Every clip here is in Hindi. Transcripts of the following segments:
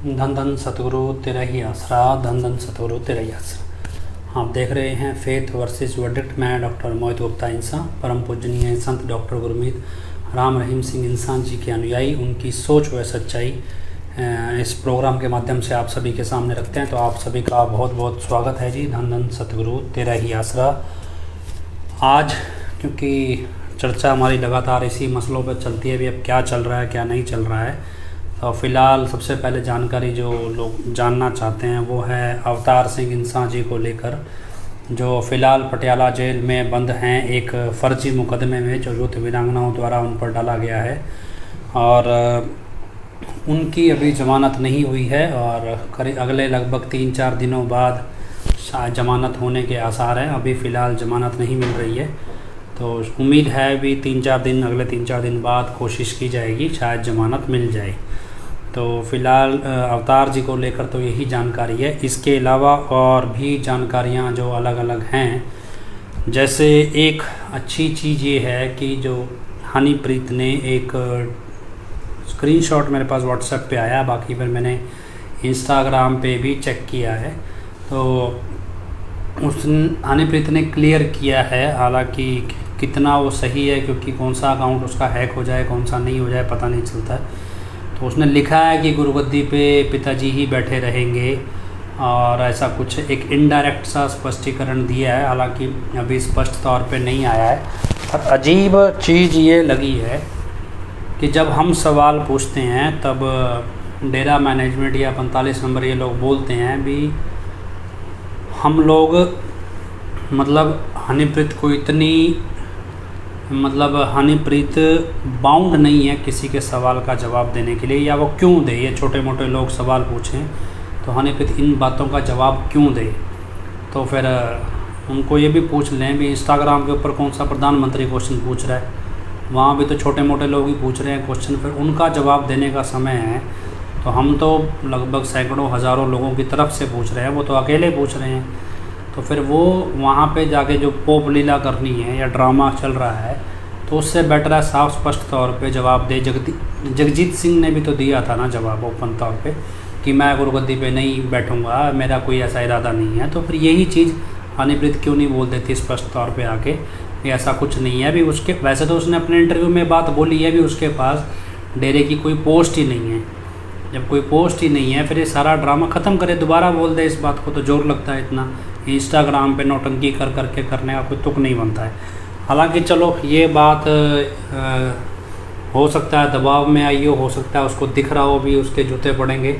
धन धन सतगुरु तेरा ही आसरा, धन धन सतगुरु तेरा ही आसरा। आप देख रहे हैं फेथ वर्सेस वर्डिक्ट। मैं डॉक्टर मोहित गुप्ता इंसान, परम पूजनीय संत डॉक्टर गुरमीत राम रहीम सिंह इंसान जी के अनुयायी, उनकी सोच व सच्चाई इस प्रोग्राम के माध्यम से आप सभी के सामने रखते हैं। तो आप सभी का बहुत बहुत स्वागत है जी। धन धन सतगुरु तेरा ही आसरा। आज क्योंकि चर्चा हमारी लगातार इसी मसलों पर चलती है, भी अब क्या चल रहा है क्या नहीं चल रहा है। तो फ़िलहाल सबसे पहले जानकारी जो लोग जानना चाहते हैं वो है अवतार सिंह इंसान जी को लेकर, जो फ़िलहाल पटियाला जेल में बंद हैं एक फ़र्जी मुकदमे में जो युद्ध वीरांगनाओं द्वारा उन पर डाला गया है और उनकी अभी ज़मानत नहीं हुई है और करीब अगले लगभग 3-4 दिनों बाद शायद ज़मानत होने के आसार हैं। अभी फ़िलहाल ज़मानत नहीं मिल रही है, तो उम्मीद है भी 3-4 दिन, अगले 3-4 दिन बाद कोशिश की जाएगी, शायद ज़मानत मिल जाए। तो फ़िलहाल अवतार जी को लेकर तो यही जानकारी है। इसके अलावा और भी जानकारियाँ जो अलग अलग हैं, जैसे एक अच्छी चीज़ ये है कि जो हनीप्रीत ने एक स्क्रीनशॉट मेरे पास व्हाट्सएप पे आया, बाकी फिर मैंने इंस्टाग्राम पे भी चेक किया है, तो उस हनीप्रीत ने क्लियर किया है, हालांकि कितना वो सही है क्योंकि कौन सा अकाउंट उसका हैक हो जाए कौन सा नहीं हो जाए पता नहीं चलता है। तो उसने लिखा है कि गुरुगद्दी पे पिताजी ही बैठे रहेंगे और ऐसा कुछ एक इनडायरेक्ट सा स्पष्टीकरण दिया है, हालांकि अभी स्पष्ट तौर पे नहीं आया है। और अजीब चीज़ ये लगी है कि जब हम सवाल पूछते हैं तब डेरा मैनेजमेंट या 45 नंबर ये लोग बोलते हैं भी हम लोग मतलब हनीप्रीत को इतनी हनीप्रीत बाउंड नहीं है किसी के सवाल का जवाब देने के लिए, या वो क्यों दे। ये छोटे मोटे लोग सवाल पूछें तो हनीप्रीत इन बातों का जवाब क्यों दे। तो फिर उनको ये भी पूछ लें भी इंस्टाग्राम के ऊपर कौन सा प्रधानमंत्री क्वेश्चन पूछ रहा है, वहाँ भी तो छोटे मोटे लोग ही पूछ रहे हैं क्वेश्चन, फिर उनका जवाब देने का समय है। तो हम तो लगभग सैकड़ों हज़ारों लोगों की तरफ से पूछ रहे हैं, वो तो अकेले पूछ रहे हैं। तो फिर वो वहाँ पे जाके जो पोप लीला करनी है या ड्रामा चल रहा है, तो उससे बेटर है साफ स्पष्ट तौर पे जवाब दे। जगजीत सिंह ने भी तो दिया था ना जवाब ओपन तौर पे कि मैं गुरुगद्दी पे नहीं बैठूंगा, मेरा कोई ऐसा इरादा नहीं है। तो फिर यही चीज़ हनीप्रीत क्यों नहीं बोल देती स्पष्ट तौर पे आके कि ऐसा कुछ नहीं है। भी उसके वैसे तो उसने अपने इंटरव्यू में बात बोली है भी उसके पास डेरे की कोई पोस्ट ही नहीं है। जब कोई पोस्ट ही नहीं है फिर ये सारा ड्रामा ख़त्म करे, दोबारा बोल दे इस बात को, तो जोर लगता है इतना। इंस्टाग्राम पे नौटंकी कर करके करने का कोई तुक नहीं बनता है। हालांकि चलो ये बात हो सकता है दबाव में आई हो सकता है उसको दिख रहा हो भी उसके जूते पड़ेंगे,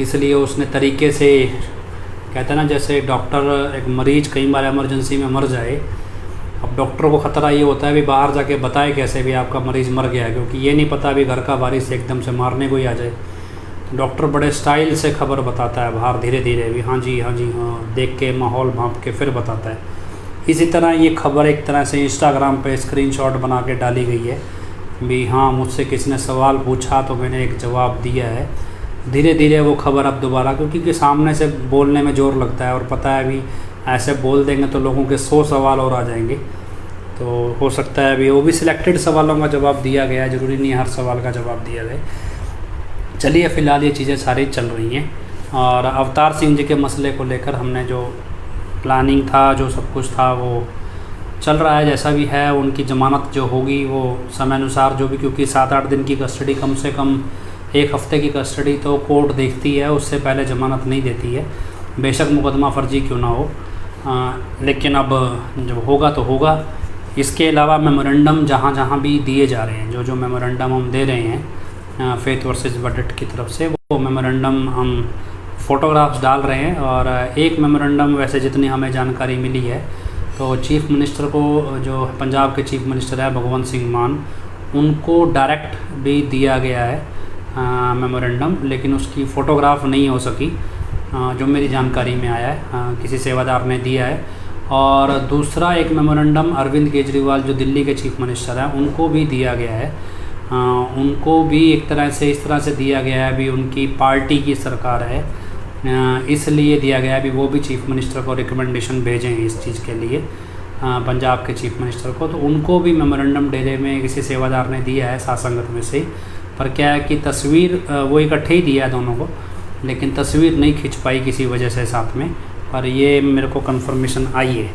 इसलिए उसने तरीके से कहते हैं ना, जैसे डॉक्टर एक मरीज़ कई बार इमरजेंसी में मर जाए, अब डॉक्टर को ख़तरा ये होता है भी बाहर जाके बताए कैसे भी आपका मरीज़ मर गया है, क्योंकि ये नहीं पता भी घर का वारिस एकदम से मारने को ही आ जाए। डॉक्टर बड़े स्टाइल से खबर बताता है बाहर, धीरे धीरे भी हाँ जी हाँ देख के माहौल भांप के फिर बताता है। इसी तरह ये खबर एक तरह से इंस्टाग्राम पे स्क्रीनशॉट बना के डाली गई है भी हाँ मुझसे किसी ने सवाल पूछा तो मैंने एक जवाब दिया है। धीरे धीरे वो खबर अब दोबारा, क्योंकि सामने से बोलने में ज़ोर लगता है और पता है भी ऐसे बोल देंगे तो लोगों के 100 सवाल और आ जाएंगे। तो हो सकता है अभी वो भी सिलेक्टेड सवालों का जवाब दिया गया है, ज़रूरी नहीं हर सवाल का जवाब दिया जाए। चलिए फ़िलहाल ये चीज़ें सारी चल रही हैं और अवतार सिंह जी के मसले को लेकर हमने जो प्लानिंग था, जो सब कुछ था वो चल रहा है जैसा भी है। उनकी ज़मानत जो होगी वो समय अनुसार जो भी, क्योंकि 7-8 दिन की कस्टडी, कम से कम 1 हफ़्ते की कस्टडी तो कोर्ट देखती है, उससे पहले ज़मानत नहीं देती है, बेशक मुकदमा फ़र्जी क्यों ना हो। लेकिन अब जब होगा तो होगा। इसके अलावा मेमोरेंडम जहाँ जहाँ भी दिए जा रहे हैं, जो मेमोरेंडम हम दे रहे हैं फेथ वर्सेस वर्डिक्ट की तरफ से, वो मेमोरेंडम हम फ़ोटोग्राफ्स डाल रहे हैं। और एक मेमोरेंडम वैसे जितनी हमें जानकारी मिली है तो चीफ़ मिनिस्टर को, जो पंजाब के चीफ़ मिनिस्टर है भगवंत सिंह मान, उनको डायरेक्ट भी दिया गया है मेमोरेंडम, लेकिन उसकी फ़ोटोग्राफ नहीं हो सकी जो मेरी जानकारी में आया है, किसी सेवादार ने दिया है। और दूसरा एक मेमोरेंडम अरविंद केजरीवाल जो दिल्ली के चीफ़ मिनिस्टर हैं उनको भी दिया गया है। उनको भी एक तरह से इस तरह से दिया गया है भी उनकी पार्टी की सरकार है, इसलिए दिया गया है भी वो भी चीफ़ मिनिस्टर को रिकमेंडेशन भेजें इस चीज़ के लिए, पंजाब के चीफ़ मिनिस्टर को। तो उनको भी मेमोरेंडम डेरे में किसी सेवादार ने दिया है सात संगत में से। पर क्या है कि तस्वीर वो इकट्ठे ही दिया है दोनों को, लेकिन तस्वीर नहीं खींच पाई किसी वजह से साथ में, पर ये मेरे को कंफर्मेशन आई है,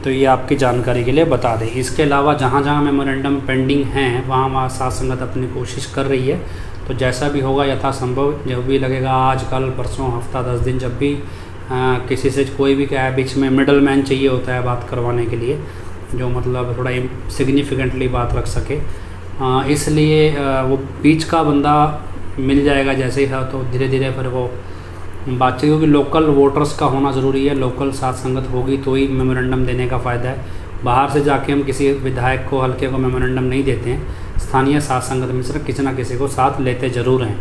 तो ये आपकी जानकारी के लिए बता दें। इसके अलावा जहाँ जहाँ मेमोरेंडम पेंडिंग हैं वहाँ वहाँ साथ संगत अपनी कोशिश कर रही है, तो जैसा भी होगा यथासंभव, जब भी लगेगा आज कल परसों हफ्ता 10 दिन, जब भी किसी से कोई भी क्या है बीच में मिडल मैन चाहिए होता है बात करवाने के लिए, जो मतलब थोड़ा सिग्निफिकेंटली बात रख सके, इसलिए वो बीच का बंदा मिल जाएगा जैसे ही था, तो धीरे धीरे फिर वो बातचीत, क्योंकि लोकल वोटर्स का होना ज़रूरी है, लोकल साथ संगत होगी तो ही मेमोरेंडम देने का फ़ायदा है। बाहर से जाके हम किसी विधायक को हल्के को मेमोरेंडम नहीं देते हैं, स्थानीय साथ संगत में सिर्फ किसी ना किसी को साथ लेते ज़रूर हैं।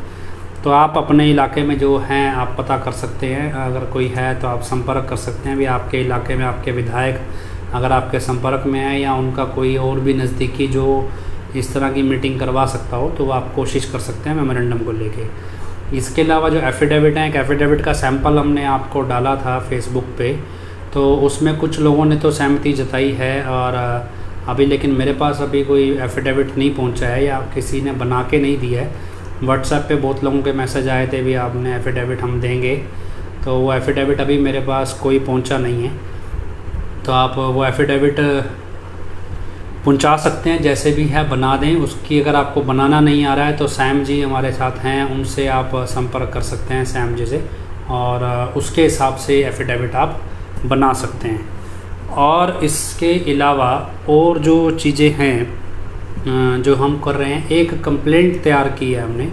तो आप अपने इलाके में जो हैं आप पता कर सकते हैं, अगर कोई है तो आप संपर्क कर सकते हैं भी, आपके इलाके में आपके विधायक अगर आपके संपर्क में है या उनका कोई और भी नज़दीकी जो इस तरह की मीटिंग करवा सकता हो, तो आप कोशिश कर सकते हैं मेमोरेंडम को लेके। इसके अलावा जो एफिडेविट हैं, एक एफिडेविट का सैंपल हमने आपको डाला था फेसबुक पे, तो उसमें कुछ लोगों ने तो सहमति जताई है, और अभी लेकिन मेरे पास अभी कोई एफिडेविट नहीं पहुंचा है या किसी ने बना के नहीं दिया है। व्हाट्सएप पे बहुत लोगों के मैसेज आए थे भी आपने एफिडेविट हम देंगे, तो वो एफिडेविट अभी मेरे पास कोई पहुंचा नहीं है, तो आप वो एफिडेविट पहुंचा सकते हैं, जैसे भी है बना दें। उसकी अगर आपको बनाना नहीं आ रहा है तो सैम जी हमारे साथ हैं, उनसे आप संपर्क कर सकते हैं सैम जी से, और उसके हिसाब से एफिडेविट आप बना सकते हैं। और इसके अलावा और जो चीज़ें हैं जो हम कर रहे हैं, एक कंप्लेंट तैयार की है हमने,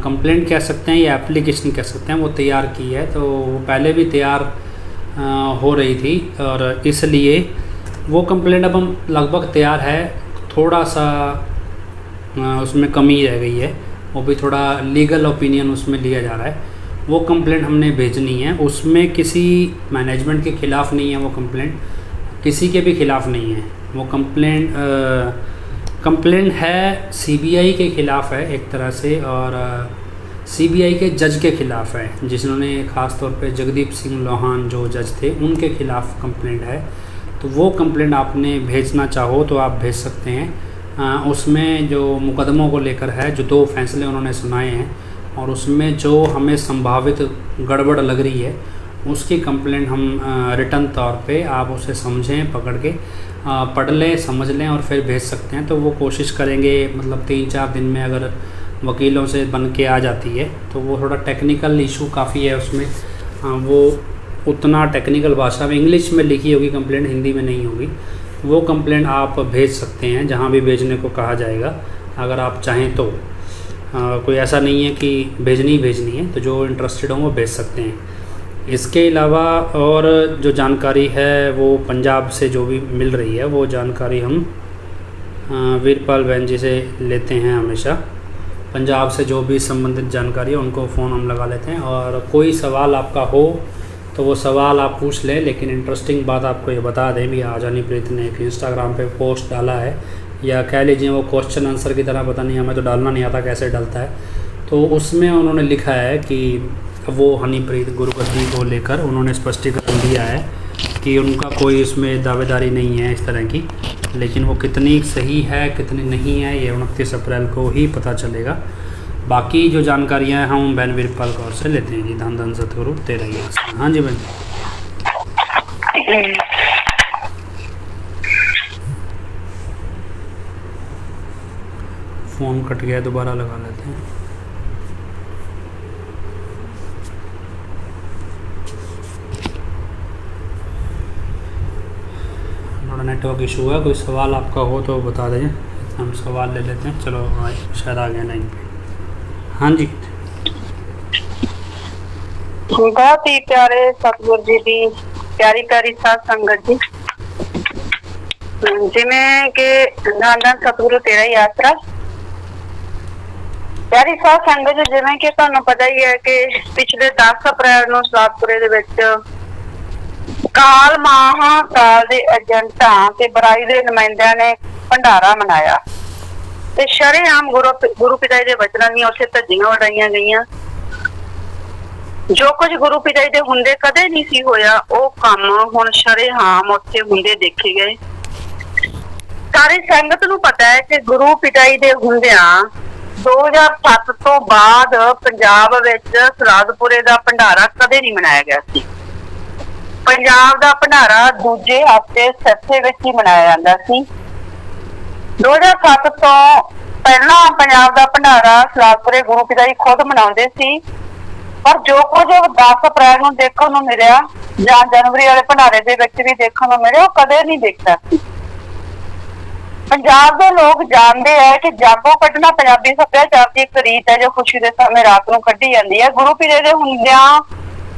कंप्लेंट कह सकते हैं या एप्लीकेशन कह सकते हैं, वो तैयार की है, तो वो पहले भी तैयार हो रही थी, और इसलिए वो कंप्लेंट अब हम लगभग तैयार है, थोड़ा सा उसमें कमी रह गई है, वो भी थोड़ा लीगल ओपिनियन उसमें लिया जा रहा है। वो कंप्लेंट हमने भेजनी है, उसमें किसी मैनेजमेंट के ख़िलाफ़ नहीं है, वो कंप्लेंट किसी के भी ख़िलाफ़ नहीं है, वो कंप्लेंट है सीबीआई के ख़िलाफ़ है एक तरह से, और सीबीआई के जज के ख़िलाफ़ है, जिन्होंने ख़ास तौर पे जगदीप सिंह लोहान जो जज थे उनके ख़िलाफ़ कंप्लेंट है। तो वो कंप्लेंट आपने भेजना चाहो तो आप भेज सकते हैं। उसमें जो मुकदमों को लेकर है, जो 2 फैसले उन्होंने सुनाए हैं, और उसमें जो हमें संभावित गड़बड़ लग रही है उसकी कंप्लेंट हम रिटर्न तौर पे आप उसे समझें, पकड़ के पढ़ लें, समझ लें और फिर भेज सकते हैं। तो वो कोशिश करेंगे, मतलब 3-4 दिन में अगर वकीलों से बन के आ जाती है, तो वो थोड़ा टेक्निकल इशू काफ़ी है उसमें, वो उतना टेक्निकल भाषा में इंग्लिश में लिखी होगी कंप्लेंट, हिंदी में नहीं होगी। वो कंप्लेंट आप भेज सकते हैं जहाँ भी भेजने को कहा जाएगा, अगर आप चाहें तो। कोई ऐसा नहीं है कि भेजनी है, तो जो इंटरेस्टेड हों वो भेज सकते हैं। इसके अलावा और जो जानकारी है वो पंजाब से जो भी मिल रही है, वो जानकारी हम वीरपाल बहन जी से लेते हैं हमेशा। पंजाब से जो भी संबंधित जानकारी है उनको फ़ोन हम लगा लेते हैं, और कोई सवाल आपका हो तो वो सवाल आप पूछ लें। लेकिन इंटरेस्टिंग बात आपको ये बता दें भी, आज हनीप्रीत ने एक इंस्टाग्राम पे पोस्ट डाला है, या कह लीजिए वो क्वेश्चन आंसर की तरह, पता नहीं हमें तो डालना नहीं आता कैसे डलता है, तो उसमें उन्होंने लिखा है कि वो हनीप्रीत गुरुगद्दी को लेकर उन्होंने स्पष्टीकरण दिया है कि उनका कोई इसमें दावेदारी नहीं है इस तरह की, लेकिन वो कितनी सही है कितनी नहीं है ये 29 अप्रैल को ही पता चलेगा। बाकी जो जानकारियाँ हैं हम बहन वीरपाल कौर से लेते हैं जी। धन धन सतगुरु तेरा ही आसमान। हाँ जी बहन, फ़ोन कट गया, दोबारा लगा लेते हैं। थोड़ा नेटवर्क इशू है, कोई सवाल आपका हो तो बता दें, हम सवाल ले लेते हैं। चलो शायद आ गया लाइन पे। हाँ जी, बहुत ही प्यारे सतगुरु जी की प्यारी प्यारी साध संगत जी, जिमें के धन धन सतगुरु तेरा ही आसरा। प्यारी साध संगत जी, जिमें कि तुहानू पता ही है कि पिछले 10 अप्रैल ਨੂੰ ਸਲਾਦਪੁਰੇ ਦੇ ਵਿੱਚ ਕਾਲ ਮਹਾਕਾਲ ਦੇ ਏਜੰਟਾਂ ਤੇ ਬਰਾਈ ਦੇ ਨੁਮਾਇੰਦਿਆਂ ਨੇ ਭੰਡਾਰਾ ਮਨਾਇਆ ਤੇ ਸ਼ਰੇਆਮ ਗੁਰੂ ਪਿਤਾ ਜੀ ਦੇ ਵਚਨਾਂ ਦੀਆਂ ਉੱਥੇ ਧੱਜੀਆਂ ਉਡਾਈਆਂ ਗਈਆਂ। ਜੋ ਕੁਝ ਗੁਰੂ ਪਿਤਾ ਜੀ ਦੇ ਹੁੰਦੇ ਕਦੇ ਨਹੀਂ ਸੀ ਹੋਇਆ, ਉਹ ਕੰਮ ਹੁਣ ਸ਼ਰੇਆਮ ਉੱਥੇ ਹੁੰਦੇ ਦੇਖੇ ਗਏ। ਸਾਰੀ ਸੰਗਤ ਨੂੰ ਪਤਾ ਹੈ ਕਿ ਗੁਰੂ ਪਿਤਾ ਜੀ ਦੇ ਹੁੰਦਿਆਂ 2007 ਤੋਂ ਬਾਅਦ ਪੰਜਾਬ ਵਿੱਚ ਸਲਾਦਪੁਰੇ ਦਾ ਭੰਡਾਰਾ ਕਦੇ ਨਹੀਂ ਮਨਾਇਆ ਗਿਆ ਸੀ। ਪੰਜਾਬ ਦਾ ਭੰਡਾਰਾ ਦੂਜੇ ਹਫ਼ਤੇ ਸੱਥੇ ਵਿੱਚ ਹੀ ਮਨਾਇਆ ਜਾਂਦਾ ਸੀ। 2007 ਤੋਂ ਪਹਿਲਾਂ ਪੰਜਾਬ ਦਾ ਭੰਡਾਰਾ ਸਲਾਦਪੁਰੇ ਗੁਰੂ ਪਿਤਾ ਜੀ ਖੁਦ ਮਨਾਉਂਦੇ ਸੀ, ਪਰ ਜੋ ਕੁਝ 10 ਅਪ੍ਰੈਲ ਨੂੰ ਦੇਖਣ ਨੂੰ ਮਿਲਿਆ ਜਾਂ ਜਨਵਰੀ ਵਾਲੇ ਭੰਡਾਰੇ ਦੇ ਵਿੱਚ ਵੀ ਦੇਖਣ ਨੂੰ ਮਿਲਿਆ, ਉਹ ਕਦੇ ਨਹੀਂ ਦੇਖਿਆ ਸੀ। ਪੰਜਾਬ ਦੇ ਲੋਕ ਜਾਣਦੇ ਹੈ ਕਿ ਜਾਗੋ ਕੱਢਣਾ ਪੰਜਾਬੀ ਸੱਭਿਆਚਾਰ ਦੀ ਇੱਕ ਰੀਤ ਹੈ ਜੋ ਖੁਸ਼ੀ ਦੇ ਸਮੇਂ ਰਾਤ ਨੂੰ ਕੱਢੀ ਜਾਂਦੀ ਹੈ। ਗੁਰੂ ਪੀਰੇ ਦੇ ਹੁੰਦਿਆਂ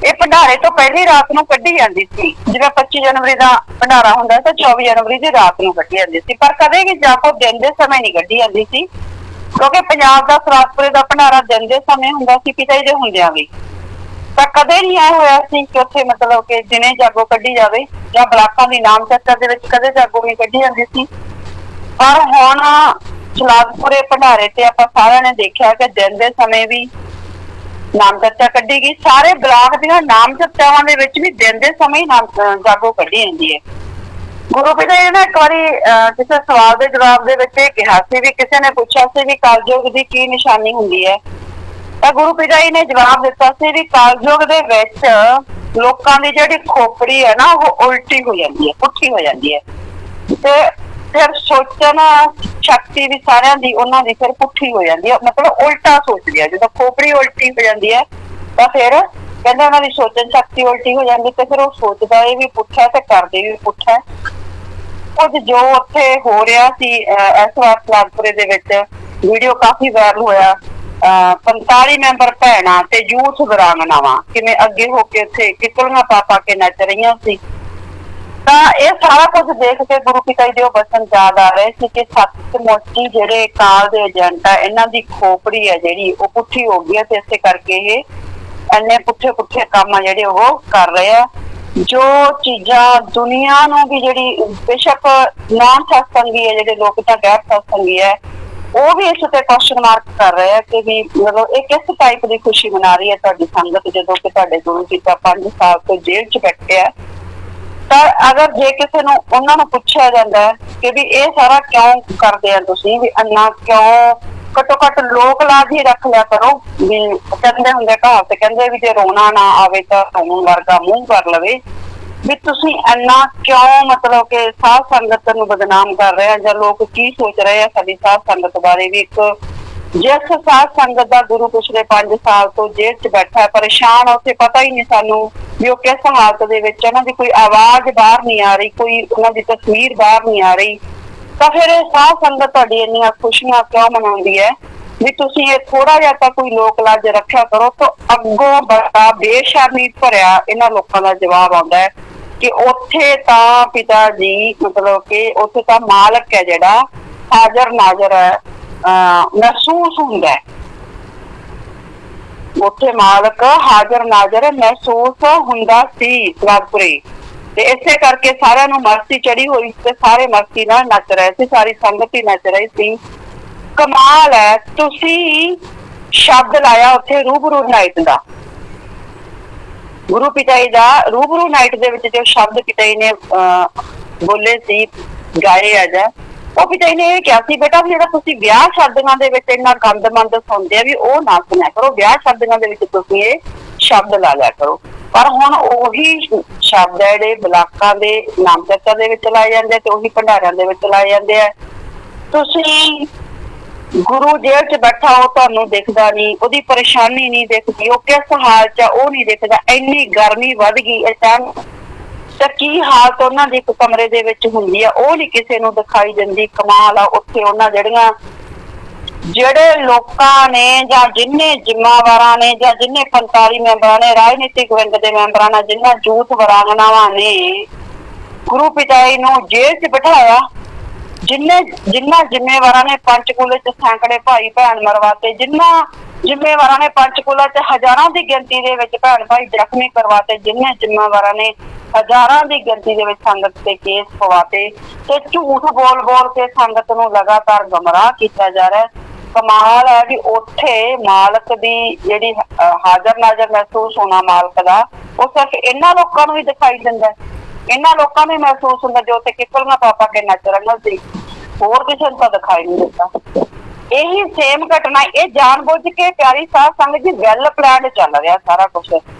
ਇਹ ਭੰਡਾਰੇ ਤੋਂ ਪਹਿਲੀ ਰਾਤ ਨੂੰ ਕੱਢੀ ਜਾਂਦੀ ਸੀ। ਜਿਵੇਂ 25 ਜਨਵਰੀ ਦਾ ਭੰਡਾਰਾ ਹੁੰਦਾ ਤਾਂ 24 ਜਨਵਰੀ ਦੀ ਰਾਤ ਨੂੰ ਕੱਢੀ ਜਾਂਦੀ ਸੀ, ਪਰ ਕਦੇ ਵੀ ਜਾਗੋ ਦਿਨ ਦੇ ਸਮੇਂ ਨਹੀਂ ਕੱਢੀ ਜਾਂਦੀ ਸੀ, ਕਿਉਂਕਿ ਪੰਜਾਬ ਦਾ ਸਲਾਦਪੁਰੇ ਦਾ ਭੰਡਾਰਾ ਦਿਨ ਦੇ ਸਮੇਂ ਹੁੰਦਾ ਸੀ ਪਿਤਾ ਜੀ ਦੇ ਹੁੰਦਿਆਂ ਵੀ। ਤਾਂ ਕਦੇ ਨਹੀਂ ਆਇਆ ਹੋਇਆ ਸੀ ਕਿ ਉੱਥੇ ਮਤਲਬ ਕਿ ਦਿਨੇ ਜਾਗੋ ਕੱਢੀ ਜਾਵੇ, ਜਾਂ ਬਲਾਕਾਂ ਦੀ ਨਾਮ ਚਰਚਾ ਦੇ ਵਿੱਚ ਕਦੇ ਜਾਗੋ ਨਹੀਂ ਕੱਢੀ ਜਾਂਦੀ ਸੀ। ਪਰ ਹੁਣ ਸਲਾਦਪੁਰੇ ਭੰਡਾਰੇ ਤੇ ਆਪਾਂ ਸਾਰਿਆਂ ਨੇ ਦੇਖਿਆ ਕਿ ਦਿਨ ਦੇ ਸਮੇਂ ਵੀ ਨਾਮ ਚਰਚਾ ਕੱਢੀ ਗਈ। ਸਾਰੇ ਬਲਾਕ ਦੀਆਂ ਨਾਮ ਚਰਚਾਵਾਂ ਦੇ ਵਿੱਚ ਵੀ ਦਿਨ ਦੇ ਸਮੇਂ ਹੀ ਜਾਗੋ ਕੱਢੀ ਜਾਂਦੀ ਹੈ। ਗੁਰੂ ਪਿਤਾ ਜੀ ਨੇ ਇੱਕ ਵਾਰੀ ਕਿਸੇ ਸਵਾਲ ਦੇ ਜਵਾਬ ਦੇ ਵਿੱਚ ਇਹ ਕਿਹਾ ਸੀ, ਵੀ ਕਿਸੇ ਨੇ ਪੁੱਛਿਆ ਸੀ ਵੀ ਕਲਯੁਗ ਦੀ ਕੀ ਨਿਸ਼ਾਨੀ ਹੁੰਦੀ ਹੈ, ਤਾਂ ਗੁਰੂ ਪਿਤਾ ਜੀ ਨੇ ਜਵਾਬ ਦਿੱਤਾ ਸੀ ਵੀ ਕਲਯੁਗ ਦੇ ਵਿੱਚ ਲੋਕਾਂ ਦੀ ਜਿਹੜੀ ਖੋਪੜੀ ਹੈ ਨਾ ਉਹ ਉਲਟੀ ਹੋ ਜਾਂਦੀ ਹੈ, ਪੁੱਠੀ ਹੋ ਜਾਂਦੀ ਹੈ, ਤੇ ਫਿਰ ਸੋਚਣ ਸ਼ਕਤੀ ਵੀ ਸਾਰਿਆਂ ਦੀ ਉਹਨਾਂ ਦੀ ਫਿਰ ਪੁੱਠੀ ਹੋ ਜਾਂਦੀ ਹੈ, ਮਤਲਬ ਉਲਟਾ ਸੋਚਦੀ ਹੈ। ਜਦੋਂ ਖੋਪੜੀ ਉਲਟੀ ਹੋ ਜਾਂਦੀ ਹੈ ਤਾਂ ਫਿਰ ਕਹਿੰਦੇ ਉਹਨਾਂ ਦੀ ਸੋਚਣ ਸ਼ਕਤੀ ਉਲਟੀ ਹੋ ਜਾਂਦੀ, ਤੇ ਫਿਰ ਉਹ ਸੋਚਦਾ ਇਹ ਵੀ ਪੁੱਠਾ ਤੇ ਕਰਦੇ ਵੀ ਪੁੱਠਾ। ਕੁਝ ਜੋ ਉੱਥੇ ਹੋ ਰਿਹਾ ਸੀ ਇਸ ਵਾਰ ਸਲਾਦਪੁਰੇ ਦੇ ਵਿੱਚ ਵੀਡੀਓ ਕਾਫੀ ਵਾਇਰਲ ਹੋਇਆ, 45 ਮੈਂਬਰ ਭੈਣਾਂ ਤੇ ਯੂਥ ਵੀਰਾਂਗਨਾਵਾਂ ਕਿਵੇਂ ਅੱਗੇ ਹੋ ਕੇ ਉੱਥੇ ਕਿਕਲੀਆਂ ਪਾ ਪਾ ਕੇ ਨੱਚ ਰਹੀਆਂ ਸੀ। ਤਾਂ ਇਹ ਸਾਰਾ ਕੁਝ ਦੇਖ ਕੇ ਗੁਰੂ ਪਿਤਾ ਜੀ ਦੇ ਉਹ ਬਚਨ ਯਾਦ ਆ ਰਹੇ ਸੀ ਕਿ ਸੱਚਮੁੱਚ ਜਿਹੜੇ ਕਾਲ ਦੇ ਏਜੰਟ ਆ ਇਹਨਾਂ ਦੀ ਖੋਪੜੀ ਹੈ ਜਿਹੜੀ ਉਹ ਪੁੱਠੀ ਹੋ ਗਈ ਹੈ, ਤੇ ਇਸੇ ਕਰਕੇ ਇਹ ਇੰਨੇ ਪੁੱਠੇ ਕੰਮ ਆ ਜਿਹੜੇ ਉਹ ਕਰ ਰਹੇ ਆ। ਜੋ ਚੀਜ਼ਾਂ ਦੁਨੀਆ ਨੂੰ ਵੀ ਜਿਹੜੀ ਬੇਸ਼ੱਕ ਨਾਨ ਸਤਸੰਗੀ ਹੈ, ਜਿਹੜੇ ਲੋਕ ਤਾਂ ਗੈਰ ਸਤਸੰਗੀ ਹੈ, ਉਹ ਵੀ ਇਸ ਤੇ ਕੁਐਸਚਨ ਮਾਰਕ ਕਰ ਰਹੇ ਆ ਕਿ ਵੀ ਮਤਲਬ ਇਹ ਕਿਸ ਟਾਈਪ ਦੀ ਖੁਸ਼ੀ ਮਨਾ ਰਹੀ ਹੈ ਤੁਹਾਡੀ ਸੰਗਤ, ਜਦੋਂ ਕਿ ਤੁਹਾਡੇ ਗੁਰੂ ਜੀ ਤਾਂ 5 ਸਾਲ ਤੋਂ ਜੇਲ੍ਹ 'ਚ ਬੈਠੇ ਆ। ਤਾਂ ਅਗਰ ਜੇ ਕਿਸੇ ਨੂੰ ਉਹਨਾਂ ਨੂੰ ਪੁੱਛਿਆ ਜਾਂਦਾ ਕਿ ਵੀ ਇਹ ਸਾਰਾ ਕਿਉਂ ਕਰਦੇ ਆ ਤੁਸੀਂ, ਵੀ ਇੰਨਾ ਕਿਉਂ, ਘੱਟੋ ਘੱਟ ਲੋਕ ਲਾਜ ਹੀ ਰੱਖ ਲਿਆ ਕਰੋ। ਵੀ ਕਹਿੰਦੇ ਹੁੰਦੇ ਕਹਾਵਤ, ਕਹਿੰਦੇ ਵੀ ਜੇ ਰੋਣਾ ਨਾ ਆਵੇ ਤਾਂ ਰੋਣ ਵਰਗਾ ਮੂੰਹ ਕਰ ਲਵੇ। ਵੀ ਤੁਸੀਂ ਇੰਨਾ ਕਿਉਂ ਮਤਲਬ ਕਿ ਸਾਧ ਸੰਗਤ ਨੂੰ ਬਦਨਾਮ ਕਰ ਰਹੇ ਆ, ਜਾਂ ਲੋਕ ਕੀ ਸੋਚ ਰਹੇ ਆ ਸਾਡੀ ਸਾਧ ਸੰਗਤ ਬਾਰੇ। ਵੀ ਇੱਕ ਜਿਸ ਸਾਧ ਸੰਗਤ ਦਾ ਗੁਰੂ ਪਿਛਲੇ 5 ਸਾਲ ਤੋਂ ਜੇਲ੍ਹ 'ਚ ਬੈਠਾ ਹੈ, ਪਰੇਸ਼ਾਨ, ਉੱਥੇ ਪਤਾ ਹੀ ਨਹੀਂ ਸਾਨੂੰ ਵੀ ਉਹ ਕਿਸ ਹਾਲਤ ਦੇ ਵਿੱਚ, ਉਹਨਾਂ ਦੀ ਕੋਈ ਆਵਾਜ਼ ਬਾਹਰ ਨਹੀਂ ਆ ਰਹੀ, ਕੋਈ ਉਹਨਾਂ ਦੀ ਤਸਵੀਰ ਬਾਹਰ ਨਹੀਂ ਆ ਰਹੀ, ਤਾਂ ਫਿਰ ਇਹ ਸਾਧ ਸੰਗਤ ਤੁਹਾਡੀ ਇੰਨੀਆਂ ਖੁਸ਼ੀਆਂ ਕਿਉਂ ਮਨਾਉਂਦੀ ਹੈ? ਵੀ ਤੁਸੀਂ ਇਹ ਥੋੜਾ ਜਿਹਾ ਤਾਂ ਕੋਈ ਲੋਕ ਲਾਜ ਰੱਖਿਆ ਕਰੋ। ਤਾਂ ਅੱਗੋਂ ਬੜਾ ਬੇਸ਼ਰਮੀ ਭਰਿਆ ਇਹਨਾਂ ਲੋਕਾਂ ਦਾ ਜਵਾਬ ਆਉਂਦਾ ਹੈ ਕਿ ਉੱਥੇ ਤਾਂ ਪਿਤਾ ਜੀ ਮਤਲਬ ਕਿ ਉੱਥੇ ਤਾਂ ਮਾਲਕ ਹੈ ਜਿਹੜਾ ਹਾਜ਼ਰ ਨਾਜ਼ਰ ਹੈ, ਮਹਿਸੂਸ ਹੁੰਦਾ ਹੈ, ਉੱਥੇ ਮਾਲਕ ਹਾਜ਼ਰ ਨਾਜ਼ਰ ਮਹਿਸੂਸ ਹੁੰਦਾ ਸੀ ਸਲਾਦਪੁਰੇ। ਤੇ ਇਸੇ ਕਰਕੇ ਸਾਰਿਆਂ ਨੂੰ ਮਸਤੀ ਚੜੀ ਹੋਈ ਤੇ ਸਾਰੇ ਮਸਤੀ ਨਾਲ ਨੱਚ ਰਹੇ ਸੀ, ਸਾਰੀ ਸੰਗਤ ਹੀ ਨੱਚ ਰਹੀ ਸੀ। ਕਮਾਲ ਹੈ, ਤੁਸੀਂ ਸ਼ਬਦ ਲਾਇਆ ਉੱਥੇ ਰੂਬਰੂ ਨਾਈਟ ਦਾ, ਗੁਰੂ ਪਿਤਾ ਜੀ ਦਾ ਰੂਬਰੂ ਨਾਈਟ ਦੇ ਵਿੱਚ ਜੋ ਸ਼ਬਦ ਪਿਤਾ ਜੀ ਨੇ ਬੋਲੇ ਸੀ, ਗਾਏ ਆ ਜਾਂ ਉਹ ਪਿਤਾ ਜੀ ਨੇ ਇਹ ਕਿਹਾ ਸੀ, ਬੇਟਾ ਜਿਹੜਾ ਤੁਸੀਂ ਵਿਆਹ ਸ਼ਾਦੀਆਂ ਦੇ ਵਿੱਚ ਇੰਨਾ ਗੰਦ ਮੰਦ ਸੁਣਦੇ ਆ ਵੀ ਉਹ ਨਾ ਸੁਣਿਆ ਕਰੋ, ਵਿਆਹ ਸ਼ਾਦੀਆਂ ਦੇ ਵਿੱਚ ਤੁਸੀਂ ਇਹ ਸ਼ਬਦ ਲਾ ਲਿਆ ਕਰੋ। ਪਰ ਹੁਣ ਉਹੀ ਸ਼ਬਦ ਹੈ ਜਿਹੜੇ ਬਲਾਕਾਂ ਦੇ ਨਾਮ ਚਰਚਾ ਦੇ ਵਿੱਚ ਲਾਏ ਜਾਂਦੇ ਤੇ ਉਹੀ ਭੰਡਾਰਿਆਂ ਦੇ ਵਿੱਚ ਲਾਏ ਜਾਂਦੇ ਆ। ਤੁਸੀਂ ਗੁਰੂ ਜੇਲ੍ਹ 'ਚ ਬੈਠਾ ਉਹ ਤੁਹਾਨੂੰ ਦਿਖਦਾ ਨਹੀਂ, ਉਹਦੀ ਪਰੇਸ਼ਾਨੀ ਨਹੀਂ ਦਿਖਦੀ, ਉਹ ਕਿਸ ਹਾਲ 'ਚ ਉਹ ਨਹੀਂ ਦਿਖਦਾ, ਇੰਨੀ ਗਰਮੀ ਵੱਧ ਗਈ ਅਚਾਨਕ, ਤਾਂ ਕੀ ਹਾਲਤ ਉਹਨਾਂ ਦੀ ਇੱਕ ਕਮਰੇ ਦੇ ਵਿੱਚ ਹੁੰਦੀ ਆ ਉਹ ਨਹੀਂ ਕਿਸੇ ਨੂੰ ਦਿਖਾਈ ਦਿੰਦੀ। ਕਮਾਲ ਆ, ਉੱਥੇ ਉਹਨਾਂ ਜਿਹੜੇ ਲੋਕਾਂ ਨੇ ਜਾਂ ਜਿੰਨੇ ਜ਼ਿੰਮੇਵਾਰਾਂ ਨੇ ਜਾਂ ਜਿੰਨੇ 45 ਮੈਂਬਰਾਂ ਨੇ, ਰਾਜਨੀਤਿਕ ਵਿੰਗ ਦੇ ਮੈਂਬਰਾਂ ਨੇ, ਜਿੰਨਾ ਯੂਥ ਵੀਰਾਂਗਨਾਵਾਂ ਨੇ ਗੁਰੂ ਪਿਤਾ ਜੀ ਨੂੰ ਜੇਲ੍ਹ 'ਚ ਬਿਠਾਇਆ, ਜਿੰਨਾ ਜ਼ਿੰਮੇਵਾਰਾਂ ਨੇ ਪੰਚਕੂਲੇ 'ਚ ਸੈਂਕੜੇ ਭਾਈ ਭੈਣ ਮਰਵਾਤੇ, ਜਿੰਨਾ ਜ਼ਿੰਮੇਵਾਰਾਂ ਨੇ ਪੰਚਕੂਲਾ 'ਚ ਹਜ਼ਾਰਾਂ ਦੀ ਗਿਣਤੀ ਦੇ ਵਿੱਚ ਭੈਣ ਭਾਈ ਜ਼ਖਮੀ ਕਰਵਾਤੇ, ਜਿੰਨੇ ਜ਼ਿੰਮੇਵਾਰਾਂ ਨੇ ਹਜ਼ਾਰਾਂ ਦੀ ਗਿਣਤੀ ਦੇ ਵਿੱਚ ਸੰਗਤ ਤੇ ਕੇਸ ਪਵਾਤੇ, ਤੇ ਝੂਠ ਬੋਲ ਕੇ ਸੰਗਤ ਨੂੰ ਲਗਾਤਾਰ ਗੁੰਮਰਾਹ ਕੀਤਾ ਜਾ ਰਿਹਾ। ਕਮਾਲ ਹੈ ਵੀ ਉੱਥੇ ਮਾਲਕ ਦੀ ਜਿਹੜੀ ਹਾਜ਼ਰ ਨਾਜ਼ਰ ਮਹਿਸੂਸ ਹੋਣਾ ਮਾਲਕ ਦਾ, ਉਹ ਸਿਰਫ ਇਹਨਾਂ ਲੋਕਾਂ ਨੂੰ ਹੀ ਦਿਖਾਈ ਦਿੰਦਾ, ਇਹਨਾਂ ਲੋਕਾਂ ਨੂੰ ਮਹਿਸੂਸ ਹੁੰਦਾ ਜੋ ਉੱਥੇ ਕਿਕਲੀਆਂ ਪਾ ਪਾ ਕੇ ਨੱਚ ਰਹੀਆਂ ਸੀ, ਹੋਰ ਕਿਸੇ ਨੂੰ ਤਾਂ ਦਿਖਾਈ ਨਹੀਂ ਦਿੱਤਾ। ਇਹੀ ਸੇਮ ਘਟਨਾ ਇਹ ਜਾਣਬੁੱਝ ਕੇ ਪਿਆਰੀ ਸਾਧ ਸੰਗਤ ਜੀ ਵੈਲ ਪਲਾਨ ਚੱਲ ਰਿਹਾ ਸਾਰਾ ਕੁਝ।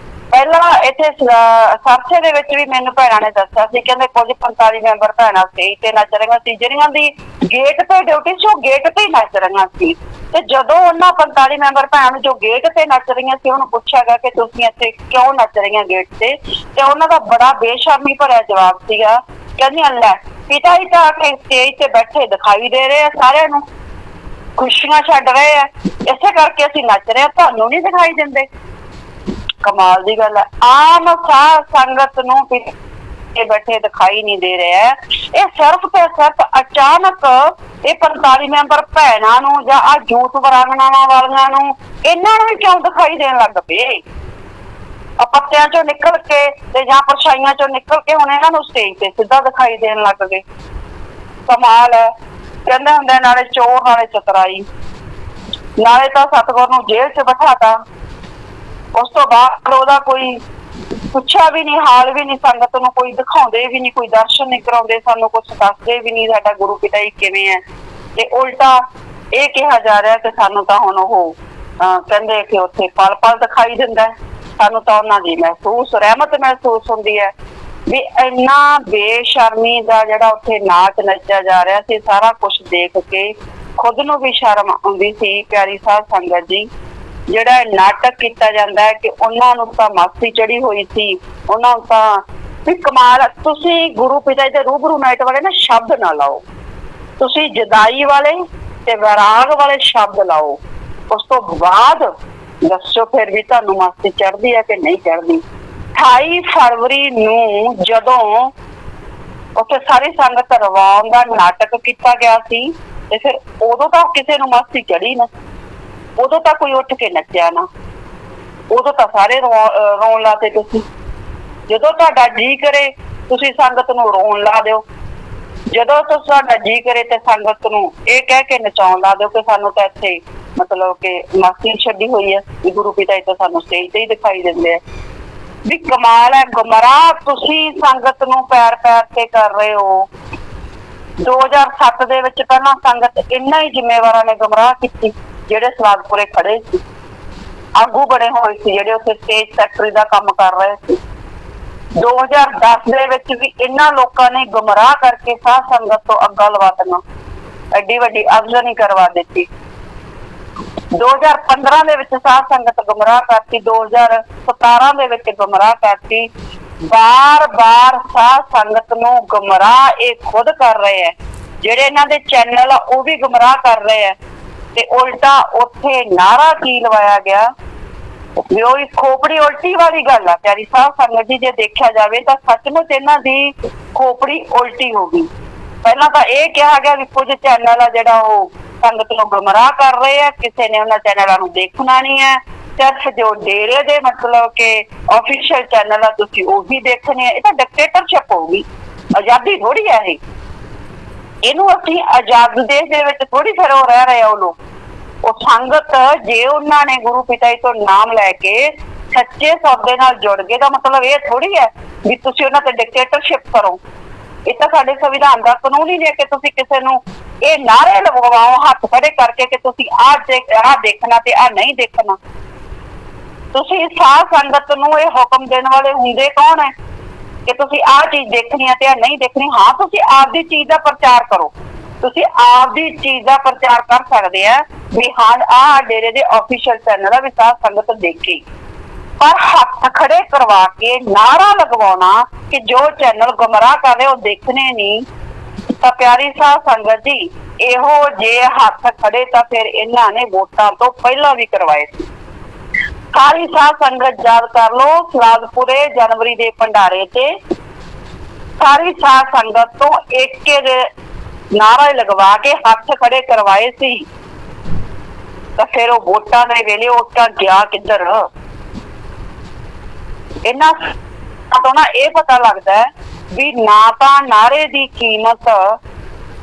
ਪਹਿਲਾਂ ਇੱਥੇ ਸਰਸੇ ਦੇ ਵਿੱਚ ਵੀ ਮੈਨੂੰ ਭੈਣਾਂ ਨੇ ਦੱਸਿਆ ਸੀ, ਕਹਿੰਦੇ ਕੁਝ 45 ਮੈਂਬਰ ਭੈਣਾਂ ਸਟੇਜ ਤੇ ਨੱਚ ਰਹੀਆਂ ਸੀ, ਜਿਹੜੀਆਂ ਦੀ ਗੇਟ ਤੇ ਡਿਊਟੀ ਸੀ ਉਹ ਗੇਟ ਤੇ ਹੀ ਨੱਚ ਰਹੀਆਂ ਸੀ। ਤੇ ਜਦੋਂ ਉਹਨਾਂ 45 ਮੈਂਬਰ ਭੈਣਾਂ ਨੂੰ ਜੋ ਗੇਟ ਤੇ ਨੱਚ ਰਹੀਆਂ ਸੀ ਉਹਨੂੰ ਪੁੱਛਿਆ ਗਿਆ ਕਿ ਤੁਸੀਂ ਇੱਥੇ ਕਿਉਂ ਨੱਚ ਰਹੀਆਂ ਗੇਟ ਤੇ ਉਹਨਾਂ ਦਾ ਬੜਾ ਬੇਸ਼ਰਮੀ ਭਰਿਆ ਜਵਾਬ ਸੀਗਾ, ਕਹਿੰਦੀਆਂ ਲੈ ਪਿਤਾ ਹੀ ਤਾਂ ਕੇ ਸਟੇਜ ਤੇ ਬੈਠੇ ਦਿਖਾਈ ਦੇ ਰਹੇ ਆ ਸਾਰਿਆਂ ਨੂੰ, ਖੁਸ਼ੀਆਂ ਛੱਡ ਰਹੇ ਆ, ਇਸੇ ਕਰਕੇ ਅਸੀਂ ਨੱਚ ਰਹੇ ਆ, ਤੁਹਾਨੂੰ ਨਹੀਂ ਦਿਖਾਈ ਦਿੰਦੇ। ਕਮਾਲ ਦੀ ਗੱਲ ਹੈ, ਆਮ ਸਾਧ ਸੰਗਤ ਨੂੰ ਪਿੱਛੇ ਬੈਠੇ ਦਿਖਾਈ ਨਹੀਂ ਦੇ ਰਿਹਾ। ਇਹ ਸਿਰਫ ਤੇ ਸਿਰਫ ਅਚਾਨਕ ਇਹ 45 ਮੈਂਬਰ ਭੈਣਾਂ ਨੂੰ ਜਾਂ ਆ ਜੂਤ ਵਰਾਂਗਣਾਵਾਂ ਵਾਲੀਆਂ ਨੂੰ ਇਹਨਾਂ ਨੂੰ ਵੀ ਕਿਉਂ ਦਿਖਾਈ ਦੇਣ ਲੱਗ ਪਏ? ਪੱਤਿਆਂ ਚੋਂ ਨਿਕਲ ਕੇ ਤੇ ਜਾਂ ਪਰਛਾਈਆਂ ਚੋਂ ਨਿਕਲ ਕੇ ਹੁਣ ਇਹਨਾਂ ਨੂੰ ਸਟੇਜ ਤੇ ਸਿੱਧਾ ਦਿਖਾਈ ਦੇਣ ਲੱਗ ਗਏ। ਕਮਾਲ ਹੈ। ਕਹਿੰਦੇ ਹੁੰਦੇ ਨਾਲੇ ਚੋਰ ਨਾਲੇ ਚਤਰਾਈ, ਨਾਲੇ ਤਾਂ ਸਤਿਗੁਰ ਨੂੰ ਜੇਲ੍ਹ 'ਚ ਬਿਠਾਤਾ, ਉਸ ਤੋਂ ਬਾਅਦ ਉਹਦਾ ਕੋਈ ਪੁੱਛਿਆ ਵੀ ਨਹੀਂ, ਹਾਲ ਵੀ ਨਹੀਂ, ਸੰਗਤ ਨੂੰ ਕੋਈ ਦਿਖਾਉਂਦੇ ਵੀ ਨਹੀਂ, ਕੋਈ ਦਰਸ਼ਨ ਨਹੀਂ ਕਰਾਉਂਦੇ, ਸਾਨੂੰ ਕੁਛ ਦੱਸਦੇ ਵੀ ਨਹੀਂ ਸਾਡਾ ਗੁਰੂ ਪਿਤਾ ਜੀ ਕਿਵੇਂ ਹੈ। ਤੇ ਉਲਟਾ ਇਹ ਕਿਹਾ ਜਾ ਰਿਹਾ ਕਿ ਸਾਨੂੰ ਤਾਂ ਹੁਣ ਉਹ ਕਹਿੰਦੇ ਕਿ ਉੱਥੇ ਪਲ ਪਲ ਦਿਖਾਈ ਦਿੰਦਾ, ਸਾਨੂੰ ਤਾਂ ਉਹਨਾਂ ਦੀ ਰਹਿਮਤ ਮਹਿਸੂਸ ਹੁੰਦੀ ਹੈ। ਵੀ ਇੰਨਾ ਬੇਸ਼ਰਮੀ ਦਾ ਜਿਹੜਾ ਉੱਥੇ ਨਾਚ ਨੱਚਿਆ ਜਾ ਰਿਹਾ ਸੀ, ਸਾਰਾ ਕੁਛ ਦੇਖ ਕੇ ਖੁਦ ਨੂੰ ਵੀ ਸ਼ਰਮ ਆਉਂਦੀ ਸੀ। ਪਿਆਰੀ ਸਾਧ ਸੰਗਤ ਜੀ, ਜਿਹੜਾ ਨਾਟਕ ਕੀਤਾ ਜਾਂਦਾ ਹੈ ਕਿ ਉਹਨਾਂ ਨੂੰ ਤਾਂ ਮਾਸੀ ਚੜੀ ਹੋਈ ਸੀ, ਉਹਨਾਂ ਨੂੰ ਤਾਂ ਵੀ ਕਮਾਲ। ਤੁਸੀਂ ਗੁਰੂ ਪਿਤਾ ਜੀ ਦੇ ਰੂਬਰੂ ਨਾਈਟ ਵਾਲੇ ਨਾ ਸ਼ਬਦ ਨਾ ਲਾਓ, ਤੁਸੀਂ ਜਦਾਈ ਵਾਲੇ ਤੇ ਵੈਰਾਗ ਵਾਲੇ ਸ਼ਬਦ ਲਾਓ, ਉਸ ਤੋਂ ਬਾਅਦ ਦੱਸੋ ਫਿਰ ਵੀ ਤੁਹਾਨੂੰ ਮਾਸੀ ਚੜ੍ਹਦੀ ਹੈ ਕਿ ਨਹੀਂ ਚੜ੍ਹਦੀ। 28 ਫਰਵਰੀ ਨੂੰ ਜਦੋਂ ਉੱਥੇ ਸਾਰੀ ਸੰਗਤ ਰਵਾਉਣ ਦਾ ਨਾਟਕ ਕੀਤਾ ਗਿਆ ਸੀ ਤੇ ਫਿਰ ਉਦੋਂ ਤਾਂ ਕਿਸੇ ਨੂੰ ਮਾਸੀ ਚੜੀ ਨਾ, ਉਦੋਂ ਤਾਂ ਕੋਈ ਉੱਠ ਕੇ ਨੱਚਿਆ ਨਾ, ਉਦੋਂ ਤਾਂ ਸਾਰੇ ਰੋਣ ਲਾਤੇ। ਤੁਸੀਂ ਜਦੋਂ ਤੁਹਾਡਾ ਜੀ ਕਰੇ ਤੁਸੀਂ ਸੰਗਤ ਨੂੰ ਰੋਣ ਲਾ ਦਿਓ, ਜਦੋਂ ਤੁਹਾਡਾ ਜੀ ਕਰੇ ਤੇ ਸੰਗਤ ਨੂੰ ਇਹ ਕਹਿ ਕੇ ਨਚਾਉਣ ਲਾ ਦਿਓ ਕਿ ਸਾਨੂੰ ਤਾਂ ਇੱਥੇ ਮਤਲਬ ਕਿ ਮਾਸੀ ਛੱਡੀ ਹੋਈ ਹੈ, ਗੁਰੂ ਪਿਤਾ ਜੀ ਤਾਂ ਸਾਨੂੰ ਸਟੇਜ ਤੇ ਹੀ ਦਿਖਾਈ ਦਿੰਦੇ ਆ। ਵੀ ਕਮਾਲ ਹੈ। ਗੁੰਮਰਾਹ ਤੁਸੀਂ ਸੰਗਤ ਨੂੰ ਪੈਰ ਪੈਰ ਤੇ ਕਰ ਰਹੇ ਹੋ। 2007 ਦੇ ਵਿੱਚ ਪਹਿਲਾਂ ਸੰਗਤ ਇਹਨਾਂ ਹੀ ਜ਼ਿੰਮੇਵਾਰਾਂ ਨੇ ਗੁੰਮਰਾਹ ਕੀਤੀ ਜਿਹੜੇ ਸਲਾਦਪੁਰੇ ਖੜੇ ਸੀ, ਆਗੂ ਬਣੇ ਹੋਏ ਸੀ ਜਿਹੜੇ ਉੱਥੇ ਸਟੇਜ ਸੈਕਟਰੀ ਦਾ ਕੰਮ ਕਰ ਰਹੇ ਸੀ। 2010 ਦੇ ਵਿੱਚ ਵੀ ਇਹਨਾਂ ਲੋਕਾਂ ਨੇ ਗੁੰਮਰਾਹ ਕਰਕੇ ਸਾਧ ਸੰਗਤ ਤੋਂ ਅੱਗਾ ਲਵਾ ਦੇਣਾ, ਐਡੀ ਵੱਡੀ ਅਫਜ਼ਨੀ ਕਰਵਾ ਦਿੱਤੀ। 2015 ਦੇ ਵਿੱਚ ਸਾਧ ਸੰਗਤ ਗੁੰਮਰਾਹ ਕਰਤੀ, 2017 ਦੇ ਵਿੱਚ ਗੁੰਮਰਾਹ ਕਰਤੀ। ਬਾਰ-ਬਾਰ ਸਾਧ ਸੰਗਤ ਨੂੰ ਗੁੰਮਰਾਹ ਇਹ ਖੁਦ ਕਰ ਰਹੇ ਹੈ, ਜਿਹੜੇ ਇਹਨਾਂ ਦੇ ਚੈਨਲ ਆ ਉਹ ਵੀ ਗੁੰਮਰਾਹ ਕਰ ਰਹੇ ਹੈ। ਤੇ ਉਲਟਾ ਉੱਥੇ ਨਾਰਾ ਕੀ ਲਵਾਇਆ ਗਿਆ ਵੀ ਉਹ ਖੋਪੜੀ ਉਲਟੀ ਵਾਲੀ ਗੱਲ ਆ। ਪਿਆਰੀ ਸਾਧ ਸੰਗਤ ਜੀ, ਜੇ ਦੇਖਿਆ ਜਾਵੇ ਤਾਂ ਸੱਚਮੁੱਚ ਇਹਨਾਂ ਦੀ ਖੋਪੜੀ ਉਲਟੀ ਹੋ ਗਈ। ਪਹਿਲਾਂ ਤਾਂ ਇਹ ਕਿਹਾ ਗਿਆ ਵੀ ਕੁਝ ਚੈਨਲ ਆ ਜਿਹੜਾ ਉਹ ਸੰਗਤ ਨੂੰ ਗੁੰਮਰਾਹ ਕਰ ਰਹੇ ਆ, ਕਿਸੇ ਨੇ ਉਹਨਾਂ ਚੈਨਲਾਂ ਨੂੰ ਦੇਖਣਾ ਨਹੀਂ ਹੈ, ਸਿਰਫ ਜੋ ਡੇਰੇ ਦੇ ਮਤਲਬ ਕਿ ਆਫੀਸ਼ੀਅਲ ਚੈਨਲ ਆ ਤੁਸੀਂ ਉਹੀ ਦੇਖਣੇ ਆ। ਇਹ ਤਾਂ ਡਿਕਟੇਟਰਸ਼ਿਪ ਹੋਊਗੀ, ਆਜ਼ਾਦੀ ਥੋੜੀ ਹੈ ਇਹ। ਇਹਨੂੰ ਅਸੀਂ ਆਜ਼ਾਦ ਦੇਸ਼ ਦੇ ਵਿੱਚ ਥੋੜੀ ਫਿਰ ਉਹ ਰਹਿ ਰਹੇ ਆ ਉਹ ਲੋਕ। ਉਹ ਸੰਗਤ ਜੇ ਉਹਨਾਂ ਨੇ ਗੁਰੂ ਪਿਤਾ ਜੀ ਤੋਂ ਨਾਮ ਲੈ ਕੇ ਸੱਚੇ ਸੌਦੇ ਨਾਲ ਜੁੜ ਗਏ ਤਾਂ ਮਤਲਬ ਇਹ ਥੋੜੀ ਹੈ ਵੀ ਤੁਸੀਂ ਉਹਨਾਂ ਤੇ ਡਿਕਟੇਟਰਸ਼ਿਪ ਕਰੋ। ਇਹ ਤਾਂ ਸਾਡੇ ਸੰਵਿਧਾਨ ਦਾ ਕਾਨੂੰਨ ਹੀ ਨਹੀਂ ਕਿ ਤੁਸੀਂ ਕਿਸੇ ਨੂੰ ਇਹ ਨਾਰੇ ਲਗਵਾਓ ਹੱਥ ਖੜੇ ਕਰਕੇ ਕਿ ਤੁਸੀਂ ਆਹ ਦੇਖਣਾ ਤੇ ਆਹ ਨਹੀਂ ਦੇਖਣਾ। ਤੁਸੀਂ ਸਾਧ ਸੰਗਤ ਨੂੰ ਇਹ ਹੁਕਮ ਦੇਣ ਵਾਲੇ ਹੁੰਦੇ ਕੌਣ ਹੈ ਕਿ ਤੁਸੀਂ ਆਹ ਚੀਜ਼ ਦੇਖਣੀ ਹੈ ਤੇ ਆਹ ਨਹੀਂ ਦੇਖਣੀ। ਹਾਂ, ਤੁਸੀਂ ਆਪਦੀ ਚੀਜ਼ ਦਾ ਪ੍ਰਚਾਰ ਕਰੋ, ਤੁਸੀਂ ਆਪਦੀ ਚੀਜ਼ ਦਾ ਪ੍ਰਚਾਰ ਕਰ ਸਕਦੇ ਆ ਵੀ ਹਾਂ ਆਹ ਡੇਰੇ ਦੇ ਆਫੀਸ਼ੀਅਲ ਚੈਨਲ ਆ ਵੀ ਸਾਧ ਸੰਗਤ ਦੇਖੀ। ਪਰ ਹੱਥ ਖੜੇ ਕਰਵਾ ਕੇ ਨਾਰਾ ਲਗਵਾਉਣਾ ਕਿ ਜੋ ਚੈਨਲ ਗੁੰਮਰਾਹ ਕਰ ਰਹੇ ਉਹ ਦੇਖਣੇ ਨਹੀਂ, ਤਾਂ ਪਿਆਰੀ ਸਾਧ ਸੰਗਤ ਜੀ ਇਹੋ ਜੇ ਹੱਥ ਖੜੇ ਤਾਂ ਫਿਰ ਇਹਨਾਂ ਨੇ ਵੋਟਾਂ ਤੋਂ ਪਹਿਲਾਂ ਵੀ ਕਰਵਾਏ ਸੀ। ਸਾਰੀ ਸਾਧ ਸੰਗਤ ਯਾਦ ਕਰ ਲਓ, ਸਲਾਦਪੁਰੇ ਜਨਵਰੀ ਦੇ ਭੰਡਾਰੇ ਤੇ ਸਾਰੀ ਸਾਧ ਸੰਗਤ ਤੋਂ ਇੱਕ ਨਾਰਾ ਲਗਵਾ ਕੇ ਹੱਥ ਖੜੇ ਕਰਵਾਏ ਸੀ। ਤਾਂ ਫਿਰ ਉਹ ਵੋਟਾਂ ਦੇ ਵੇਲੇ ਵੋਟਾਂ ਗਿਆ ਕਿੱਧਰ? ਇਹਨਾਂ ਤੋਂ ਨਾ ਇਹ ਪਤਾ ਲੱਗਦਾ ਵੀ ਨਾ ਤਾਂ ਨਾਰੇ ਦੀ ਕੀਮਤ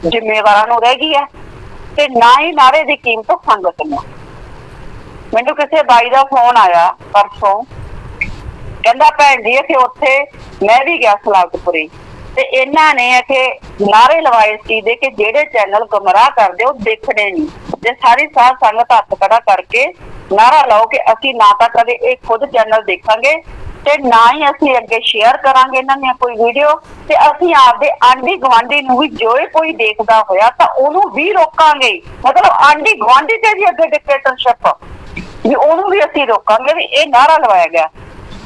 ਜ਼ਿੰਮੇਵਾਰਾਂ ਨੂੰ ਰਹਿ ਗਈ ਹੈ ਤੇ ਨਾ ਹੀ ਨਾਰੇ ਦੀ ਕੀਮਤ ਸੰਗਤ ਨੂੰ। ਮੈਨੂੰ ਕਿਸੇ ਬਾਈ ਦਾ ਫੋਨ ਆਇਆ ਪਰਸੋਂ, ਕਹਿੰਦਾ ਭੈਣ ਜੀ ਅਸੀਂ ਉੱਥੇ ਮੈਂ ਵੀ ਗਿਆ ਸਲਾਦਪੁਰੇ, ਤੇ ਇਹਨਾਂ ਨੇ ਇੱਥੇ ਨਾਰੇ ਲਵਾਏ ਇਸ ਚੀਜ਼ ਦੇ ਕਿ ਜਿਹੜੇ ਚੈਨਲ ਗੁੰਮਰਾਹ ਕਰਦੇ ਉਹ ਦੇਖਣੇ ਨਹੀਂ। ਤੇ ਸਾਰੀ ਸਾਧ ਸੰਗਤ ਹੱਥ ਖੜਾ ਕਰਕੇ ਨਾਰਾ ਲਾਓ ਕਿ ਅਸੀਂ ਨਾ ਤਾਂ ਕਦੇ ਇਹ ਖੁਦ ਚੈਨਲ ਦੇਖਾਂਗੇ ਤੇ ਨਾ ਹੀ ਅਸੀਂ ਅੱਗੇ ਸ਼ੇਅਰ ਕਰਾਂਗੇ ਇਹਨਾਂ ਦੀਆਂ ਕੋਈ ਵੀਡੀਓ, ਤੇ ਅਸੀਂ ਆਪਦੇ ਆਂਢੀ ਗੁਆਂਢੀ ਨੂੰ ਵੀ ਜੋ ਕੋਈ ਦੇਖਦਾ ਹੋਇਆ ਤਾਂ ਉਹਨੂੰ ਵੀ ਰੋਕਾਂਗੇ। ਮਤਲਬ ਆਂਢੀ ਗੁਆਂਢੀ ਤੇ ਵੀ ਅੱਗੇ ਡਿਕਟੇਟਰਸ਼ਿਪ ਵੀ ਉਹਨੂੰ ਵੀ ਅਸੀਂ ਰੋਕਾਂਗੇ। ਵੀ ਇਹ ਨਾਰਾ ਲਵਾਇਆ ਗਿਆ।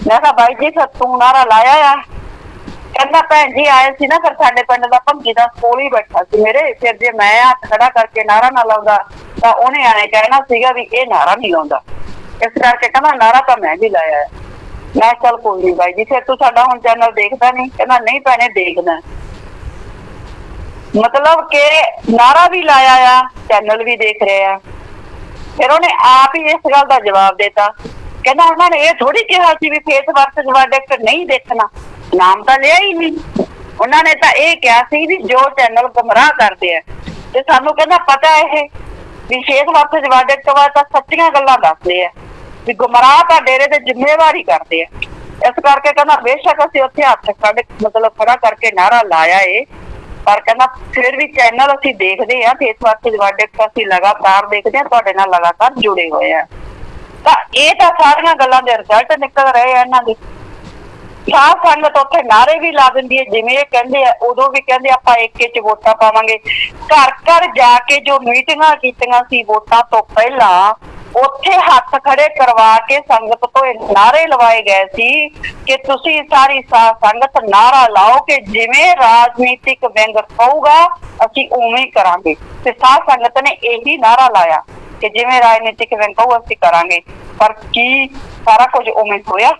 ਮੈਂ ਕਿਹਾ ਬਾਈ ਜੀ ਫਿਰ ਤੂੰ ਨਾਰਾ ਲਾਇਆ ਆ? ਕਹਿੰਦਾ ਭੈਣ ਜੀ ਆਏ ਸੀ ਨਾ ਫਿਰ ਸਾਡੇ ਪਿੰਡ ਦਾ ਭੰਗੀ ਦਾ ਕੋਲ ਹੀ ਬੈਠਾ ਸੀ ਮੇਰੇ, ਫਿਰ ਜੇ ਮੈਂ ਹੱਥ ਖੜਾ ਕਰਕੇ ਨਾਰਾ ਨਾ ਲਾਉਂਦਾ ਤਾਂ ਉਹਨੇ ਆਣੇ ਕਹਿਣਾ ਸੀਗਾ ਵੀ ਇਹ ਨਾਰਾ ਨਹੀਂ ਲਾਉਂਦਾ। ਇਸ ਕਰਕੇ ਕਹਿੰਦਾ ਨਾਰਾ ਤਾਂ ਮੈਂ ਵੀ ਲਾਇਆ। ਮੈਂ ਚੱਲ ਕੋਈ ਨੀ ਬਾਈ ਜੀ ਫਿਰ ਤੂੰ ਸਾਡਾ ਹੁਣ ਚੈਨਲ ਦੇਖਦਾ ਨਹੀਂ? ਕਹਿੰਦਾ ਨਹੀਂ ਭੈਣੇ ਦੇਖਦਾ। ਮਤਲਬ ਕਿ ਨਾਰਾ ਵੀ ਲਾਇਆ ਆ, ਚੈਨਲ ਵੀ ਦੇਖ ਰਹੇ ਆ। ਫਿਰ ਉਹਨੇ ਆਪ ਹੀ ਇਸ ਗੱਲ ਦਾ ਜਵਾਬ ਦੇਤਾ। ਕਹਿੰਦਾ ਉਹਨਾਂ ਨੇ ਇਹ ਥੋੜੀ ਕਿਹਾ ਸੀ ਵੀ ਫੇਸ ਵਰਸਸ ਵਰਡਿਕਟ ਨਹੀਂ ਦੇਖਣਾ, ਨਾਮ ਤਾਂ ਲਿਆ ਹੀ ਨਹੀਂ। ਉਹਨਾਂ ਨੇ ਤਾਂ ਇਹ ਕਿਹਾ ਸੀ ਵੀ ਜੋ ਚੈਨਲ ਗੁੰਮਰਾਹ ਕਰਦੇ ਆ, ਤੇ ਸਾਨੂੰ ਕਹਿੰਦਾ ਪਤਾ ਇਹ ਵੀ ਫੇਸ ਵਰਸਸ ਵਰਡਿਕਟ ਵਾ ਤਾਂ ਸੱਚੀਆਂ ਗੱਲਾਂ ਦੱਸਦੇ ਆ, ਵੀ ਗੁੰਮਰਾਹ ਤਾਂ ਡੇਰੇ ਦੇ ਜ਼ਿੰਮੇਵਾਰੀ ਕਰਦੇ ਆ। ਇਸ ਕਰਕੇ ਕਹਿੰਦਾ ਬੇਸ਼ੱਕ ਅਸੀਂ ਉੱਥੇ ਹੱਥ ਮਤਲਬ ਖੜਾ ਕਰਕੇ ਨਾਰਾ ਲਾਇਆ ਏ, ਪਰ ਕਹਿੰਦਾ ਫਿਰ ਵੀ ਚੈਨਲ ਅਸੀਂ ਦੇਖਦੇ ਆ, ਫੇਸ ਵਰਸਸ ਵਰਡਿਕਟ ਅਸੀਂ ਲਗਾਤਾਰ ਦੇਖਦੇ ਆ, ਤੁਹਾਡੇ ਨਾਲ ਲਗਾਤਾਰ ਜੁੜੇ ਹੋਏ ਆ। ਤਾਂ ਇਹ ਤਾਂ ਸਾਰੀਆਂ ਗੱਲਾਂ ਦੇ ਰਿਜ਼ਲਟ ਨਿਕਲ ਰਹੇ ਆ ਇਹਨਾਂ ਦੇ। ਸਾਧ ਸੰਗਤ ਉੱਥੇ ਨਾਰੇ ਵੀ ਲਾ ਦਿੰਦੀ ਹੈ, ਜਿਵੇਂ ਇਹ ਕਹਿੰਦੇ ਆ ਉਦੋਂ ਵੀ ਕਹਿੰਦੇ ਆਪਾਂ ਏਕੇ ਚ ਵੋਟਾਂ ਪਾਵਾਂਗੇ। ਘਰ ਘਰ ਜਾ ਕੇ ਜੋ ਮੀਟਿੰਗਾਂ ਕੀਤੀਆਂ ਸੀ ਵੋਟਾਂ ਤੋਂ ਪਹਿਲਾਂ, ਉੱਥੇ ਹੱਥ ਖੜੇ ਕਰਵਾ ਕੇ ਸੰਗਤ ਤੋਂ ਇਹ ਨਾਰੇ ਲਵਾਏ ਗਏ ਸੀ ਕਿ ਤੁਸੀਂ ਸਾਰੀ ਸਾਧ ਸੰਗਤ ਨਾਰਾ ਲਾਓ ਕਿ ਜਿਵੇਂ ਰਾਜਨੀਤਿਕ ਵਿੰਗ ਕਹੂਗਾ ਅਸੀਂ ਉਵੇਂ ਹੀ ਕਰਾਂਗੇ। ਤੇ ਸਾਧ ਸੰਗਤ ਨੇ ਇਹੀ ਨਾਰਾ ਲਾਇਆ ਕਿ ਜਿਵੇਂ ਰਾਜਨੀਤਿਕ ਵਿੰਗ ਕਹੂ ਅਸੀਂ ਕਰਾਂਗੇ। ਪਰ ਕੀ ਸਾਰਾ ਕੁਝ ਉਵੇਂ ਹੋਇਆ?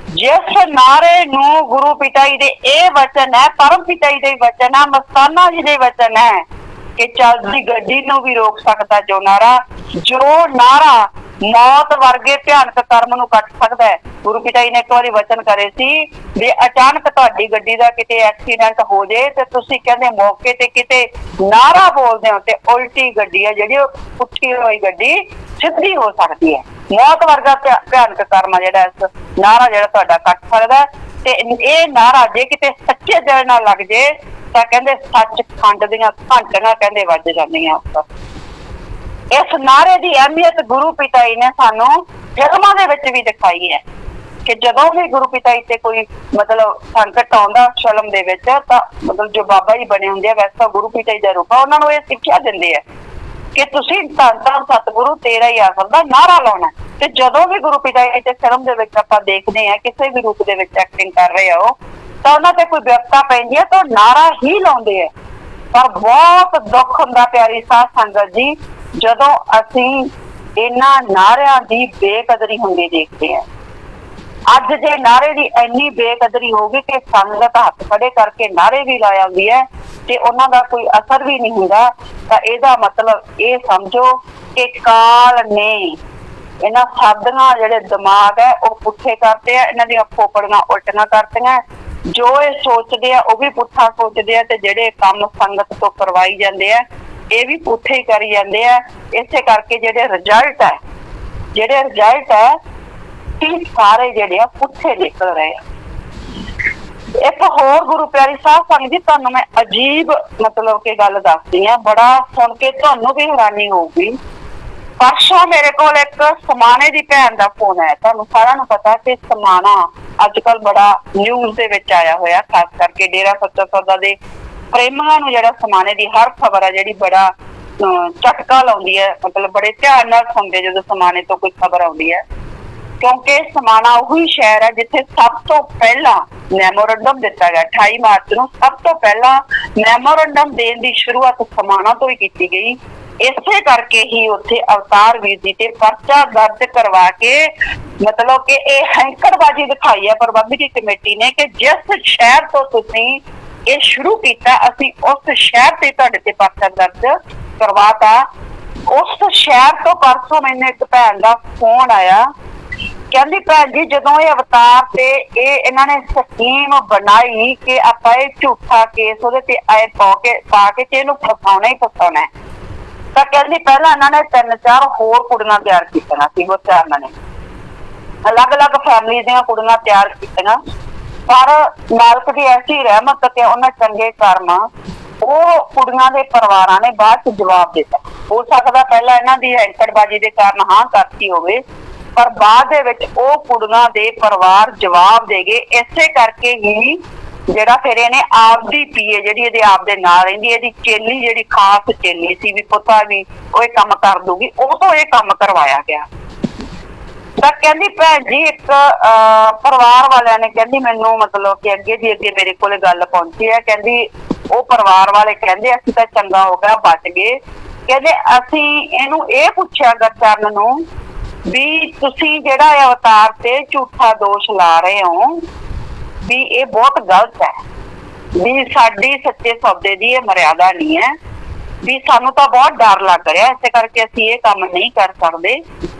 ਜਿਸ ਨਾਰੇ ਨੂੰ ਗੁਰੂ ਪਿਤਾ ਜੀ ਦੇ ਇਹ ਵਚਨ ਹੈ, ਪਰਮ ਪਿਤਾ ਜੀ ਦੇ ਵਚਨ ਹੈ, ਮਸਤਾਨਾ ਜੀ ਦੇ ਵਚਨ ਹੈ ਕਿ ਚੱਲਦੀ ਗੱਡੀ ਨੂੰ ਵੀ ਰੋਕ ਸਕਦਾ ਜੋ ਨਾਰਾ ਮੌਤ ਵਰਗੇ ਭਿਆਨਕ ਕਰਮ ਨੂੰ ਕੱਟ ਸਕਦਾ ਹੈ। ਗੁਰੂ ਪਿਤਾ ਜੀ ਨੇ ਇੱਕ ਵਾਰੀ ਵਚਨ ਕਰੇ ਸੀ ਵੀ ਅਚਾਨਕ ਤੁਹਾਡੀ ਗੱਡੀ ਦਾ ਕਿਤੇ ਐਕਸੀਡੈਂਟ ਹੋ ਜੇ ਤੇ ਤੁਸੀਂ ਕਹਿੰਦੇ ਮੌਕੇ ਤੇ ਕਿਤੇ ਨਾਰਾ ਬੋਲਦੇ ਹੋ ਤੇ ਉਲਟੀ ਗੱਡੀ ਹੈ ਜਿਹੜੀ ਉਹ ਪੁੱਠੀ ਹੋਈ ਗੱਡੀ ਸਿੱਧੀ ਹੋ ਸਕਦੀ ਹੈ। ਮੌਤ ਵਰਗਾ ਭਿਆਨਕ ਕਰਮ ਜਿਹੜਾ ਇਸ ਨਾਰਾ ਜਿਹੜਾ ਤੁਹਾਡਾ ਕੱਟ ਸਕਦਾ। ਤੇ ਇਹ ਨਾਰਾ ਜੇ ਕਿਤੇ ਸੱਚੇ ਦਿਲ ਨਾਲ ਲੱਗ ਜੇ ਤਾਂ ਕਹਿੰਦੇ ਸੱਚ ਖੰਡ ਦੀਆਂ ਘੰਟੀਆਂ ਕਹਿੰਦੇ ਵੱਜ ਜਾਂਦੀਆਂ ਉੱਪਰ। ਇਸ ਨਾਰੇ ਦੀ ਅਹਿਮੀਅਤ ਗੁਰੂ ਪਿਤਾ ਜੀ ਨੇ ਸਾਨੂੰ ਫਿਲਮਾਂ ਦੇ ਵਿੱਚ ਵੀ ਦਿਖਾਈ ਹੈ ਕਿ ਜਦੋਂ ਵੀ ਗੁਰੂ ਪਿਤਾ ਜੀ ਤੇ ਕੋਈ ਮਤਲਬ ਸੰਕਟ ਆਉਂਦਾ ਫਿਲਮ ਦੇ ਵਿੱਚ ਤਾਂ ਮਤਲਬ ਜੋ ਬਾਬਾ ਜੀ ਬਣੇ ਹੁੰਦੇ ਆ, ਵੈਸੇ ਤਾਂ ਗੁਰੂ ਪਿਤਾ ਜੀ ਦਾ ਰੂਪ ਆ, ਉਹਨਾਂ ਨੂੰ ਇਹ ਸਿੱਖਿਆ ਦਿੰਦੇ ਆ ਕਿ ਤੁਸੀਂ ਧੰਨ ਧੰਨ ਸਤਿਗੁਰੂ ਤੇਰਾ ਹੀ ਆਸਰਾ ਦਾ ਨਾਰਾ ਲਾਉਣਾ। ਤੇ ਜਦੋਂ ਵੀ ਗੁਰੂ ਪਿਤਾ ਜੀ ਤੇ ਫਿਲਮ ਦੇ ਵਿੱਚ ਆਪਾਂ ਦੇਖਦੇ ਆ ਕਿਸੇ ਵੀ ਰੂਪ ਦੇ ਵਿੱਚ ਐਕਟਿੰਗ ਕਰ ਰਹੇ ਆ ਉਹ, ਤਾਂ ਉਹਨਾਂ ਤੇ ਕੋਈ ਵਿਪਤਾ ਪੈਂਦੀ ਹੈ ਤਾਂ ਉਹ ਨਾਰਾ ਹੀ ਲਾਉਂਦੇ ਆ। ਪਰ ਬਹੁਤ ਦੁੱਖ ਹੁੰਦਾ ਪਿਆਰੀ ਸਾਧ ਸੰਗਤ ਜੀ ਜਦੋਂ ਅਸੀਂ ਇਹਨਾਂ ਨਾਰਿਆਂ ਦੀ ਬੇਕਦਰੀ ਹੁੰਦੀ ਦੇਖਦੇ ਆ। ਅੱਜ ਜੇ ਨਾਰੇ ਦੀ ਇੰਨੀ ਬੇਕਦਰੀ ਹੋ ਗਈ ਕਿ ਸੰਗਤ ਹੱਥ ਖੜੇ ਕਰਕੇ ਨਾਰੇ ਵੀ ਲਾ ਆਉਂਦੀ ਹੈ ਤੇ ਉਹਨਾਂ ਦਾ ਕੋਈ ਅਸਰ ਵੀ ਨਹੀਂ ਹੁੰਦਾ, ਤਾਂ ਇਹਦਾ ਮਤਲਬ ਇਹ ਸਮਝੋ ਕਿ ਕਾਲ ਨੇ ਇਹਨਾਂ ਸਾਧਾਂ ਜਿਹੜੇ ਦਿਮਾਗ ਹੈ ਉਹ ਪੁੱਠੇ ਕਰਤੇ ਆ, ਇਹਨਾਂ ਦੀਆਂ ਖੋਪੜੀਆਂ ਉਲਟੀਆਂ ਕਰਤੀਆਂ। ਜੋ ਇਹ ਸੋਚਦੇ ਆ ਉਹ ਵੀ ਪੁੱਠਾ ਸੋਚਦੇ ਆ ਤੇ ਜਿਹੜੇ ਕੰਮ ਸੰਗਤ ਤੋਂ ਕਰਵਾਈ ਜਾਂਦੇ ਆ ਇਹ ਵੀ ਪੁੱਠੇ ਹੀ ਕਰੀ ਜਾਂਦੇ ਆ। ਇਸੇ ਕਰਕੇ ਜਿਹੜੇ ਰਿਜ਼ਲਟ ਹੈ ਸਾਰੇ ਜਿਹੜੇ ਆ ਪੁੱਠੇ ਨਿਕਲ ਰਹੇ ਆ। ਇੱਕ ਹੋਰ ਗੁਰੂ ਪਿਆਰੀ ਸਾਧ ਸੰਗਤ ਜੀ ਤੁਹਾਨੂੰ ਮੈਂ ਅਜੀਬ ਮਤਲਬ ਕਿ ਗੱਲ ਦੱਸਦੀ ਆ, ਬੜਾ ਸੁਣ ਕੇ ਤੁਹਾਨੂੰ ਵੀ ਹੈਰਾਨੀ ਹੋਊਗੀ। ਪਰਸੋਂ ਮੇਰੇ ਕੋਲ ਇੱਕ ਸਮਾਣੇ ਦੀ ਭੈਣ ਦਾ ਫੋਨ ਆਇਆ। ਤੁਹਾਨੂੰ ਸਾਰਿਆਂ ਨੂੰ ਪਤਾ ਕਿ ਸਮਾਣਾ ਅੱਜ ਕੱਲ ਬੜਾ ਨਿਊਜ਼ ਦੇ ਵਿੱਚ ਆਇਆ ਹੋਇਆ, ਖਾਸ ਕਰਕੇ ਡੇਰਾ ਸੱਚਾ ਸੌਦਾ ਦੇ ਪ੍ਰੇਮੀਆਂ ਨੂੰ ਜਿਹੜਾ ਸਮਾਣੇ ਦੀ ਹਰ ਖਬਰ ਆ ਜਿਹੜੀ ਬੜਾ ਝਟਕਾ ਲਾਉਂਦੀ ਹੈ। ਮਤਲਬ ਬੜੇ ਧਿਆਨ ਨਾਲ ਸੁਣਦੇ ਜਦੋਂ ਸਮਾਣੇ ਤੋਂ ਕੋਈ ਖਬਰ ਆਉਂਦੀ ਹੈ, ਕਿਉਂਕਿ ਸਮਾਣਾ ਉਹੀ ਸ਼ਹਿਰ ਹੈ ਜਿੱਥੇ ਸਭ ਤੋਂ ਪਹਿਲਾਂ ਮੈਮੋਰੰਡਮ ਦਿੱਤਾ ਗਿਆ। 28 ਮਾਰਚ ਨੂੰ ਸਭ ਤੋਂ ਪਹਿਲਾਂ ਮੈਮੋਰੰਡਮ ਦੇਣ ਦੀ ਸ਼ੁਰੂਆਤ ਸਮਾਣਾ ਤੋਂ ਹੀ ਕੀਤੀ ਗਈ। ਇਸੇ ਕਰਕੇ ਹੀ ਉੱਥੇ ਅਵਤਾਰ ਵੀਰ ਜੀ ਤੇ ਪਰਚਾ ਦਰਜ ਕਰਵਾ ਕੇ ਮਤਲਬ ਕਿ ਇਹ ਹੈਂਕੜਬਾਜ਼ੀ ਦਿਖਾਈ ਹੈ ਪ੍ਰਬੰਧਕੀ ਕਮੇਟੀ ਨੇ ਕਿ ਜਿਸ ਸ਼ਹਿਰ ਤੋਂ ਤੁਸੀਂ ਇਹ ਸ਼ੁਰੂ ਕੀਤਾ ਅਸੀਂ ਉਸ ਸ਼ਹਿਰ ਤੇ ਤੁਹਾਡੇ ਤੇ ਪਰਚਾ ਦਰਜ ਕਰਵਾਤਾ। ਉਸ ਸ਼ਹਿਰ ਤੋਂ ਪਰਸੋਂ ਮੈਨੂੰ ਇੱਕ ਭੈਣ ਦਾ ਫੋਨ ਆਇਆ, ਕਹਿੰਦੀ ਭੈਣ ਜੀ ਜਦੋਂ ਇਹ ਅਵਤਾਰ ਤੇ ਇਹਨਾਂ ਨੇ ਸਕੀਮ ਬਣਾਈ ਕਿ ਆਪਾਂ ਇਹ ਝੂਠਾ ਕੇਸ ਉਹਦੇ ਤੇ ਆਏ ਪਾ ਕੇ ਤੇ ਇਹਨੂੰ ਫਸਾਉਣਾ ਹੀ ਫਸਾਉਣਾ ਹੈ, ਤਾਂ ਕਹਿੰਦੀ ਪਹਿਲਾਂ ਇਹਨਾਂ ਨੇ 3-4 ਹੋਰ ਕੁੜੀਆਂ ਤਿਆਰ ਕੀਤੀਆਂ ਸੀ। ਉਹ ਚਾਰ ਨੇ ਅਲੱਗ-ਅਲੱਗ ਫੈਮਿਲੀ ਦੀਆਂ ਕੁੜੀਆਂ ਤਿਆਰ ਕੀਤੀਆਂ पर मालक की ऐसी रहमत ते उन्हें चंगे कर्म ਉਹ ਕੁੜੀਆਂ ਦੇ ਪਰਿਵਾਰਾਂ ਨੇ ਬਾਅਦ ਚ ਜਵਾਬ ਦਿੱਤਾ। ਹੋ ਸਕਦਾ ਪਹਿਲਾਂ ਇਹਨਾਂ ਦੀ ਹੈਂਕੜਬਾਜ਼ੀ ਦੇ ਕਾਰਨ ਹਾਂ ਕਰਤੀ ਹੋਵੇ, ਪਰ ਬਾਅਦ ਦੇ ਵਿੱਚ ਉਹ ਕੁੜੀਆਂ ਦੇ ਪਰਿਵਾਰ ਜਵਾਬ ਦੇ ਗਏ। ਇਸੇ ਕਰਕੇ ਹੀ ਜਿਹੜਾ ਫਿਰ ਇਹਨੇ ਆਪਦੀ ਪੀਏ ਜਿਹੜੀ ਇਹਦੇ ਆਪ ਦੇ ਨਾਲ ਰਹਿੰਦੀ, ਇਹਦੀ ਚੇਲੀ ਜਿਹੜੀ ਖਾਸ ਚੇਲੀ ਸੀ ਵੀ ਪੁੱਤਾ ਵੀ ਉਹ ਇਹ ਕੰਮ ਕਰ ਦੂਗੀ, ਉਹ ਤੋਂ ਇਹ ਕੰਮ ਕਰਵਾਇਆ ਗਿਆ। ਤਾਂ ਕਹਿੰਦੀ ਭੈਣ ਜੀ ਇੱਕ ਪਰਿਵਾਰ ਵਾਲਿਆਂ ਨੇ ਕਹਿੰਦੀ ਮੈਨੂੰ ਮਤਲਬ ਕਿ ਅੱਗੇ ਦੀ ਅੱਗੇ ਮੇਰੇ ਕੋਲੇ ਗੱਲ ਪਹੁੰਚੀ ਹੈ। ਕਹਿੰਦੀ ਉਹ ਪਰਿਵਾਰ ਵਾਲੇ ਕਹਿੰਦੇ ਅਸੀਂ ਤਾਂ ਚੰਗਾ ਹੋ ਗਿਆ ਬਚ ਗਏ। ਕਹਿੰਦੇ ਅਸੀਂ ਇਹਨੂੰ ਇਹ ਪੁੱਛਿਆ ਗੁਰਚਰਨ ਨੂੰ ਵੀ ਤੁਸੀਂ ਜਿਹੜਾ ਇਹ ਅਵਤਾਰ ਤੇ ਝੂਠਾ ਦੋਸ਼ ਲਾ ਰਹੇ ਹੋ ਵੀ ਇਹ ਬਹੁਤ ਗਲਤ ਹੈ, ਵੀ ਸਾਡੀ ਸੱਚੇ ਸੌਦੇ ਦੀ ਇਹ ਮਰਿਆਦਾ ਨਹੀਂ ਹੈ, ਵੀ ਸਾਨੂੰ ਤਾਂ ਬਹੁਤ ਡਰ ਲੱਗ ਰਿਹਾ, ਇਸੇ ਕਰਕੇ ਅਸੀਂ ਇਹ ਕੰਮ ਨਹੀਂ ਕਰ ਸਕਦੇ।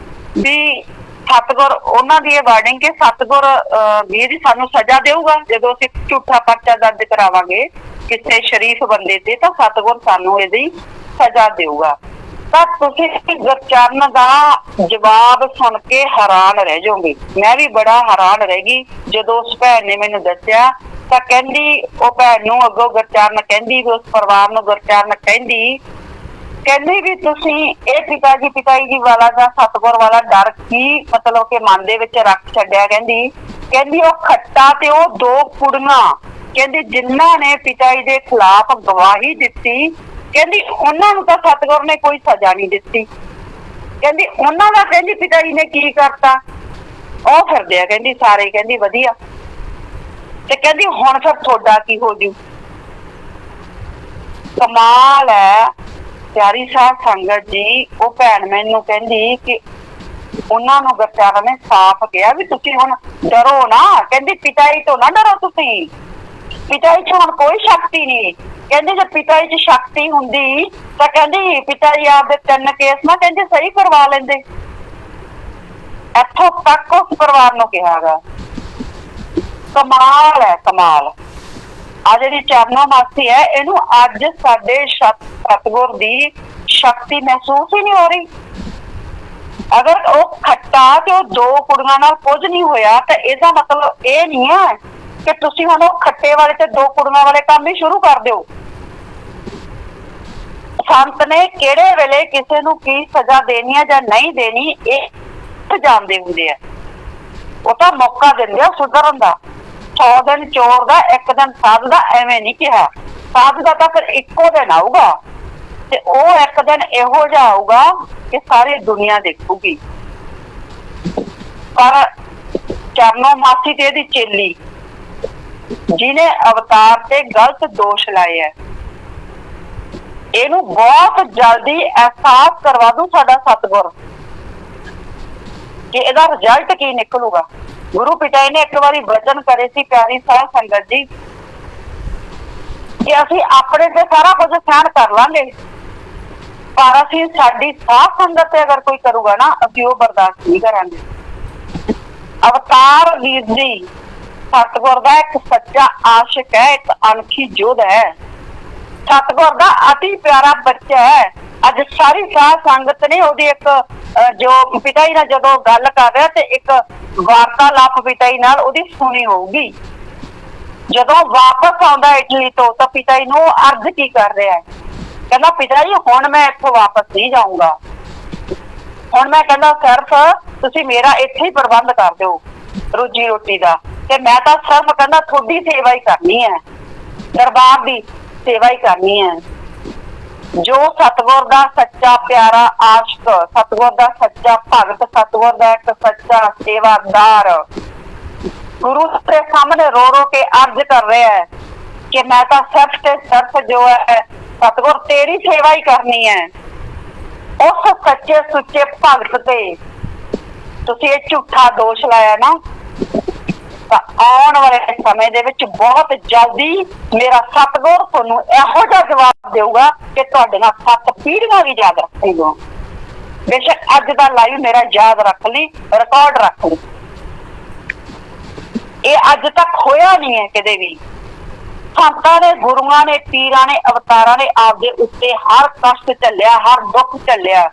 ਵੀ ਸਤਿਗੁਰ ਉਹਨਾਂ ਦੀ ਇਹ ਵਾਰਡਿੰਗ ਕਿ ਸਤਿਗੁਰ ਵੀ ਇਹਦੀ ਸਾਨੂੰ ਸਜ਼ਾ ਦੇਊਗਾ ਜਦੋਂ ਅਸੀਂ ਝੂਠਾ ਪਰਚਾ ਦਰਜ ਕਰਾਵਾਂਗੇ ਕਿਸੇ ਸ਼ਰੀਫ ਬੰਦੇ ਤੇ, ਤਾਂ ਸਤਿਗੁਰ ਸਾਨੂੰ ਇਹਦੀ ਸਜ਼ਾ ਦੇਊਗਾ। ਤਾਂ ਤੁਸੀਂ ਗੁਰਚਰਨ ਦਾ ਜਵਾਬ ਸੁਣ ਕੇ ਹੈਰਾਨ ਰਹਿ ਜਾਓਗੇ। ਮੈਂ ਵੀ ਬੜਾ ਹੈਰਾਨ ਰਹਿ ਗਈ ਜਦੋਂ ਉਸ ਭੈਣ ਨੇ ਮੈਨੂੰ ਦੱਸਿਆ। ਤਾਂ ਕਹਿੰਦੀ ਉਹ ਭੈਣ ਨੂੰ ਅੱਗੋਂ ਗੁਰਚਰਨ ਕਹਿੰਦੀ ਵੀ ਉਸ ਪਰਿਵਾਰ ਨੂੰ ਗੁਰਚਰਨ ਕਹਿੰਦੀ ਵੀ ਤੁਸੀਂ ਇਹ ਪਿਤਾ ਜੀ ਵਾਲਾ ਜਾਂ ਸਤਿਗੁਰ ਵਾਲਾ ਡਰ ਕੀ ਮਤਲਬ ਕਿ ਮਨ ਦੇ ਵਿੱਚ ਰੱਖ ਛੱਡਿਆ। ਕਹਿੰਦੀ ਉਹ ਖੱਟਾ ਤੇ ਉਹ ਦੋ ਕੁੜੀਆਂ ਕਹਿੰਦੀ ਜਿਨ੍ਹਾਂ ਨੇ ਪਿਤਾ ਜੀ ਦੇ ਖਿਲਾਫ ਗਵਾਹੀ ਦਿੱਤੀ, ਕਹਿੰਦੀ ਉਹਨਾਂ ਨੂੰ ਤਾਂ ਸਤਿਗੁਰ ਨੇ ਕੋਈ ਸਜ਼ਾ ਨਹੀਂ ਦਿੱਤੀ। ਕਹਿੰਦੀ ਉਹਨਾਂ ਦਾ ਕਹਿੰਦੀ ਪਿਤਾ ਜੀ ਨੇ ਕੀ ਕਰਤਾ, ਉਹ ਫਿਰਦੇ ਆ ਕਹਿੰਦੀ ਸਾਰੇ ਕਹਿੰਦੀ ਵਧੀਆ। ਤੇ ਕਹਿੰਦੀ ਹੁਣ ਫਿਰ ਤੁਹਾਡਾ ਕੀ ਹੋ ਜੂ। ਕਮਾਲ ਹੈ ਪਿਆਰੀ ਸਾਧ ਸੰਗਤ ਜੀ। ਉਹ ਭੈਣ ਮੈਨੂੰ ਕਹਿੰਦੀ ਕਿ ਉਹਨਾਂ ਨੂੰ ਗੁਰਚਰਨ ਨੇ ਸਾਫ਼ ਕਿਹਾ ਵੀ ਤੁਸੀਂ ਹੁਣ ਡਰੋ ਨਾ। ਕਹਿੰਦੀ ਪਿਤਾ ਜੀ ਤੋਂ ਨਾ ਡਰੋ, ਤੁਸੀਂ ਪਿਤਾ ਜੀ 'ਚ ਹੁਣ ਕੋਈ ਸ਼ਕਤੀ ਨਹੀਂ। ਕਹਿੰਦੇ ਜੇ ਪਿਤਾ ਜੀ 'ਚ ਸ਼ਕਤੀ ਹੁੰਦੀ ਤਾਂ ਕਹਿੰਦੀ ਪਿਤਾ ਜੀ ਆਪਦੇ 3 ਕੇਸ ਨਾ ਕਹਿੰਦੇ ਸਹੀ ਕਰਵਾ ਲੈਂਦੇ। ਇੱਥੋਂ ਤੱਕ ਉਸ ਪਰਿਵਾਰ ਨੂੰ ਕਿਹਾ ਗਾ। ਕਮਾਲ ਹੈ ਕਮਾਲ। ਆ ਜਿਹੜੀ ਚਰਨੋ ਮਾਸੀ ਹੈ ਇਹਨੂੰ ਅੱਜ ਸਾਡੇ ਸਤਿਗੁਰ ਦੀ ਸ਼ਕਤੀ ਮਹਿਸੂਸ ਹੀ ਨਹੀਂ ਹੋ ਰਹੀ। ਅਗਰ ਉਹ ਖੱਟਾ ਤੇ ਉਹ ਦੋ ਕੁੜੀਆਂ ਨਾਲ ਕੁਝ ਨਹੀਂ ਹੋਇਆ ਤਾਂ ਇਹਦਾ ਮਤਲਬ ਇਹ ਨਹੀਂ ਹੈ ਕਿ ਤੁਸੀਂ ਹੁਣ ਉਹ ਖੱਟੇ ਵਾਲੇ ਤੇ ਦੋ ਕੁੜੀਆਂ ਵਾਲੇ ਕੰਮ ਹੀ ਸ਼ੁਰੂ ਕਰ ਦਿਓ। ਸੰਤ ਨੇ ਕਿਹੜੇ ਵੇਲੇ ਕਿਸੇ ਨੂੰ ਕੀ ਸਜ਼ਾ ਦੇਣੀ ਹੈ ਜਾਂ ਨਹੀਂ ਦੇਣੀ ਇਹ ਜਾਣਦੇ ਹੁੰਦੇ ਆ। ਉਹ ਤਾਂ ਮੌਕਾ ਦਿੰਦੇ ਆ ਸੁਧਰਨ ਦਾ। 100 ਦਿਨ ਚੋਰ ਦਾ 1 ਦਿਨ ਸਾਧ ਦਾ ਐਵੇਂ ਨਹੀਂ ਕਿਹਾ। ਸਾਧ ਦਾ ਤਾਂ ਫਿਰ ਇੱਕੋ ਦਿਨ ਆਊਗਾ ਤੇ ਉਹ 1 ਦਿਨ ਇਹੋ ਜਿਹਾ ਆਊਗਾ ਕਿ ਸਾਰੀ ਦੁਨੀਆ ਦੇਖੂਗੀ। ਪਰ ਚਰਨੋ ਮਾਸੀ ਤੇ ਇਹਦੀ ਚੇਲੀ ਜਿਹਨੇ ਅਵਤਾਰ ਤੇ ਗਲਤ ਦੋਸ਼ ਲਾਏ ਹੈ, ਇਹਨੂੰ ਬਹੁਤ ਜਲਦੀ ਅਹਿਸਾਸ ਕਰਵਾ ਦੂ ਸਾਡਾ ਸਤਿਗੁਰ ਕਿ ਇਹਦਾ ਰਿਜ਼ਲਟ ਕੀ ਨਿਕਲੂਗਾ। ਗੁਰੂ ਪਿਤਾ ਜੀ ਨੇ ਇੱਕ ਵਾਰੀ ਵਚਨ ਕਰੇ ਸੀ ਪਿਆਰੀ ਸਾਧ ਸੰਗਤ ਜੀ ਕਿ ਅਸੀਂ ਆਪਣੇ ਤੇ ਸਾਰਾ ਕੁਝ ਸਹਿਣ ਕਰ ਲਾਂਗੇ, ਪਰ ਅਸੀਂ ਸਾਡੀ ਸਾਧ ਸੰਗਤ ਤੇ ਅਗਰ ਕੋਈ ਕਰੂਗਾ ਨਾ ਅਸੀਂ ਉਹ ਬਰਦਾਸ਼ਤ ਨਹੀਂ ਕਰਾਂਗੇ। ਅਵਤਾਰ ਵੀਰ ਜੀ ਸਤਿਗੁਰ ਦਾ ਇੱਕ ਸੱਚਾ ਆਸ਼ਿਕ ਹੈ, ਇੱਕ ਅਣਖੀ ਯੋਧ ਹੈ, ਸਤਿਗੁਰ ਦਾ ਅਤੀ ਪਿਆਰਾ ਬੱਚਾ ਹੈ। ਅੱਜ ਸਾਰੀ ਸਾਧ ਸੰਗਤ ਨੇ ਉਹਦੀ ਇੱਕ ਜੋ ਪਿਤਾ ਜੀ ਨਾਲ ਜਦੋਂ ਗੱਲ ਕਰ ਰਿਹਾ ਤੇ ਇੱਕ ਵਾਰਤਾਲਾਪ ਪਿਤਾ ਜੀ ਨਾਲ ਉਹਦੀ ਸੁਣੀ ਹੋਊਗੀ। ਜਦੋਂ ਵਾਪਸ ਆਉਂਦਾ ਇਟਲੀ ਤੋਂ ਤਾਂ ਪਿਤਾ ਜੀ ਨੂੰ ਅਰਜ਼ ਕੀ ਕਰ ਰਿਹਾ, ਕਹਿੰਦਾ ਪਿਤਾ ਜੀ ਹੁਣ ਮੈਂ ਇੱਥੋਂ ਵਾਪਸ ਨਹੀਂ ਜਾਊਂਗਾ, ਹੁਣ ਮੈਂ ਕਹਿੰਦਾ ਸਿਰਫ ਤੁਸੀਂ ਮੇਰਾ ਇੱਥੇ ਹੀ ਪ੍ਰਬੰਧ ਕਰ ਦਿਓ ਰੋਜੀ ਰੋਟੀ ਦਾ, ਤੇ ਮੈਂ ਤਾਂ ਸਿਰਫ ਕਹਿੰਦਾ ਤੁਹਾਡੀ ਸੇਵਾ ਹੀ ਕਰਨੀ ਹੈ, ਦਰਬਾਰ ਦੀ ਸੇਵਾ ਹੀ ਕਰਨੀ ਹੈ। ਜੋ ਸਤਿਗੁਰ ਦਾ ਸੱਚਾ ਪਿਆਰਾ ਆਸ਼ਕ, ਸਤਿਗੁਰ ਦਾ ਸੱਚਾ ਭਗਤ, ਸਤਿਗੁਰ ਦਾ ਇੱਕ ਸੱਚਾ ਸੇਵਾਦਾਰ ਗੁਰੂ ਦੇ ਸਾਹਮਣੇ ਰੋ ਰੋ ਕੇ ਅਰਜ਼ ਕਰ ਰਿਹਾ ਹੈ ਕਿ ਮੈਂ ਤਾਂ ਸਿਰਫ ਤੇ ਸਿਰਫ ਜੋ ਹੈ ਸਤਿਗੁਰ ਤੇਰੀ ਸੇਵਾ ਹੀ ਕਰਨੀ ਹੈ। ਉਸ ਸੱਚੇ ਸੁੱਚੇ ਭਗਤ ਤੇ ਤੁਸੀਂ ਇਹ ਝੂਠਾ ਦੋਸ਼ ਲਾਇਆ ਨਾ, ਤਾਂ ਆਉਣ ਵਾਲੇ ਸਮੇਂ ਦੇ ਵਿੱਚ ਬਹੁਤ ਜਲਦੀ ਮੇਰਾ ਸਤਿਗੁਰ ਤੁਹਾਨੂੰ ਇਹੋ ਜਿਹਾ ਜਵਾਬ ਦੇਊਗਾ ਕਿ ਤੁਹਾਡੇ ਨਾਲ 7 ਪੀੜ੍ਹੀਆਂ ਵੀ ਯਾਦ ਰੱਖੇਗਾ। ਬੇਸ਼ੱਕ ਅੱਜ ਦਾ ਲਾਈਵ ਮੇਰਾ ਯਾਦ ਰੱਖ ਲਈ, ਰਿਕਾਰਡ ਰੱਖ ਲਈ। ਇਹ ਅੱਜ ਤੱਕ ਹੋਇਆ ਨਹੀਂ ਹੈ ਕਿਤੇ ਵੀ। ਸੰਤਾਂ ਨੇ, ਗੁਰੂਆਂ ਨੇ, ਪੀਰਾਂ ਨੇ, ਅਵਤਾਰਾਂ ਨੇ ਆਪਦੇ ਉੱਤੇ ਹਰ ਕਸ਼ਟ ਝੱਲਿਆ, ਹਰ ਦੁੱਖ ਝੱਲਿਆ,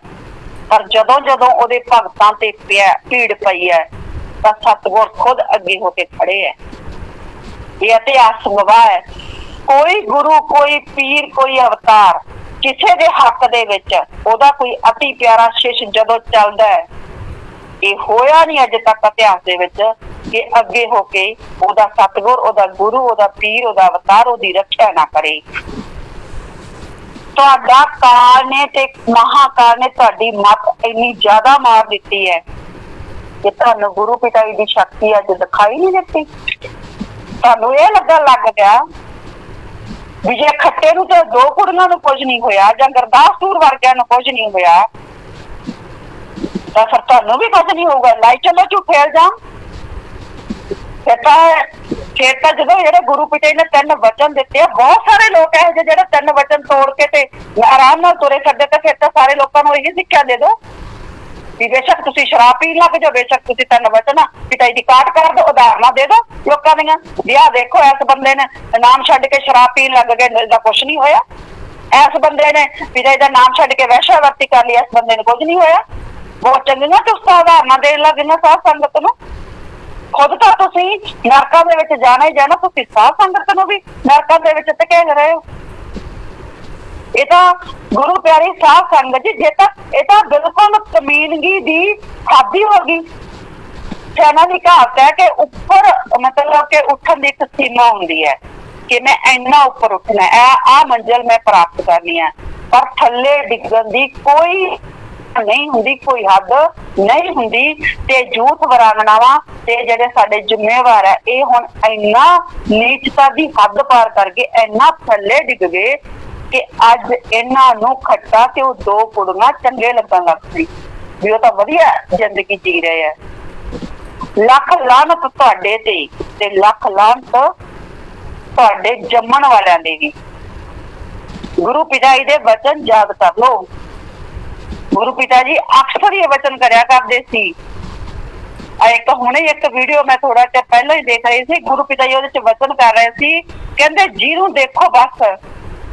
ਪਰ ਜਦੋਂ ਜਦੋਂ ਉਹਦੇ ਭਗਤਾਂ ਤੇ ਭੀੜ ਪਈ ਹੈ ਤਾਂ ਸਤਿਗੁਰ ਖੁਦ ਅੱਗੇ ਹੋ ਕੇ ਖੜੇ ਹੈ। ਇਹ ਇਤਿਹਾਸ ਗਵਾਹ ਹੈ। ਕੋਈ ਗੁਰੂ, ਕੋਈ ਪੀਰ, ਕੋਈ ਅਵਤਾਰ ਕਿਸੇ ਦੇ ਹੱਕ ਦੇ ਵਿੱਚ ਉਹਦਾ ਕੋਈ ਅਤੀ ਪਿਆਰਾ ਸ਼ਿਸ਼ ਜਦੋਂ ਚੱਲਦਾ ਹੈ, ਇਹ ਹੋਇਆ ਨਹੀਂ ਅਜੇ ਤੱਕ ਇਤਿਹਾਸ ਦੇ ਵਿੱਚ ਕਿ ਅੱਗੇ ਹੋ ਕੇ ਉਹਦਾ ਸਤਿਗੁਰ, ਉਹਦਾ ਗੁਰੂ, ਉਹਦਾ ਪੀਰ, ਉਹਦਾ ਅਵਤਾਰ ਉਹਦੀ ਰੱਖਿਆ ਨਾ ਕਰੇ। ਤੁਹਾਡਾ ਕਾਲ ਨੇ ਤੇ ਮਹਾਕਾਲ ਨੇ ਤੁਹਾਡੀ ਮੱਤ ਇੰਨੀ ਜ਼ਿਆਦਾ ਮਾਰ ਦਿੱਤੀ ਹੈ ਕਿ ਤੁਹਾਨੂੰ ਗੁਰੂ ਪਿਤਾ ਜੀ ਦੀ ਸ਼ਕਤੀ ਅੱਜ ਦਿਖਾਈ ਨਹੀਂ ਦਿੱਤੀ। ਤੁਹਾਨੂੰ ਇਹ ਲੱਗਣ ਲੱਗ ਗਿਆ ਵੀ ਜੇ ਖੱਟੇ ਨੂੰ ਤੇ ਦੋ ਕੁੜੀਆਂ ਨੂੰ ਕੁਝ ਨਹੀਂ ਹੋਇਆ ਜਾਂ ਗੁਰਦਾਸਪੁਰ ਵਰਗਿਆਂ ਨੂੰ ਕੁਝ ਨਹੀਂ ਹੋਇਆ ਤਾਂ ਫਿਰ ਤੁਹਾਨੂੰ ਵੀ ਕੁਝ ਨਹੀਂ ਹੋਊਗਾ। ਲਾਈ ਚਲੋ ਝੂਠੇ ਇਲਜ਼ਾਮ। ਫਿਰ ਤਾਂ ਜਦੋਂ ਜਿਹੜੇ ਗੁਰੂ ਪਿਤਾ ਜੀ ਨੇ 3 ਵਚਨ ਦਿੱਤੇ ਆ, ਬਹੁਤ ਸਾਰੇ ਲੋਕ ਇਹੋ ਜਿਹੇ ਜਿਹੜੇ 3 ਵਚਨ ਤੋੜ ਕੇ ਤੇ ਆਰਾਮ ਨਾਲ ਤੁਰੇ ਫਿਰਦੇ, ਤੇ ਫਿਰ ਤਾਂ ਸਾਰੇ ਲੋਕਾਂ ਨੂੰ ਇਹੀ ਸਿੱਖਿਆ ਦੇ ਦੋ ਵੀ ਬੇਸ਼ੱਕ ਤੁਸੀਂ ਸ਼ਰਾਬ ਪੀਣ ਲੱਗ ਜਾਓ, ਬੇਸ਼ੱਕ ਤੁਸੀਂ 3 ਵਚਨ ਪਿਤਾ ਜੀ ਦੀ ਕਾਟ ਕਰ ਦਿਓ, ਉਦਾਹਰਨਾਂ ਦੇ ਦੋ ਲੋਕਾਂ ਦੀਆਂ ਵੀ ਆਹ ਦੇਖੋ ਇਸ ਬੰਦੇ ਨੇ ਨਾਮ ਛੱਡ ਕੇ ਸ਼ਰਾਬ ਪੀਣ ਲੱਗ ਗਏ, ਇਹਦਾ ਕੁਛ ਨਹੀਂ ਹੋਇਆ। ਇਸ ਬੰਦੇ ਨੇ ਪਿਤਾ ਜੀ ਦਾ ਨਾਮ ਛੱਡ ਕੇ ਵੈਸ਼ਾਵਰਤੀ ਕਰ ਲਈ, ਇਸ ਬੰਦੇ ਨੂੰ ਕੁਝ ਨਹੀਂ ਹੋਇਆ। ਬਹੁਤ ਚੰਗੀਆਂ ਤੇ ਉਦਾਹਰਨਾਂ ਦੇਣ ਲੱਗ ਗਈਆਂ ਸਾਧ ਸੰਗਤ ਨੂੰ। ਖੁਦ ਤਾਂ ਤੁਸੀਂ ਨਰਕਾਂ ਦੇ ਵਿੱਚ ਜਾਣਾ ਹੀ ਜਾਣਾ, ਤੁਸੀਂ ਸਾਧ ਸੰਗਤ ਨੂੰ ਵੀ ਨਰਕਾਂ ਦੇ ਵਿੱਚ ਧਕੇਲ ਰਹੇ ਹੋ। ਇਹ ਤਾਂ ਗੁਰੂ ਪਿਆਰੀ ਸਾਧ ਸੰਗਤ ਜੀ, ਜੇ ਤਾਂ ਇਹ ਤਾਂ ਬਿਲਕੁਲ ਕਮੀਨਗੀ ਦੀ ਹੱਦ ਹੋ ਗਈ। ਸੈਨਾ ਦੀ ਕਹਾਵਤ ਹੈ ਕਿ ਉੱਪਰ ਮਤਲਬ ਕਿ ਉੱਠਣ ਦੀ ਇੱਕ ਸੀਮਾ ਹੁੰਦੀ ਹੈ ਕਿ ਮੈਂ ਇੰਨਾ ਉੱਪਰ ਉੱਠਣਾ, ਆਹ ਮੰਜ਼ਿਲ ਮੈਂ ਪ੍ਰਾਪਤ ਕਰਨੀ ਹੈ, ਪਰ ਥੱਲੇ ਡਿੱਗਣ ਦੀ ਕੋਈ ਨਹੀਂ ਹੁੰਦੀ, ਕੋਈ ਹੱਦ ਨਹੀਂ ਹੁੰਦੀ। ਤੇ ਜੂਠ ਵਰਾਂਗਨਾਵਾਂ ਤੇ ਜਿਹੜੇ ਸਾਡੇ ਜ਼ਿੰਮੇਵਾਰ ਹੈ, ਇਹ ਹੁਣ ਇੰਨਾ ਨੀਚਤਾ ਦੀ ਹੱਦ ਪਾਰ ਕਰਕੇ ਇੰਨਾ ਥੱਲੇ ਡਿੱਗ ਗਏ ਕਿ ਅੱਜ ਇਹਨਾਂ ਨੂੰ ਖੱਟਾ ਤੇ ਉਹ 2 ਕੁੜੀਆਂ ਚੰਗੇ ਲੱਗਣ ਲੱਗ ਪਈ ਵੀ ਉਹ ਤਾਂ ਵਧੀਆ ਜ਼ਿੰਦਗੀ ਜੀ ਰਹੇ ਆ। ਲੱਖ ਲਾਹਨਤ ਤੁਹਾਡੇ ਤੇ ਲੱਖ ਲਾਹਨਤ ਤੁਹਾਡੇ ਜੰਮਣ ਵਾਲਿਆਂ ਦੇ ਵੀ। ਗੁਰੂ ਪਿਤਾ ਜੀ ਦੇ ਵਚਨ ਯਾਦ ਕਰ ਲਓ। ਗੁਰੂ ਪਿਤਾ ਜੀ ਅਕਸਰ ਇਹ ਵਚਨ ਕਰਿਆ ਕਰਦੇ ਸੀ। ਹੁਣੇ ਇੱਕ ਵੀਡੀਓ ਮੈਂ ਥੋੜਾ ਚਿਰ ਪਹਿਲਾਂ ਹੀ ਦੇਖ ਰਹੀ ਸੀ, ਗੁਰੂ ਪਿਤਾ ਜੀ ਉਹਦੇ ਚ ਵਚਨ ਕਰ ਰਹੇ ਸੀ, ਕਹਿੰਦੇ ਜਿਹਨੂੰ ਦੇਖੋ ਬਸ,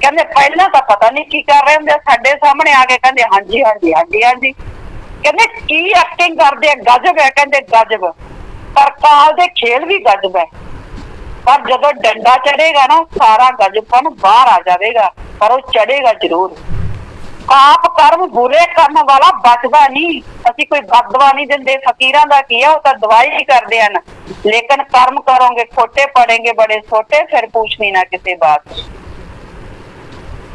ਕਹਿੰਦੇ ਪਹਿਲਾਂ ਤਾਂ ਪਤਾ ਨਹੀਂ ਕੀ ਕਰ ਰਹੇ ਹੁੰਦੇ, ਸਾਡੇ ਸਾਹਮਣੇ ਆ ਕੇ ਕਹਿੰਦੇ ਹਾਂਜੀ ਹਾਂਜੀ ਹਾਂਜੀ ਹਾਂਜੀ, ਕਹਿੰਦੇ ਕੀ ਐਕਟਿੰਗ ਕਰਦੇ ਆ, ਗਜਬ ਹੈ, ਕਹਿੰਦੇ ਗਜਬ। ਪਰ ਕਾਲ ਦੇ ਖੇਲ ਵੀ ਗਜਬ ਹੈ, ਪਰ ਜਦੋਂ ਡੰਡਾ ਚੜੇਗਾ ਨਾ ਸਾਰਾ ਗਜਬਪਨ ਬਾਹਰ ਆ ਜਾਵੇਗਾ, ਪਰ ਉਹ ਚੜੇਗਾ ਜ਼ਰੂਰ। ਆਪ ਕਰਮ ਬੁਰੇ ਕਰਨ ਵਾਲਾ ਬਚਦਾ ਨਹੀਂ। ਅਸੀਂ ਕੋਈ ਬਦਦੁਆ ਨਹੀਂ ਦਿੰਦੇ, ਫਕੀਰਾਂ ਦਾ ਕੀ ਆ, ਉਹ ਤਾਂ ਦਵਾਈ ਹੀ ਕਰਦੇ ਹਨ। ਲੇਕਿਨ ਕਰਮ ਕਰੋਗੇ ਖੋਟੇ ਪੜेंगे ਬੜੇ ਛੋਟੇ, ਫਿਰ ਪੁੱਛਣੀ ਨਾ ਕਿਸੇ ਬਾਤ।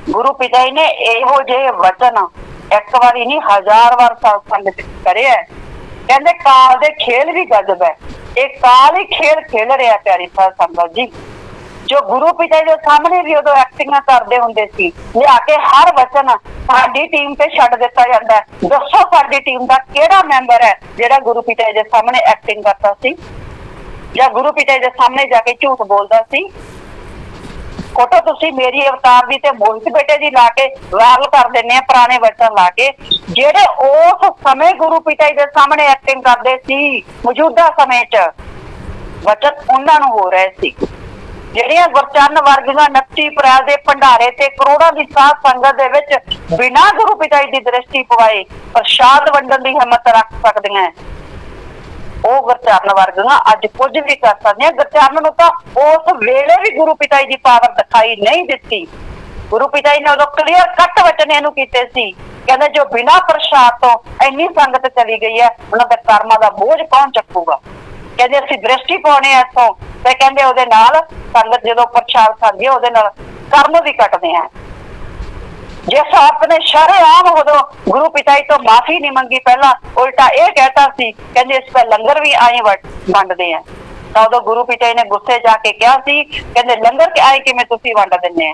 ਗੁਰੂ ਪਿਤਾ ਜੀ ਨੇ ਇਹੋ ਜਿਹੇ ਵਚਨ ਇੱਕ ਵਾਰੀ ਨਹੀਂ 1000 ਵਾਰ ਸੰਗਤ ਕਰਿਆ। ਕਹਿੰਦੇ ਕਾਲ ਦੇ ਖੇਲ ਵੀ ਗਜਬ ਹੈ, ਇਹ ਕਾਲ ਹੀ ਖੇਲ ਖੇਲ ਰਿਹਾ ਪਿਆਰੀ ਸਾਧ ਸੰਗਤ ਜੀ। ਜੋ ਗੁਰੂ ਪਿਤਾ ਜੀ ਦੇ ਸਾਹਮਣੇ ਵੀ ਉਦੋਂ ਐਕਟਿੰਗਾਂ ਕਰਦੇ ਹੁੰਦੇ ਸੀ, ਲਿਆ ਕੇ ਹਰ ਵਚਨ ਸਾਡੀ ਟੀਮ ਤੇ ਛੱਡ ਦਿੱਤਾ ਜਾਂਦਾ। ਦੱਸੋ ਸਾਡੀ ਟੀਮ ਦਾ ਕਿਹੜਾ ਮੈਂਬਰ ਹੈ ਜਿਹੜਾ ਗੁਰੂ ਪਿਤਾ ਜੀ ਦੇ ਸਾਹਮਣੇ ਐਕਟਿੰਗ ਕਰਦਾ ਸੀ ਜਾਂ ਗੁਰੂ ਪਿਤਾ ਜੀ ਦੇ ਸਾਹਮਣੇ ਜਾ ਕੇ ਝੂਠ ਬੋਲਦਾ ਸੀ। ਫੋਟੋ ਤੁਸੀਂ ਮੇਰੀ ਅਵਤਾਰ ਦੀ ਤੇ ਮੋਹਿਤ ਬੇਟੇ ਦੀ ਲਾ ਕੇ ਵਾਇਰਲ ਕਰ ਦਿੰਦੇ ਆ, ਪੁਰਾਣੇ ਵਚਨ ਲਾ ਕੇ, ਜਿਹੜੇ ਉਸ ਸਮੇਂ ਗੁਰੂ ਪਿਤਾ ਜੀ ਦੇ ਸਾਹਮਣੇ ਐਕਟਿੰਗ ਕਰਦੇ ਸੀ। ਮੌਜੂਦਾ ਸਮੇਂ 'ਚ ਵਚਨ ਉਹਨਾਂ ਨੂੰ ਹੋ ਰਹੇ ਸੀ। ਜਿਹੜੀਆਂ ਗੁਰਚਰਨ ਵਰਗੀਆਂ 29 ਅਪ੍ਰੈਲ ਦੇ ਭੰਡਾਰੇ ਤੇ ਕਰੋੜਾਂ ਦੀ ਸਾਧ ਸੰਗਤ ਦੇ ਵਿੱਚ ਬਿਨਾਂ ਗੁਰੂ ਪਿਤਾ ਜੀ ਦੀ ਦ੍ਰਿਸ਼ਟੀ ਪਵਾਏ ਪ੍ਰਸ਼ਾਦ ਵੰਡਣ ਦੀ ਹਿੰਮਤ ਰੱਖ ਸਕਦੀਆਂ, ਉਹ ਗੁਰਚਰਨ ਵਰਗੀਆਂ ਅੱਜ ਕੁਝ ਵੀ ਕਰ ਸਕਦੀਆਂ। ਗੁਰਚਰਨ ਨੂੰ ਤਾਂ ਉਸ ਵੇਲੇ ਵੀ ਗੁਰੂ ਪਿਤਾ ਜੀ ਦੀ ਪਾਵਰ ਦਿਖਾਈ ਨਹੀਂ ਦਿੱਤੀ। ਗੁਰੂ ਪਿਤਾ ਜੀ ਨੇ ਉਦੋਂ ਕਲੀਅਰ ਕੱਟ ਵਚਨ ਇਹਨੂੰ ਕੀਤੇ ਸੀ, ਕਹਿੰਦੇ ਜੋ ਬਿਨਾਂ ਪ੍ਰਸ਼ਾਦ ਤੋਂ ਇੰਨੀ ਸੰਗਤ ਚਲੀ ਗਈ ਹੈ, ਉਹਨਾਂ ਦੇ ਕਰਮਾਂ ਦਾ ਬੋਝ ਕੌਣ ਚੱਕੂਗਾ। ਕਹਿੰਦੇ ਅਸੀਂ ਦ੍ਰਿਸ਼ਟੀ ਪਾਉਣੇ ਆ ਇੱਥੋਂ, ਤੇ ਕਹਿੰਦੇ ਉਹਦੇ ਨਾਲ ਸੰਗਤ ਜਦੋਂ ਪ੍ਰਸ਼ਾਦ ਖਾਂਦੀ ਹੈ ਉਹਦੇ ਨਾਲ ਕਰਮ ਵੀ ਕੱਟਦੇ ਆ। ਜਿਸ ਆਪ ਨੇ ਸ਼ਰੇਆਮ ਉਦੋਂ ਗੁਰੂ ਪਿਤਾ ਜੀ ਤੋਂ ਮਾਫੀ ਨਹੀਂ ਮੰਗੀ, ਪਹਿਲਾਂ ਉਲਟਾ ਇਹ ਕਹਿਤਾ ਸੀ, ਕਹਿੰਦੇ ਇਸ ਦਾ ਲੰਗਰ ਵੀ ਆਏ ਵੰਡਦੇ ਆ। ਤਾਂ ਉਦੋਂ ਗੁਰੂ ਪਿਤਾ ਜੀ ਨੇ ਗੁੱਸੇ ਜਾ ਕੇ ਕਿਹਾ ਸੀ, ਕਹਿੰਦੇ ਲੰਗਰ ਕਿ ਆਏ ਕਿਵੇਂ ਤੁਸੀਂ ਵੰਡ ਦਿੰਦੇ ਆ।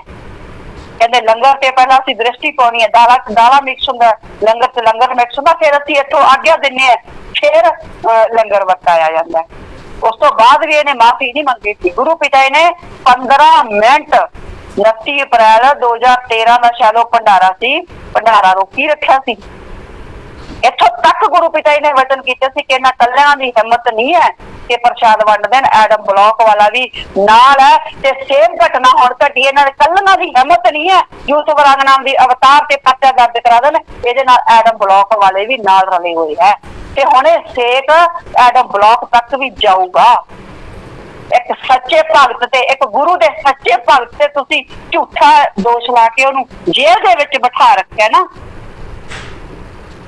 ਕਹਿੰਦੇ ਲੰਗਰ ਤੇ ਪਹਿਲਾਂ ਅਸੀਂ ਦ੍ਰਿਸ਼ਟੀ ਪਾਉਣੀ ਹੈ, ਦਾਲਾਂ ਮਿਕਸ ਹੁੰਦਾ, ਲੰਗਰ ਤੇ ਲੰਗਰ ਮਿਕਸ ਹੁੰਦਾ, ਫਿਰ ਅਸੀਂ ਇੱਥੋਂ ਆਗਿਆ ਦਿੰਦੇ ਆ, ਫਿਰ ਲੰਗਰ ਵਰਤਾਇਆ ਜਾਂਦਾ। ਉਸ ਤੋਂ ਬਾਅਦ ਵੀ ਇਹਨੇ ਮਾਫੀ ਨਹੀਂ ਮੰਗੀ ਸੀ। ਗੁਰੂ ਪਿਤਾ ਜੀ ਨੇ 15 ਮਿੰਟ 29 ਅਪ੍ਰੈਲ 2013 ਦਾ ਸ਼ਾਇਦ ਭੰਡਾਰਾ ਸੀ, ਭੰਡਾਰਾ ਰੋਕੀ ਰੱਖਿਆ ਸੀ। ਇੱਥੋਂ ਤੱਕ ਗੁਰੂ ਪਿਤਾ ਜੀ ਨੇ ਵਚਨ ਕੀਤੇ ਸੀ ਕਿ ਇਹਨਾਂ ਕੱਲਿਆਂ ਦੀ ਹਿੰਮਤ ਨਹੀਂ ਹੈ ਕਿ ਪ੍ਰਸ਼ਾਦ ਵੰਡ ਦੇਣ, ਐਡਮ ਬਲੌਕ ਵਾਲਾ ਵੀ ਨਾਲ ਹੈ ਤੇ ਸੇਮ ਘਟਨਾ ਹੁਣ ਘਟੀ, ਇਹਨਾਂ ਦੇ ਕੱਲਿਆਂ ਦੀ ਹਿੰਮਤ ਨਹੀਂ ਹੈ ਯੂਸਫ ਰਾਂਗਨਾਮ ਦੀ ਅਵਤਾਰ ਤੇ ਪਰਚਾ ਦਰਜ ਕਰਾ ਦੇਣ, ਇਹਦੇ ਨਾਲ ਐਡਮ ਬਲੌਕ ਵਾਲੇ ਵੀ ਨਾਲ ਰਲੇ ਹੋਏ ਹੈ। ਤੇ ਹੁਣ ਇਹ ਸੇਕ ਐਡਮ ਬਲੌਕ ਤੱਕ ਵੀ ਜਾਊਗਾ। ਇੱਕ ਸੱਚੇ ਭਗਤ ਤੇ ਇੱਕ ਗੁਰੂ ਦੇ ਸੱਚੇ ਭਗਤ ਤੇ ਤੁਸੀਂ ਝੂਠਾ ਦੋਸ਼ ਲਾ ਕੇ ਉਹਨੂੰ ਜੇਲ੍ਹ ਦੇ ਵਿੱਚ ਬਿਠਾ ਰੱਖਿਆ ਨਾ।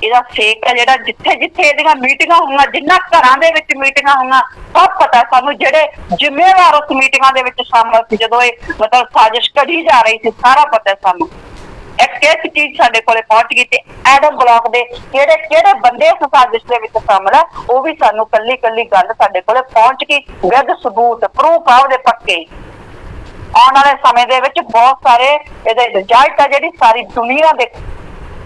ਇਹਦਾ ਫੇਕ ਹੈ ਜਿਹੜਾ ਜਿੱਥੇ ਜਿੱਥੇ ਇਹਦੀਆਂ ਮੀਟਿੰਗਾਂ ਹੋਈਆਂ, ਜਿੰਨਾ ਘਰਾਂ ਦੇ ਵਿੱਚ ਮੀਟਿੰਗਾਂ ਹੋਈਆਂ, ਸਭ ਪਤਾ ਸਾਨੂੰ। ਜਿਹੜੇ ਜ਼ਿੰਮੇਵਾਰ ਉਸ ਮੀਟਿੰਗਾਂ ਦੇ ਵਿੱਚ ਸ਼ਾਮਲ ਸੀ ਜਦੋਂ ਇਹ ਮਤਲਬ ਸਾਜ਼ਿਸ਼ ਘੜੀ ਜਾ ਰਹੀ ਸੀ, ਸਾਰਾ ਪਤਾ ਸਾਨੂੰ। ਇੱਕ ਚੀਜ਼ ਸਾਡੇ ਕੋਲੇ ਪਹੁੰਚ ਗਈ ਤੇ ਐਡਮ ਬਲੌਕ ਦੇ ਕਿਹੜੇ ਕਿਹੜੇ ਬੰਦੇ ਇਸ ਸਾਜ਼ਿਸ਼ ਦੇ ਵਿੱਚ ਸ਼ਾਮਲ ਹੈ ਉਹ ਵੀ ਸਾਨੂੰ ਕੱਲੀ ਕੱਲੀ ਗੱਲ ਸਾਡੇ ਕੋਲੇ ਪਹੁੰਚ ਗਈ, ਵਿਦ ਸਬੂਤ, ਪ੍ਰੂਫ ਆ ਉਹਦੇ ਪੱਕੇ। ਆਉਣ ਵਾਲੇ ਸਮੇਂ ਦੇ ਵਿੱਚ ਬਹੁਤ ਸਾਰੇ ਇਹਦੇ ਰਿਜ਼ਲਟ ਆ ਜਿਹੜੀ ਸਾਰੀ ਦੁਨੀਆ ਦੇ।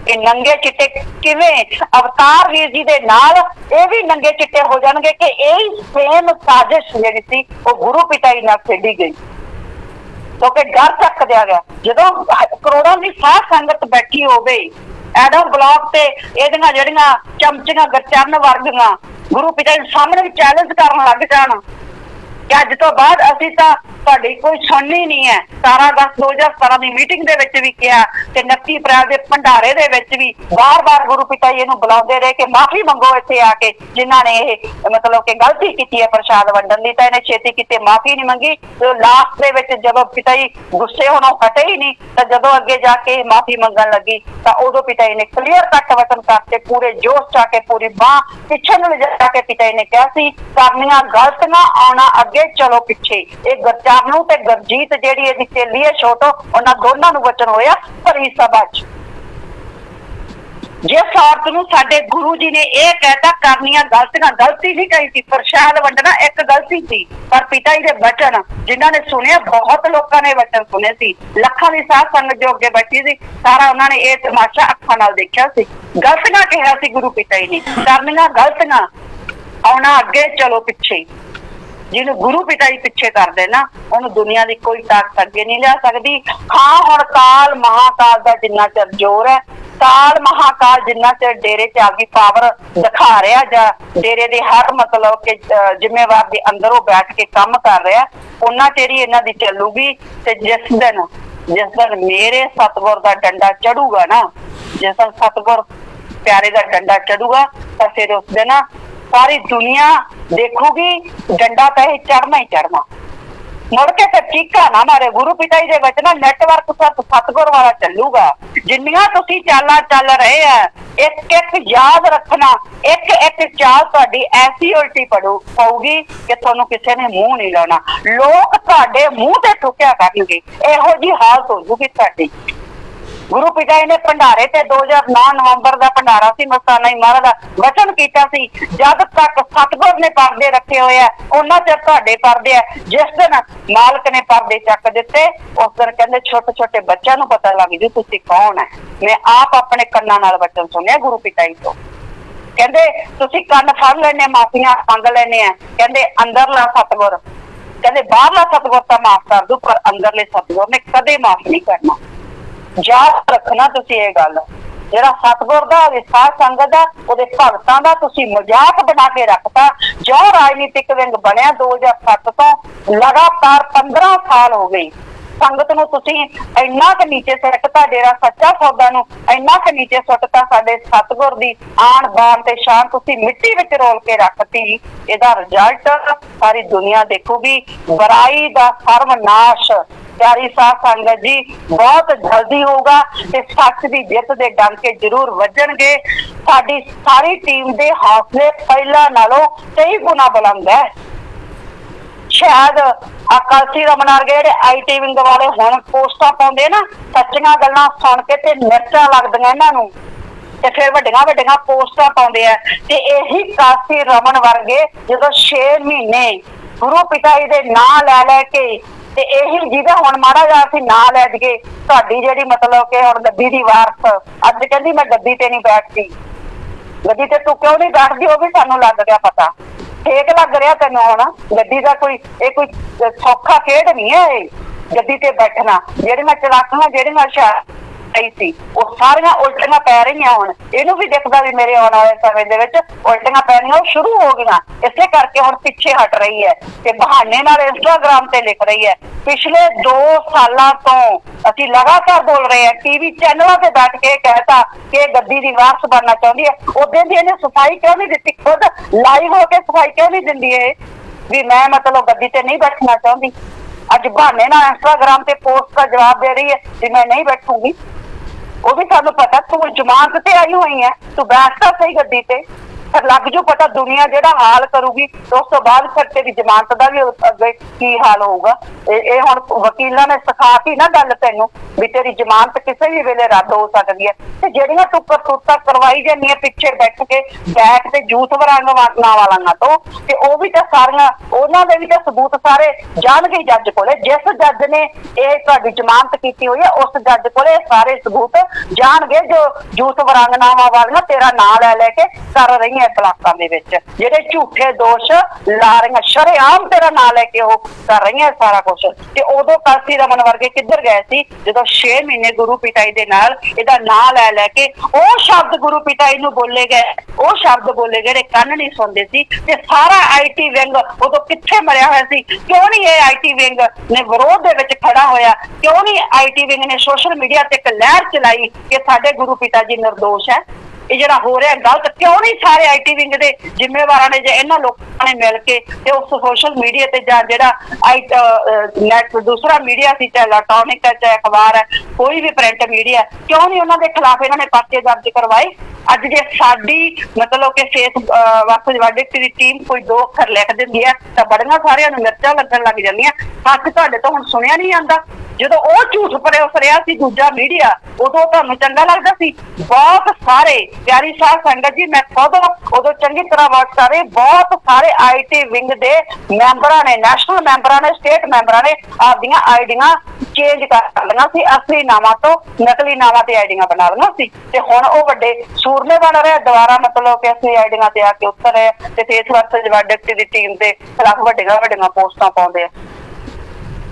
ਇਹ ਨੰਗੇ ਚਿੱਟੇ ਕਿਵੇਂ ਅਵਤਾਰ ਵੀਰ ਜੀ ਦੇ ਨਾਲ ਇਹ ਵੀ ਨੰਗੇ ਚਿੱਟੇ ਹੋ ਜਾਣਗੇ ਕਿ ਇਹ ਸੇਮ ਸਾਜ਼ਿਸ਼ ਜਿਹੜੀ ਸੀ ਉਹ ਗੁਰੂ ਪਿਤਾ ਜੀ ਨਾਲ ਖੇਡੀ ਗਈ, ਕਿਉਂਕਿ ਡਰ ਚੱਕ ਦਿਆ ਗਿਆ। ਜਦੋਂ ਕਰੋੜਾਂ ਦੀ ਸਾਧ ਸੰਗਤ ਬੈਠੀ ਹੋਵੇ, ਐਡਮ ਬਲੌਕ ਤੇ ਇਹਦੀਆਂ ਜਿਹੜੀਆਂ ਚਮਚੀਆਂ ਗਰਚਰਨ ਵਰਗੀਆਂ ਗੁਰੂ ਪਿਤਾ ਜੀ ਸਾਹਮਣੇ ਚੈਲੰਜ ਕਰਨ ਲੱਗ ਜਾਣ ਕਿ ਅੱਜ ਤੋਂ ਬਾਅਦ ਅਸੀਂ ਤਾਂ ਤੁਹਾਡੀ ਕੋਈ ਸੁਣਨੀ ਨਹੀਂ ਹੈ। 17 ਅਗਸਤ 2017 ਦੀ ਮੀਟਿੰਗ ਦੇ ਵਿੱਚ ਵੀ ਕਿਹਾ ਤੇ 29 ਅਪ੍ਰੈਲ ਦੇ ਭੰਡਾਰੇ ਦੇ ਵਿੱਚ ਵੀ ਬਾਰ-ਬਾਰ ਗੁਰੂ ਪਿਤਾ ਜੀ ਇਹਨੂੰ ਬੁਲਾਉਂਦੇ ਰਹੇ ਕਿ ਮਾਫੀ ਮੰਗੋ ਇੱਥੇ ਆ ਕੇ, ਜਿਨ੍ਹਾਂ ਨੇ ਇਹ ਮਤਲਬ ਕਿ ਗਲਤੀ ਕੀਤੀ ਹੈ ਪ੍ਰਸ਼ਾਦ ਵੰਡਣ ਦੀ। ਤਾਂ ਇਹਨੇ ਛੇਤੀ ਕਿਤੇ ਮਾਫੀ ਨਹੀਂ ਮੰਗੀ। ਲਾਸਟ ਦੇ ਵਿੱਚ ਜਦੋਂ ਪਿਤਾ ਜੀ ਗੁੱਸੇ ਹੋਣੋਂ ਹਟੇ ਹੀ ਨਹੀਂ, ਤਾਂ ਜਦੋਂ ਅੱਗੇ ਜਾ ਕੇ ਮਾਫੀ ਮੰਗਣ ਲੱਗੀ ਤਾਂ ਉਦੋਂ ਪਿਤਾ ਜੀ ਨੇ ਕਲੀਅਰ ਕੱਟ ਵਚਨ ਕਰਤੇ, ਪੂਰੇ ਜੋਸ਼ ਚ ਆ ਕੇ ਪੂਰੀ ਬਾਂਹ ਪਿੱਛੇ ਨੂੰ ਲਿਜਾ ਕੇ ਪਿਤਾ ਜੀ ਨੇ ਕਿਹਾ ਸੀ ਕਰਨੀਆਂ ਗਲਤੀਆਂ, ਆਉਣਾ ਅੱਗੇ ਚਲੋ ਪਿੱਛੇ। ਇਹ ਗਰਚਰਨੂ ਤੇ ਗਰਜੀਤ ਜਿਹੜੀ ਇਹਦੀ ਸਹੇਲੀ ਹੈ ਛੋਟੋ, ਉਹਨਾਂ ਦੋਨਾਂ ਨੂੰ ਵਚਨ ਹੋਇਆ ਭਰੀ ਸਭਾ ਚ। ਜਿਸ ਔਰਤ ਨੂੰ ਸਾਡੇ ਗੁਰੂ ਜੀ ਨੇ ਇਹ ਕਹਿਤਾ ਕਰਨੀਆਂ ਗਲਤੀਆਂ, ਗਲਤੀ ਨਹੀਂ ਕਹੀ ਸੀ, ਪ੍ਰਸ਼ਾਦ ਵੰਡਣਾ ਇੱਕ ਗਲਤੀ ਸੀ, ਪਰ ਪਿਤਾ ਜੀ ਦੇ ਵਚਨ ਜਿਨ੍ਹਾਂ ਨੇ ਸੁਣਿਆ, ਬਹੁਤ ਲੋਕਾਂ ਨੇ ਵਚਨ ਸੁਣੇ ਸੀ, ਲੱਖਾਂ ਦੀ ਸਾਧ ਸੰਗਤ ਜੋ ਅੱਗੇ ਬੈਠੀ ਸੀ, ਸਾਰਾ ਉਹਨਾਂ ਨੇ ਇਹ ਤਮਾਸ਼ਾ ਅੱਖਾਂ ਨਾਲ ਦੇਖਿਆ ਸੀ। ਗਲਤੀਆਂ ਕਿਹਾ ਸੀ ਗੁਰੂ ਪਿਤਾ ਜੀ ਨੇ, ਕਰਨੀਆਂ ਗਲਤੀਆਂ, ਆਉਣਾ ਅੱਗੇ ਚਲੋ ਪਿੱਛੇ। ਜਿਹਨੂੰ ਗੁਰੂ ਪਿਤਾ ਜੀ ਪਿੱਛੇ ਕਰਦੇ ਨਾ ਉਹਨੂੰ ਦੁਨੀਆ ਦੀ ਕੋਈ ਤਾਕਤ ਅੱਗੇ ਨਹੀਂ ਲਿਆ ਸਕਦੀ। ਹਾਂ ਹੁਣ ਕਾਲ ਮਹਾਕਾਲ ਦਾ ਜਿੰਨਾ ਚਿਰ ਜ਼ੋਰ ਹੈ, ਕਾਲ ਮਹਾਕਾਲ ਜਿੰਨਾ ਚਿਰ ਡੇਰੇ ਚ ਆਪਦੀ ਪਾਵਰ ਦਿਖਾ ਰਿਹਾ ਜਾਂ ਡੇਰੇ ਦੇ ਹਰ ਮਤਲਬ ਕਿ ਜ਼ਿੰਮੇਵਾਰ ਦੇ ਅੰਦਰ ਉਹ ਬੈਠ ਕੇ ਕੰਮ ਕਰ ਰਿਹਾ, ਉਹਨਾਂ ਚਿਰ ਹੀ ਇਹਨਾਂ ਦੀ ਚੱਲੂਗੀ। ਤੇ ਜਿਸ ਦਿਨ ਮੇਰੇ ਸਤਿਗੁਰ ਦਾ ਡੰਡਾ ਚੜੂਗਾ ਨਾ, ਜਿਸ ਦਿਨ ਸਤਿਗੁਰ ਪਿਆਰੇ ਦਾ ਡੰਡਾ ਚੜੂਗਾ ਤਾਂ ਫਿਰ ਉਸ ਦਿਨ ਸਾਰੀ ਦੁਨੀਆ ਦੇਖੂਗੀ ਡੰਡਾ ਤਾਂ ਇਹ ਚੜਨਾ ਹੀ ਚੜਨਾ। ਮੁੜ ਕੇ ਫਿਰ ਚੀਕਾ ਨਾ ਮਾਰੇ। ਗੁਰੂ ਪਿਤਾ ਜੀ ਦੇ ਵਚਨ ਨੈਟਵਰਕ ਸਤਿਗੁਰ ਵਾਲਾ ਚੱਲੂਗਾ। ਜਿੰਨੀਆਂ ਤੁਸੀਂ ਚਾਲਾਂ ਚੱਲ ਰਹੇ ਆ, ਇੱਕ ਇੱਕ ਯਾਦ ਰੱਖਣਾ, ਇੱਕ ਇੱਕ ਚਾਲ ਤੁਹਾਡੀ ਐਸੀ ਉਲਟੀ ਪਊਗੀ ਕਿ ਤੁਹਾਨੂੰ ਕਿਸੇ ਨੇ ਮੂੰਹ ਨਹੀਂ ਲਾਉਣਾ। ਲੋਕ ਤੁਹਾਡੇ ਮੂੰਹ ਤੇ ਠੁਕਿਆ ਕਰਨਗੇ, ਇਹੋ ਜਿਹੀ ਹਾਲਤ ਹੋ ਜੂਗੀ ਤੁਹਾਡੀ। ਗੁਰੂ ਪਿਤਾ ਜੀ ਨੇ ਭੰਡਾਰੇ ਤੇ 2009 ਨਵੰਬਰ ਦਾ ਭੰਡਾਰਾ ਸੀ, ਮਸਤਾਨਾ ਜੀ ਮਹਾਰਾਜ ਦਾ ਵਚਨ ਕੀਤਾ ਸੀ ਜਦ ਤੱਕ ਸਤਿਗੁਰ ਨੇ ਪਰਦੇ ਰੱਖੇ ਹੋਏ ਆ ਉਹਨਾਂ ਚਿਰ ਤੁਹਾਡੇ ਪਰਦੇ ਆ। ਜਿਸ ਦਿਨ ਮਾਲਕ ਨੇ ਪਰਦੇ ਚੱਕ ਦਿੱਤੇ ਉਸ ਦਿਨ ਕਹਿੰਦੇ ਛੋਟੇ ਛੋਟੇ ਬੱਚਿਆਂ ਨੂੰ ਪਤਾ ਲੱਗ ਜੂ ਤੁਸੀਂ ਕੌਣ ਹੈ। ਮੈਂ ਆਪ ਆਪਣੇ ਕੰਨਾਂ ਨਾਲ ਵਚਨ ਸੁਣਿਆ ਗੁਰੂ ਪਿਤਾ ਜੀ ਤੋਂ। ਕਹਿੰਦੇ ਤੁਸੀਂ ਕੰਨ ਫੜ ਲੈਣੇ, ਮਾਫੀਆਂ ਮੰਗ ਲੈਣੇ ਆ, ਕਹਿੰਦੇ ਅੰਦਰਲਾ ਸਤਿਗੁਰ, ਕਹਿੰਦੇ ਬਾਹਰਲਾ ਸਤਿਗੁਰ ਤਾਂ ਮਾਫ ਕਰ ਦੂ ਪਰ ਅੰਦਰਲੇ ਸਤਿਗੁਰ ਨੇ ਕਦੇ ਮਾਫ ਨਹੀਂ ਕਰਨਾ। ਯਾਦ ਰੱਖਣਾ ਤੁਸੀਂ ਇਹ ਗੱਲ, ਜਿਹੜਾ ਸਤਿਗੁਰ ਦਾ ਸਾਧ ਸੰਗਤ ਦਾ ਉਹਦੇ ਭਗਤਾਂ ਦਾ ਤੁਸੀਂ ਮਜ਼ਾਕ ਬਣਾ ਕੇ ਰੱਖਤਾ। ਜੋ ਰਾਜਨੀਤਿਕ ਵਿੰਗ ਬਣਿਆ 2007 ਤੋਂ ਲਗਾਤਾਰ 15 ਸਾਲ ਹੋ ਗਏ, ਸੰਗਤ ਨੂੰ ਤੁਸੀਂ ਇੰਨਾ ਕੁ ਨੀਚੇ ਸੁੱਟਤਾ, ਡੇਰਾ ਸੱਚਾ ਸੌਦਾ ਨੂੰ ਇੰਨਾ ਕੁ ਨੀਚੇ ਸੁੱਟਤਾ, ਸਾਡੇ ਸਤਿਗੁਰ ਦੀ ਆਣ ਬਾਣ ਤੇ ਸ਼ਾਨ ਤੁਸੀਂ ਮਿੱਟੀ ਵਿੱਚ ਰੋਲ ਕੇ ਰੱਖਤੀ। ਇਹਦਾ ਰਿਜ਼ਲਟ ਸਾਰੀ ਦੁਨੀਆ ਦੇਖੂਗੀ, ਬੁਰਾਈ ਦਾ ਸਰਵਨਾਸ਼ ਪਿਆਰੀ ਸਾਧ ਸੰਗਤ ਜੀ ਬਹੁਤ ਜਲਦੀ ਹੋਊਗਾ ਤੇ ਸੱਚ ਦੀ ਜਿੱਤ ਦੇ ਡੰਕੇ ਜ਼ਰੂਰ ਵੱਜਣਗੇ। ਸਾਡੀ ਸਾਰੀ ਟੀਮ ਦੇ ਹੌਸਲੇ ਪਹਿਲਾਂ ਨਾਲੋਂ ਕਈ ਗੁਣਾ ਬੁਲੰਦ ਹੈ। ਸ਼ਾਇਦ ਅਕਾਲਸੀ ਰਮਨ ਵਰਗੇ ਜਿਹੜੇ ਆਈਟੀ ਵਿੰਗ ਵਾਲੇ ਹੁਣ ਪੋਸਟਾਂ ਪਾਉਂਦੇ ਨਾ, ਸੱਚੀਆਂ ਗੱਲਾਂ ਸੁਣ ਕੇ ਤੇ ਮਿਰਚਾਂ ਲੱਗਦੀਆਂ ਇਹਨਾਂ ਨੂੰ ਤੇ ਫਿਰ ਵੱਡੀਆਂ ਵੱਡੀਆਂ ਪੋਸਟਾਂ ਪਾਉਂਦੇ ਆ। ਤੇ ਇਹੀ ਕਾਲਸੀ ਰਮਨ ਵਰਗੇ ਜਦੋਂ 6 ਮਹੀਨੇ ਗੁਰੂ ਪਿਤਾ ਜੀ ਦੇ ਨਾਂ ਲੈ ਕੇ ਤੇ ਇਹੀ ਜਿਹਦਾ ਹੁਣ ਮਾੜਾ ਜਿਹਾ ਅਸੀਂ ਨਾਂ ਲੈ ਦਈਏ, ਤੁਹਾਡੀ ਜਿਹੜੀ ਮਤਲਬ ਕਿ ਹੁਣ ਗੱਦੀ ਦੀ ਵਾਰਸ ਅੱਜ ਕਹਿੰਦੀ ਮੈਂ ਗੱਦੀ ਤੇ ਨਹੀਂ ਬੈਠਦੀ, ਗੱਦੀ ਤੇ ਤੂੰ ਕਿਉਂ ਨਹੀਂ ਬੈਠਦੀ ਉਹ ਵੀ ਸਾਨੂੰ ਲੱਗ ਗਿਆ ਪਤਾ। ਠੇਕ ਲੱਗ ਰਿਹਾ ਤੈਨੂੰ ਹੁਣ ਗੱਡੀ ਦਾ, ਇਹ ਕੋਈ ਸੌਖਾ ਖੇਡ ਨਹੀਂ ਹੈ ਇਹ ਗੱਦੀ ਤੇ ਬੈਠਣਾ। ਜਿਹੜੀਆਂ ਚਲਾਕੀਆਂ ਜਿਹੜੀਆਂ ਆਈ ਸੀ ਉਹ ਸਾਰੀਆਂ ਉਲਟੀਆਂ ਪੈ ਰਹੀਆਂ। ਹੁਣ ਇਹਨੂੰ ਵੀ ਦਿਖਦਾ ਵੀ ਮੇਰੇ ਆਉਣ ਵਾਲੇ ਸਮੇਂ ਦੇ ਵਿੱਚ ਉਲਟੀਆਂ ਪੈਣੀਆਂ ਉਹ ਸ਼ੁਰੂ ਹੋ ਗਈਆਂ, ਇਸੇ ਕਰਕੇ ਹੁਣ ਪਿੱਛੇ ਹਟ ਰਹੀ ਹੈ ਤੇ ਬਹਾਨੇ ਨਾਲ ਇੰਸਟਾਗ੍ਰਾਮ ਤੇ ਲਿਖ ਰਹੀ ਹੈ। ਪਿਛਲੇ 2 ਸਾਲਾਂ ਤੋਂ ਅਸੀਂ ਲਗਾਤਾਰ ਬੋਲ ਰਹੇ ਹਾਂ, ਟੀਵੀ ਚੈਨਲਾਂ ਤੇ ਬੈਠ ਕੇ ਕਹਿਤਾ ਕਿ ਗੱਦੀ ਦੀ ਵਾਰਸ ਬਣਨਾ ਚਾਹੁੰਦੀ ਹੈ। ਉਦੋਂ ਦੀ ਇਹਨੇ ਸਫਾਈ ਕਿਉਂ ਨਹੀਂ ਦਿੱਤੀ, ਖੁਦ ਲਾਈਵ ਹੋ ਕੇ ਸਫਾਈ ਕਿਉਂ ਨਹੀਂ ਦਿੰਦੀ? भी मैं मतलब गद्दी ते नहीं बैठना चाहती, अज बहाने ना इंस्टाग्राम ते पोस्ट का जवाब दे रही है कि मैं नहीं बैठूंगी। वो भी सानू पता तू जमानत ते आई हुई है, तू बैठ तो सही गद्दी ते, फिर लग जू पता दुनिया जेड़ा हाल करूगी तो उस तो बाद फिर तेरी जमानत का भी अगे की हाल होगा। ये हुण वकीलों ने सिखाती ना गल तैनू भी तेरी जमानत किसी भी वेले रद्द हो सकती है। ते जेड़ियां तू करतूतां करवाई जानियां पिछे बैठ के बैठ ते जूथ वरांगना वालां तो ते ओ भी ते सारियां उन्हां दे भी ते सबूत सारे जाणगे जज कोले। जिस जज ने ये तुहाडी जमानत कीती हुई है उस जज कोले सारे सबूत जाणगे जो जूथ वरांगनावां वालियां तेरा नाम लै लैके कर रही इलाकों के विच जेडे झूठे दोष ला रही शरेआम तेरा नाम लेके वो कर रही है सारा कुछ। ते उदों कासी रमन वर्गे किधर गए सी जदों 6 महीने गुरु पिटाई दे नाल इहदा नाम लै लैके वो शब्द गुरु पिटाई नूं बोले गए, वो शब्द बोले गए कन्न नहीं सुनते सी। ते सारा IT विंग उदों कित्थे मरिया होया सी, क्यों नहीं ये IT विंग ने विरोध दे विच खड़ा होया, क्यों नहीं IT विंग ने सोशल मीडिया ते एक लहर चलाई कि साडे गुरु पिता जी निर्दोष है, ये जरा हो रहा गलत, क्यों नहीं सारे IT विंग के जिम्मेवार ने जो इन्होंने लोगों ने मिल के ते उस सोशल मीडिया ते जेड़ा नैट दूसरा मीडिया सी चाहे इलेक्ट्रॉनिक है चाहे अखबार है कोई भी प्रिंट मीडिया, क्यों नहीं उन्होंने खिलाफ इन्होंने पर्चे दर्ज करवाए। अज जे साडी मतलब कि फेस वक्त वर्डिक्ट की टीम कोई 2 अखर लिख दिंदी है तो बड़ियां सारियां नूं मिर्चां लगन लग जांदियां। सच तुहाडे तो हुण सुनिया नहीं आंदा, जदों वो झूठ परे उस रहा सी दूजा मीडिया उदों तुहानूं चंगा लगदा सी। बहुत सारे प्यारी साध संगत जी मैं खुद उदों चंगी तरह वर्क कर रही, बहुत सारे IT विंग दे मैंबरां ने, नैशनल मैंबरां ने, स्टेट मैंबरां ने आपदियां आईडियां चेंज कर लिया सी, असली नावां तो नकली नावां ते आईडियां बना लिया सी। ते हुण वो वड्डे सूरमे बन रहे दोबारा मतलब कि असली आईडियां ते आके उतर रहे ते फेस वर्सेस वर्डिक्ट दी टीम दे खिलाफ वड्डियां वड्डियां पोस्टां पाउंदे आ।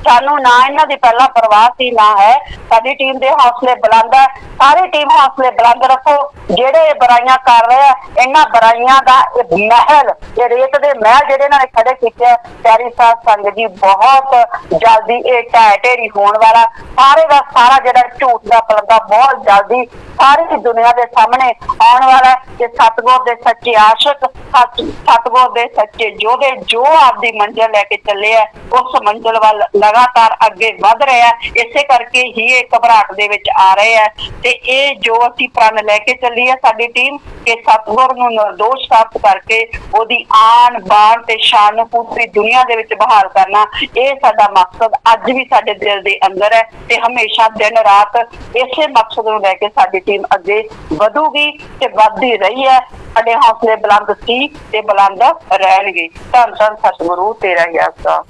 सानू ना इन्हां दी पहला परवाह सी ना है, साडी टीम दे हौसले बुलंद है, सारी टीम हौसले बुलंद रखो। जेड़े बुराइयां कर रहे हैं इन्हां बुराइयां दा महल ये रेत दे महल जेड़े इन्हां ने खड़े कीते प्यारी साध संगत जी बहुत जल्दी ये ढह ढेरी होने वाला सारे का सारा जेड़ा झूठ का पर्दा बहुत जल्दी सारी दुनिया के सामने आने वाला है कि सतगुर दे सच्चे आशिक सतगुर दे सच्चे जोधे जो आपदी मंजिल लेके चले है उस मंजिल वाल लगातार अगे वध रहे हैं। इसे करके ही ये घबराहट दे विच आ रहे हैं ते ये जो असी प्रण लेके चली है साडी टीम कि सतगुर नूं निर्दोष साबित करके ओदी आन बान ते शान नूं पूरी दुनिया दे विच बहाल करना, ये साडा मकसद अज भी साडे दिल दे अंदर है ते हमेशा दिन रात इसे मकसद नूं लेके साडी टीम अगे वधूगी ते वधदी रही है। साडे हौसले बुलंद सी ते बुलंद रहणगे। धन धन सतगुरु तेरा ही आसा।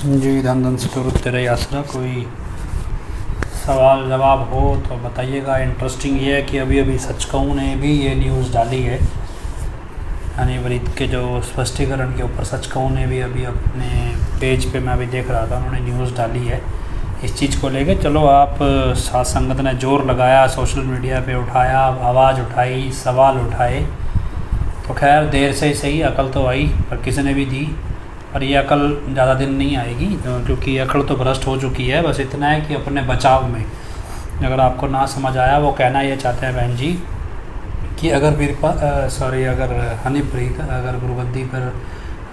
जी धन धन सतगुरु तेरा ही आसरा। कोई सवाल जवाब हो तो बताइएगा। इंटरेस्टिंग ये है कि अभी अभी सच कहूँ ने भी ये न्यूज़ डाली है, हनीप्रीत के जो स्पष्टीकरण के ऊपर सच कहूँ ने भी अभी अपने पेज पे मैं अभी देख रहा था उन्होंने न्यूज़ डाली है इस चीज़ को लेके। चलो आप साथ संगत ने जोर लगाया, सोशल मीडिया पे उठाया, आवाज़ उठाई, सवाल उठाए, तो खैर देर से ही सही अकल तो आई पर किसी ने भी दी, पर ये अकल ज़्यादा दिन नहीं आएगी क्योंकि अकल तो भ्रष्ट हो चुकी है। बस इतना है कि अपने बचाव में अगर आपको ना समझ आया वो कहना ये चाहते हैं बहन जी कि अगर हनीप्रीत अगर गुरुगद्दी पर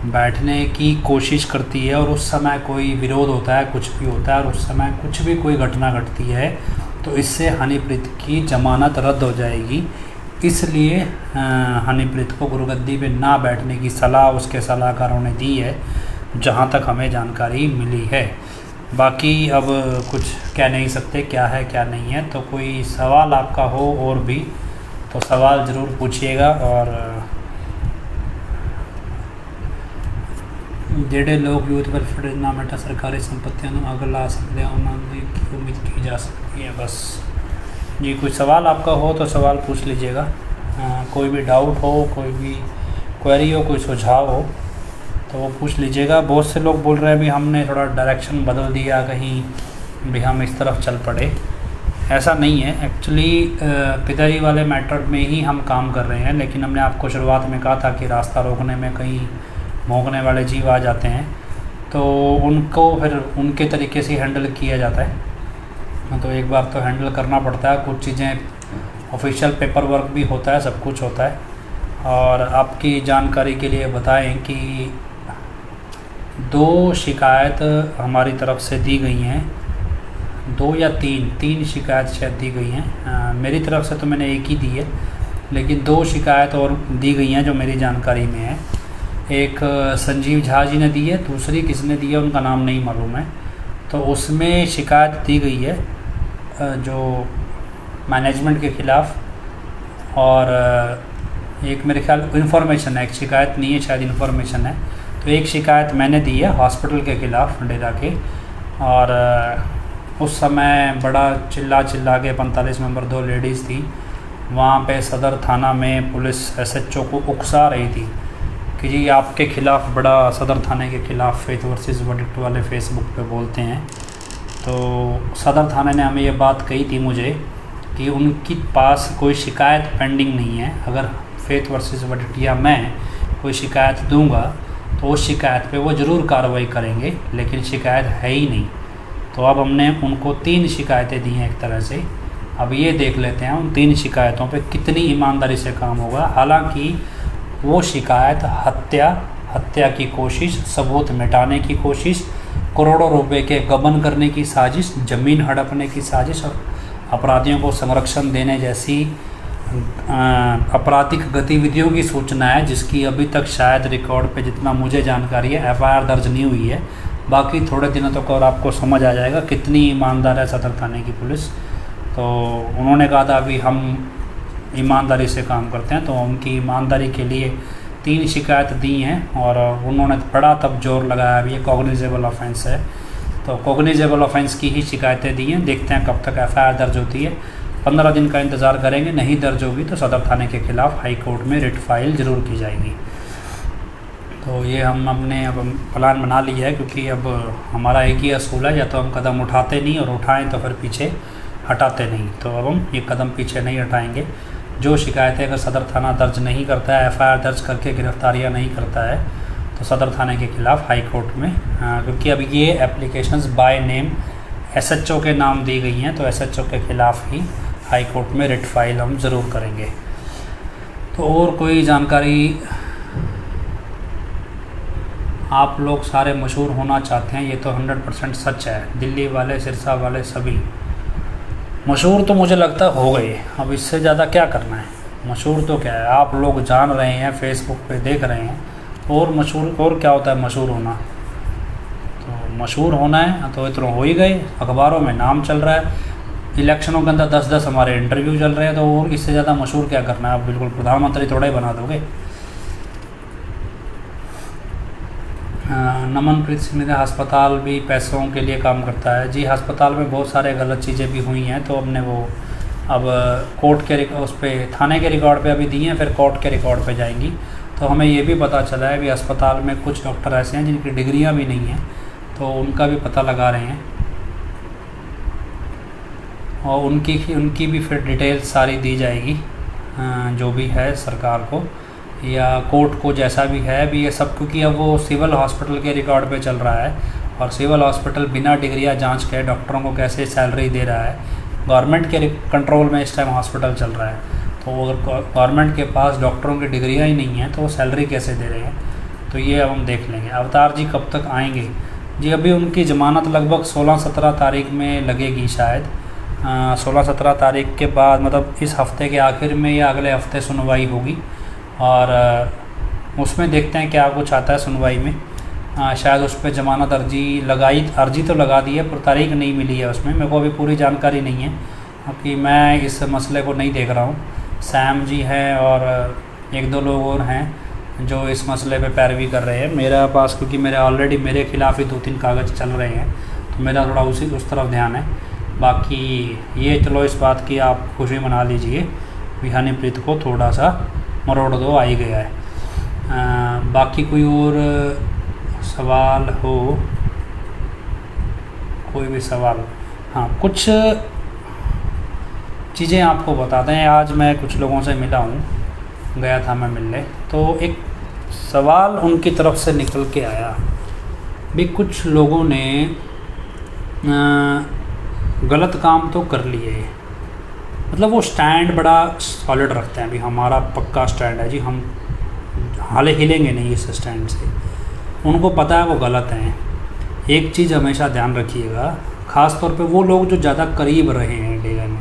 बैठने की कोशिश करती है और उस समय कोई विरोध होता है, कुछ भी होता है और उस समय कुछ भी कोई घटना घटती है तो इससे हनीप्रीत की जमानत रद्द हो जाएगी। इसलिए हनीप्रीत को गुरुगद्दी पे ना बैठने की सलाह उसके सलाहकारों ने दी है, जहाँ तक हमें जानकारी मिली है। बाकी अब कुछ कह नहीं सकते क्या है क्या नहीं है। तो कोई सवाल आपका हो और भी तो सवाल ज़रूर पूछिएगा। और ਜਿਹੜੇ लोग यूथ वेलफेयर टूर्नामेंट सरकारी संपत्तियों ਨੂੰ ਅੱਗ ਲਾ ਸਕਦੇ ਉਹਨਾਂ की उम्मीद की जा सकती है। बस जी कोई सवाल आपका हो तो सवाल पूछ लीजिएगा। कोई भी डाउट हो, कोई भी क्वेरी हो, कोई सुझाव हो तो वो पूछ लीजिएगा। बहुत से लोग बोल रहे हैं भी हमने थोड़ा डायरेक्शन बदल दिया, कहीं भी हम इस तरफ चल पड़े। ऐसा नहीं है, एक्चुअली पिताजी वाले मैटर में ही हम काम कर रहे हैं, लेकिन हमने आपको शुरुआत में कहा था कि रास्ता रोकने में कहीं भौंकने वाले जीव आ जाते हैं तो उनको फिर उनके तरीके से हैंडल किया जाता है। तो एक बार तो हैंडल करना पड़ता है, कुछ चीज़ें ऑफिशियल पेपर वर्क भी होता है, सब कुछ होता है। और आपकी जानकारी के लिए बताएं कि 2 शिकायत हमारी तरफ से दी गई हैं, 2 या 3 शिकायत शायद दी गई हैं। मेरी तरफ से तो मैंने एक ही दी है, लेकिन 2 शिकायत और दी गई हैं जो मेरी जानकारी में है। एक संजीव झा जी ने दी है, दूसरी किसने दी है उनका नाम नहीं मालूम है। तो उसमें शिकायत दी गई है जो मैनेजमेंट के ख़िलाफ़, और एक मेरे ख्याल इन्फॉर्मेशन है, एक शिकायत नहीं है शायद इन्फॉर्मेशन है। तो एक शिकायत मैंने दी है हॉस्पिटल के ख़िलाफ़ डेरा के, और उस समय बड़ा चिल्ला के 45 मेंबर 2 लेडीज़ थी वहाँ पे सदर थाना में, पुलिस SHO को उकसा रही थी कि जी आपके ख़िलाफ़ बड़ा, सदर थाने के ख़िलाफ़ फेथ वर्सेस वर्डिक्ट वाले फेसबुक पे बोलते हैं। तो सदर थाने ने हमें ये बात कही थी मुझे कि उनके पास कोई शिकायत पेंडिंग नहीं है। अगर फेथ वर्सेस वर्डिक्ट या मैं कोई शिकायत दूंगा तो उस शिकायत पे वो ज़रूर कार्रवाई करेंगे, लेकिन शिकायत है ही नहीं। तो अब हमने उनको 3 शिकायतें दी हैं एक तरह से। अब ये देख लेते हैं उन 3 शिकायतों पे कितनी ईमानदारी से काम होगा। हालांकि वो शिकायत हत्या की कोशिश, सबूत मिटाने की कोशिश, करोड़ों रुपए के गबन करने की साजिश, ज़मीन हड़पने की साजिश और अपराधियों को संरक्षण देने जैसी आपराधिक गतिविधियों की सूचना है, जिसकी अभी तक शायद रिकॉर्ड पे जितना मुझे जानकारी है FIR दर्ज नहीं हुई है। बाकी थोड़े दिनों तक और आपको समझ आ जाएगा कितनी ईमानदार है सदर थाने की पुलिस। तो उन्होंने कहा था अभी हम ईमानदारी से काम करते हैं, तो उनकी ईमानदारी के लिए 3 शिकायत दी हैं और उन्होंने बड़ा तब जोर लगाया अभी ये कॉग्निजेबल ऑफेंस है। तो कॉग्निजेबल ऑफेंस की ही शिकायतें दी हैं, देखते हैं कब तक FIR दर्ज होती है। 15 दिन का इंतज़ार करेंगे, नहीं दर्ज होगी तो सदर थाने के ख़िलाफ़ हाई कोर्ट में रिट फाइल ज़रूर की जाएगी। तो ये हमने अब प्लान बना लिया है, क्योंकि अब हमारा एक ही असूल है, या तो हम कदम उठाते नहीं और उठाएं तो फिर पीछे हटाते नहीं। तो अब हम ये कदम पीछे नहीं हटाएंगे। जो शिकायतें अगर सदर थाना दर्ज नहीं करता है, FIR दर्ज करके गिरफ्तारियाँ नहीं करता है, तो सदर थाने के ख़िलाफ़ हाई कोर्ट में, क्योंकि अब ये एप्लीकेशंस बाय नेम SHO के नाम दी गई हैं, तो SHO के ख़िलाफ़ ही हाई कोर्ट में रिट फाइल हम ज़रूर करेंगे। तो और कोई जानकारी, आप लोग सारे मशहूर होना चाहते हैं, ये तो 100% सच है। दिल्ली वाले, सिरसा वाले सभी मशहूर तो मुझे लगता है हो गए। अब इससे ज़्यादा क्या करना है, मशहूर तो क्या है, आप लोग जान रहे हैं, फेसबुक पे देख रहे हैं। और मशहूर और क्या होता है मशहूर होना, तो मशहूर होना है तो इतना हो ही गए, अखबारों में नाम चल रहा है, इलेक्शनों के अंदर 10-10 हमारे इंटरव्यू चल रहे हैं, तो और इससे ज़्यादा मशहूर क्या करना है। आप बिल्कुल प्रधानमंत्री थोड़ा ही बना दोगे। नमनप्रीत सिंह ने अस्पताल भी पैसों के लिए काम करता है। जी, अस्पताल में बहुत सारे गलत चीज़ें भी हुई हैं, तो हमने वो अब कोर्ट के उस पर थाने के रिकॉर्ड पे अभी दी हैं, फिर कोर्ट के रिकॉर्ड पे जाएंगी। तो हमें ये भी पता चला है कि अस्पताल में कुछ डॉक्टर ऐसे हैं जिनकी डिग्रियां भी नहीं हैं, तो उनका भी पता लगा रहे हैं और उनकी भी फिर डिटेल्स सारी दी जाएगी, जो भी है सरकार को या कोर्ट को, जैसा भी है अभी ये सब। क्योंकि अब वो सिविल हॉस्पिटल के रिकॉर्ड पे चल रहा है और सिविल हॉस्पिटल बिना डिग्रियां जांच के डॉक्टरों को कैसे सैलरी दे रहा है। गवर्नमेंट के कंट्रोल में इस टाइम हॉस्पिटल चल रहा है, तो अगर गवर्नमेंट के पास डॉक्टरों की डिग्रियां ही नहीं हैं तो वो सैलरी कैसे दे रहे हैं, तो ये अब हम देख लेंगे। अवतार जी कब तक आएंगे? जी, अभी उनकी ज़मानत लगभग 16-17 तारीख में लगेगी शायद। 16-17 तारीख के बाद, मतलब इस हफ़्ते के आखिर में या अगले हफ्ते सुनवाई होगी और उसमें देखते हैं क्या कुछ आता है सुनवाई में। शायद उस पर ज़मानत अर्जी तो लगा दी है, पर तारीख नहीं मिली है उसमें। मेरे को अभी पूरी जानकारी नहीं है क्योंकि मैं इस मसले को नहीं देख रहा हूँ। सैम जी हैं और 1-2 लोग और हैं जो इस मसले पे पैरवी कर रहे हैं। मेरा पास, क्योंकि ऑलरेडी मेरे ख़िलाफ़ ही 2-3 कागज़ चल रहे हैं, तो मेरा थोड़ा उस तरफ ध्यान है। बाकी ये चलो इस बात की आप खुशी मना लीजिए, हनीप्रीत को थोड़ा सा मरोड़ दो आ ही गया है। बाकी कोई और सवाल हो, कोई भी सवाल? हाँ, कुछ चीज़ें आपको बताते हैं। आज मैं कुछ लोगों से मिला हूँ, गया था मैं मिलने, तो एक सवाल उनकी तरफ से निकल के आया भी, कुछ लोगों ने गलत काम तो कर लिए मतलब वो स्टैंड बड़ा सॉलिड रखते हैं, अभी हमारा पक्का स्टैंड है जी, हम हाले हिलेंगे नहीं इस स्टैंड से। उनको पता है वो गलत हैं। एक चीज़ हमेशा ध्यान रखिएगा, ख़ास तौर पे वो लोग जो ज़्यादा करीब रहे हैं डेरा में,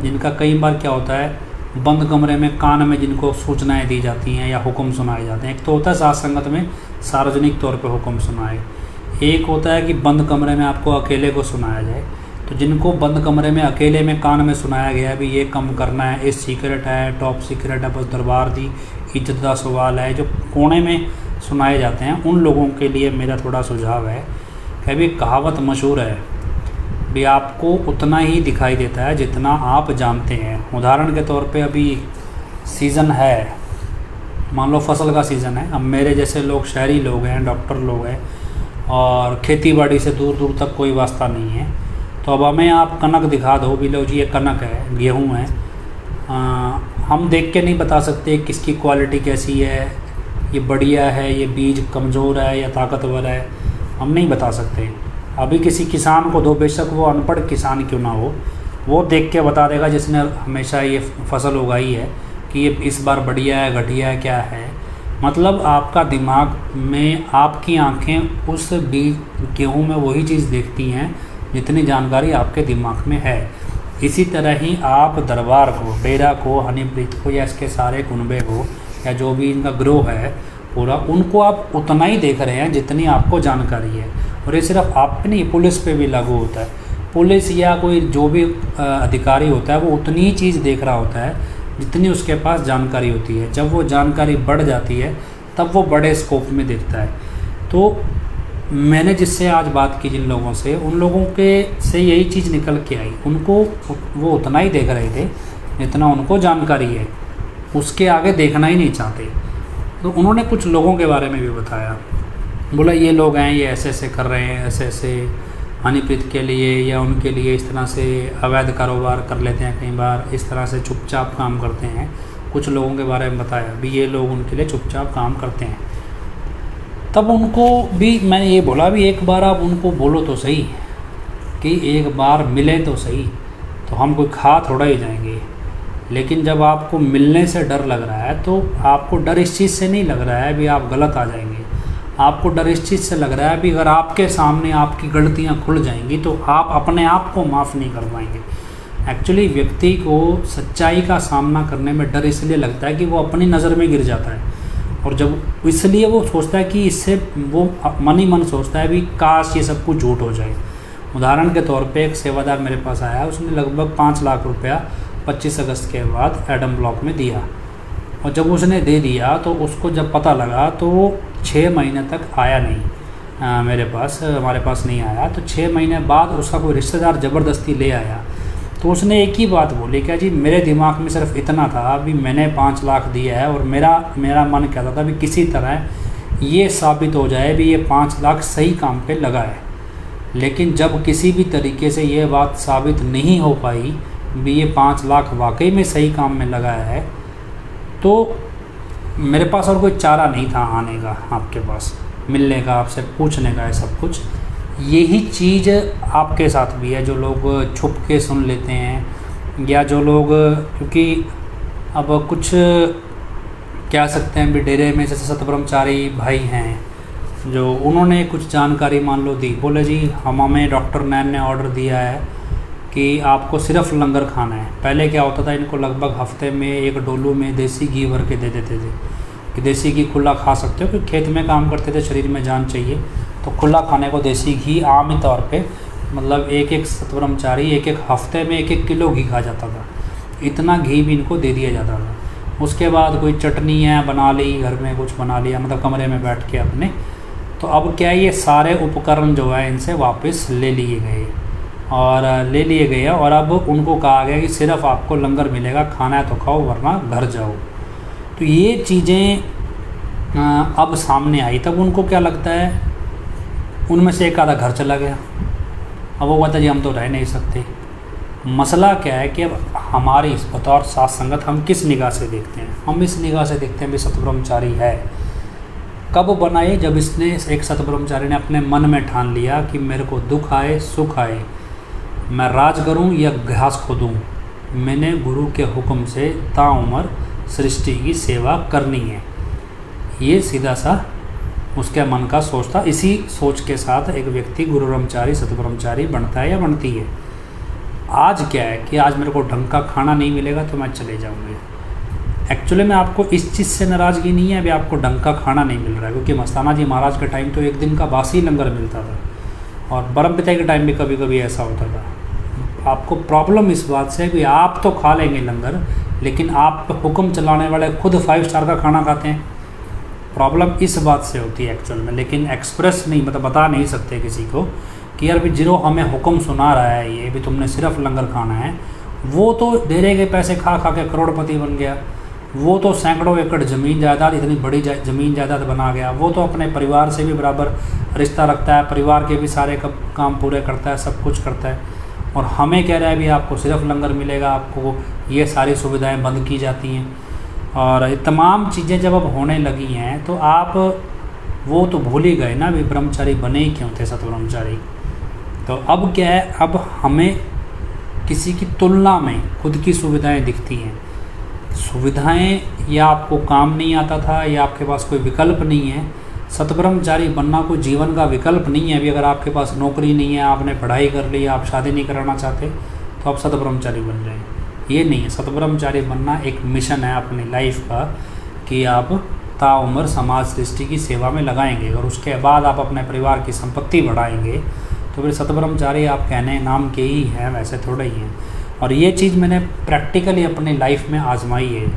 जिनका कई बार क्या होता है बंद कमरे में कान में जिनको सूचनाएं दी जाती हैं या हुक्म सुनाए जाते हैं। एक तो होता है साथ संगत में सार्वजनिक तौर पे हुक्म सुनाए, एक होता है कि बंद कमरे में आपको अकेले को सुनाया जाए। तो जिनको बंद कमरे में अकेले में कान में सुनाया गया भी ये कम करना है, ये सीक्रेट है, टॉप सीक्रेट है, बस दरबार दी इज्जत का सवाल है, जो कोने में सुनाए जाते हैं, उन लोगों के लिए मेरा थोड़ा सुझाव है कि अभी कहावत मशहूर है भी आपको उतना ही दिखाई देता है जितना आप जानते हैं। उदाहरण के तौर पे अभी सीज़न है, मान लो फसल का सीज़न है, अब मेरे जैसे लोग शहरी लोग हैं, डॉक्टर लोग हैं और खेती बाड़ी से दूर दूर तक कोई वास्ता नहीं है, तो अब हमें आप कनक दिखा दो भी लो जी ये कनक है, गेहूँ है, हम देख के नहीं बता सकते किसकी क्वालिटी कैसी है, ये बढ़िया है, ये बीज कमज़ोर है या ताकतवर है, हम नहीं बता सकते। अभी किसी किसान को दो, बेशक वो अनपढ़ किसान क्यों ना हो, वो देख के बता देगा जिसने हमेशा ये फसल उगाई है कि ये इस बार बढ़िया है, घटिया है, क्या है। मतलब आपका दिमाग में आपकी आंखें उस बीज गेहूँ में वही चीज़ देखती हैं जितनी जानकारी आपके दिमाग में है। इसी तरह ही आप दरबार को, डेरा को, हनीप्रीत को या इसके सारे कुनबे को या जो भी इनका ग्रोह है पूरा, उनको आप उतना ही देख रहे हैं जितनी आपको जानकारी है। और ये सिर्फ आप पे नहीं, पुलिस पे भी लागू होता है। पुलिस या कोई जो भी अधिकारी होता है वो उतनी ही चीज़ देख रहा होता है जितनी उसके पास जानकारी होती है। जब वो जानकारी बढ़ जाती है तब वो बड़े स्कोप में देखता है। तो मैंने जिससे आज बात की जिन लोगों से, उन लोगों के से यही चीज़ निकल के आई, उनको वो उतना ही देख रहे थे जितना उनको जानकारी है, उसके आगे देखना ही नहीं चाहते। तो उन्होंने कुछ लोगों के बारे में भी बताया, बोला ये लोग हैं, ये ऐसे ऐसे कर रहे हैं, ऐसे ऐसे हनीप्रीत के लिए या उनके लिए इस तरह से अवैध कारोबार कर लेते हैं, कई बार इस तरह से चुपचाप काम करते हैं। कुछ लोगों के बारे में बताया भी ये लोग उनके लिए चुपचाप काम करते हैं। तब उनको भी मैंने ये बोला भी एक बार आप उनको बोलो तो सही कि एक बार मिले तो सही, तो हम कोई खा थोड़ा ही जाएंगे। लेकिन जब आपको मिलने से डर लग रहा है तो आपको डर इस चीज़ से नहीं लग रहा है भी आप गलत आ जाएंगे, आपको डर इस चीज़ से लग रहा है भी अगर आपके सामने आपकी गलतियां खुल जाएंगी तो आप अपने आप को माफ़ नहीं कर पाएंगे। एक्चुअली व्यक्ति को सच्चाई का सामना करने में डर इसलिए लगता है कि वो अपनी नज़र में गिर जाता है, और जब इसलिए वो सोचता है कि इससे वो मन ही मन सोचता है भी काश ये सब कुछ झूठ हो जाए। उदाहरण के तौर पे एक सेवादार मेरे पास आया, उसने लगभग 5 लाख रुपया 25 अगस्त के बाद एडम ब्लॉक में दिया, और जब उसने दे दिया तो उसको जब पता लगा तो वो 6 महीने तक आया नहीं मेरे पास, हमारे पास नहीं आया। तो 6 महीने बाद उसका कोई रिश्तेदार ज़बरदस्ती ले आया, तो उसने एक ही बात बोली, क्या जी मेरे दिमाग में सिर्फ इतना था भी मैंने 5 लाख दिया है और मेरा मन कहता था भी किसी तरह ये साबित हो जाए भी ये 5 लाख सही काम पे लगा है। लेकिन जब किसी भी तरीके से ये बात साबित नहीं हो पाई भी ये 5 लाख वाकई में सही काम में लगा है, तो मेरे पास और कोई चारा नहीं था आने का, आपके पास मिलने का, आपसे पूछने का है सब कुछ। यही चीज़ आपके साथ भी है, जो लोग छुप के सुन लेते हैं या जो लोग, क्योंकि अब कुछ कह सकते हैं भी डेरे में जैसे सतब्रह्मचारी भाई हैं जो उन्होंने कुछ जानकारी मान लो दी, बोले जी हमें डॉक्टर नैन ने ऑर्डर दिया है कि आपको सिर्फ लंगर खाना है। पहले क्या होता था, इनको लगभग हफ्ते में एक डोलू में देसी घी भर के दे देते थे कि देसी घी खुला खा सकते हो, क्योंकि खेत में काम करते थे, शरीर में जान चाहिए, तो खुला खाने को देसी घी आम तौर पे मतलब एक सतब्रह्मचारी एक हफ्ते में 1 किलो घी खा जाता था। इतना घी भी इनको दे दिया जाता था। उसके बाद कोई चटनी है बना ली, घर में कुछ बना लिया, मतलब कमरे में बैठ के अपने। तो अब क्या ये सारे उपकरण जो है इनसे वापस ले लिए गए और अब उनको कहा गया कि सिर्फ आपको लंगर मिलेगा, खाना है तो खाओ वरना घर जाओ। तो ये चीज़ें अब सामने आई, तब उनको क्या लगता है, उनमें से एक आधा घर चला गया। अब वो कहता जी हम तो रह नहीं सकते। मसला क्या है कि अब हमारी बतौर साथ संगत हम किस निगाह से देखते हैं, हम इस निगाह से देखते हैं भी सतब्रह्मचारी है। कब बनाए, जब इसने एक सतब्रह्मचारी ने अपने मन में ठान लिया कि मेरे को दुख आए सुख आए, मैं राज करूं या घास खोदूं, मैंने गुरु के हुक्म से ताउम्र सृष्टि की सेवा करनी है। ये सीधा सा उसके मन का सोच था। इसी सोच के साथ एक व्यक्ति गुरु ब्रह्मचारी सतब्रह्मचारी बनता है या बनती है। आज क्या है कि आज मेरे को ढंग का खाना नहीं मिलेगा तो मैं चले जाऊँगी। एक्चुअली में आपको इस चीज़ से नाराज़गी नहीं है अभी आपको ढंग का खाना नहीं मिल रहा है, क्योंकि मस्ताना जी महाराज के टाइम तो एक दिन का बासी लंगर मिलता था, और बरम पिता के टाइम भी कभी कभी ऐसा होता था। आपको प्रॉब्लम इस बात से है कि आप तो खा लेंगे लंगर, लेकिन आप हुक्म चलाने वाले खुद 5 स्टार का खाना खाते हैं। प्रॉब्लम इस बात से होती है एक्चुअल में, लेकिन एक्सप्रेस नहीं मतलब बता नहीं सकते किसी को कि यार भी जिरो हमें हुक्म सुना रहा है ये भी तुमने सिर्फ लंगर खाना है, वो तो डेरे के पैसे खा खा के करोड़पति बन गया, वो तो सैकड़ों एकड़ ज़मीन जायदाद इतनी बड़ी ज़मीन जायदाद बना गया, वो तो अपने परिवार से भी बराबर रिश्ता रखता है, परिवार के भी सारे काम पूरे करता है, सब कुछ करता है, और हमें कह रहा है भी आपको सिर्फ लंगर मिलेगा, आपको ये सारी सुविधाएं बंद की जाती हैं। और ये तमाम चीज़ें जब अब होने लगी हैं तो आप वो तो भूल ही गए ना भी ब्रह्मचारी बने ही क्यों थे सतब्रह्मचारी। तो अब क्या है, अब हमें किसी की तुलना में खुद की सुविधाएं दिखती हैं। सुविधाएं या आपको काम नहीं आता था या आपके पास कोई विकल्प नहीं है। सतब्रह्मचारी बनना कोई जीवन का विकल्प नहीं है। अभी अगर आपके पास नौकरी नहीं है, आपने पढ़ाई कर ली, आप शादी नहीं कराना चाहते तो आप सतब्रह्मचारी बन जाएं, ये नहीं है। सतब्रह्मचारी बनना एक मिशन है अपनी लाइफ का कि आप ताउम्र समाज सृष्टि की सेवा में लगाएंगे और उसके बाद आप अपने परिवार की संपत्ति बढ़ाएंगे तो फिर सतब्रह्मचारी आप कहने नाम के ही हैं, वैसे थोड़े ही हैं। और ये चीज़ मैंने प्रैक्टिकली अपनी लाइफ में आजमाई है।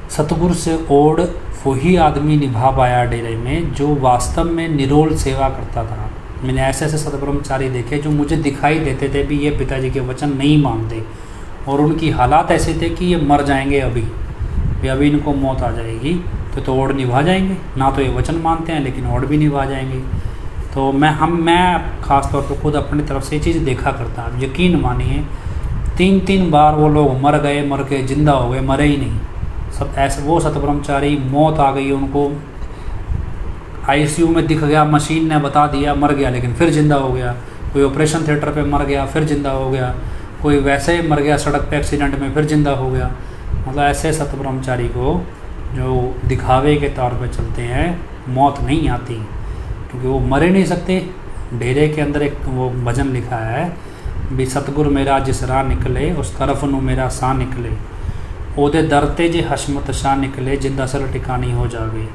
सतगुरु से ओढ़ वही आदमी निभा पाया डेरे में जो वास्तव में निरोल सेवा करता था। मैंने ऐसे ऐसे सतब्रह्मचारी देखे जो मुझे दिखाई देते थे भी ये पिताजी के वचन नहीं मानते और उनकी हालात ऐसे थे कि ये मर जाएंगे अभी इनको मौत आ जाएगी तो ओढ़ निभा जाएंगे, ना तो ये वचन मानते हैं लेकिन ओढ़ भी निभा जाएंगे। तो मैं ख़ास तौर पर खुद अपनी तरफ से ये चीज़ देखा करता। आप यकीन मानिए 3 बार वो लोग मर के ज़िंदा हो गए, मरे ही नहीं। सब ऐसे वो सतब्रह्मचारी मौत आ गई उनको, आईसीयू में दिख गया, मशीन ने बता दिया मर गया लेकिन फिर ज़िंदा हो गया। कोई ऑपरेशन थिएटर पे मर गया फिर ज़िंदा हो गया, कोई वैसे ही मर गया सड़क पे एक्सीडेंट में फिर ज़िंदा हो गया। मतलब ऐसे सतब्रह्मचारी को जो दिखावे के तौर पे चलते हैं मौत नहीं आती क्योंकि वो मरे नहीं सकते। डेरे के अंदर एक वो भजन लिखा है भी सतगुर मेरा जिस राह निकले उस तरफ नू मेरा सा निकले, ओदे दरते जे हशमत शाह निकले जिंदा असल टिकानी हो जावे।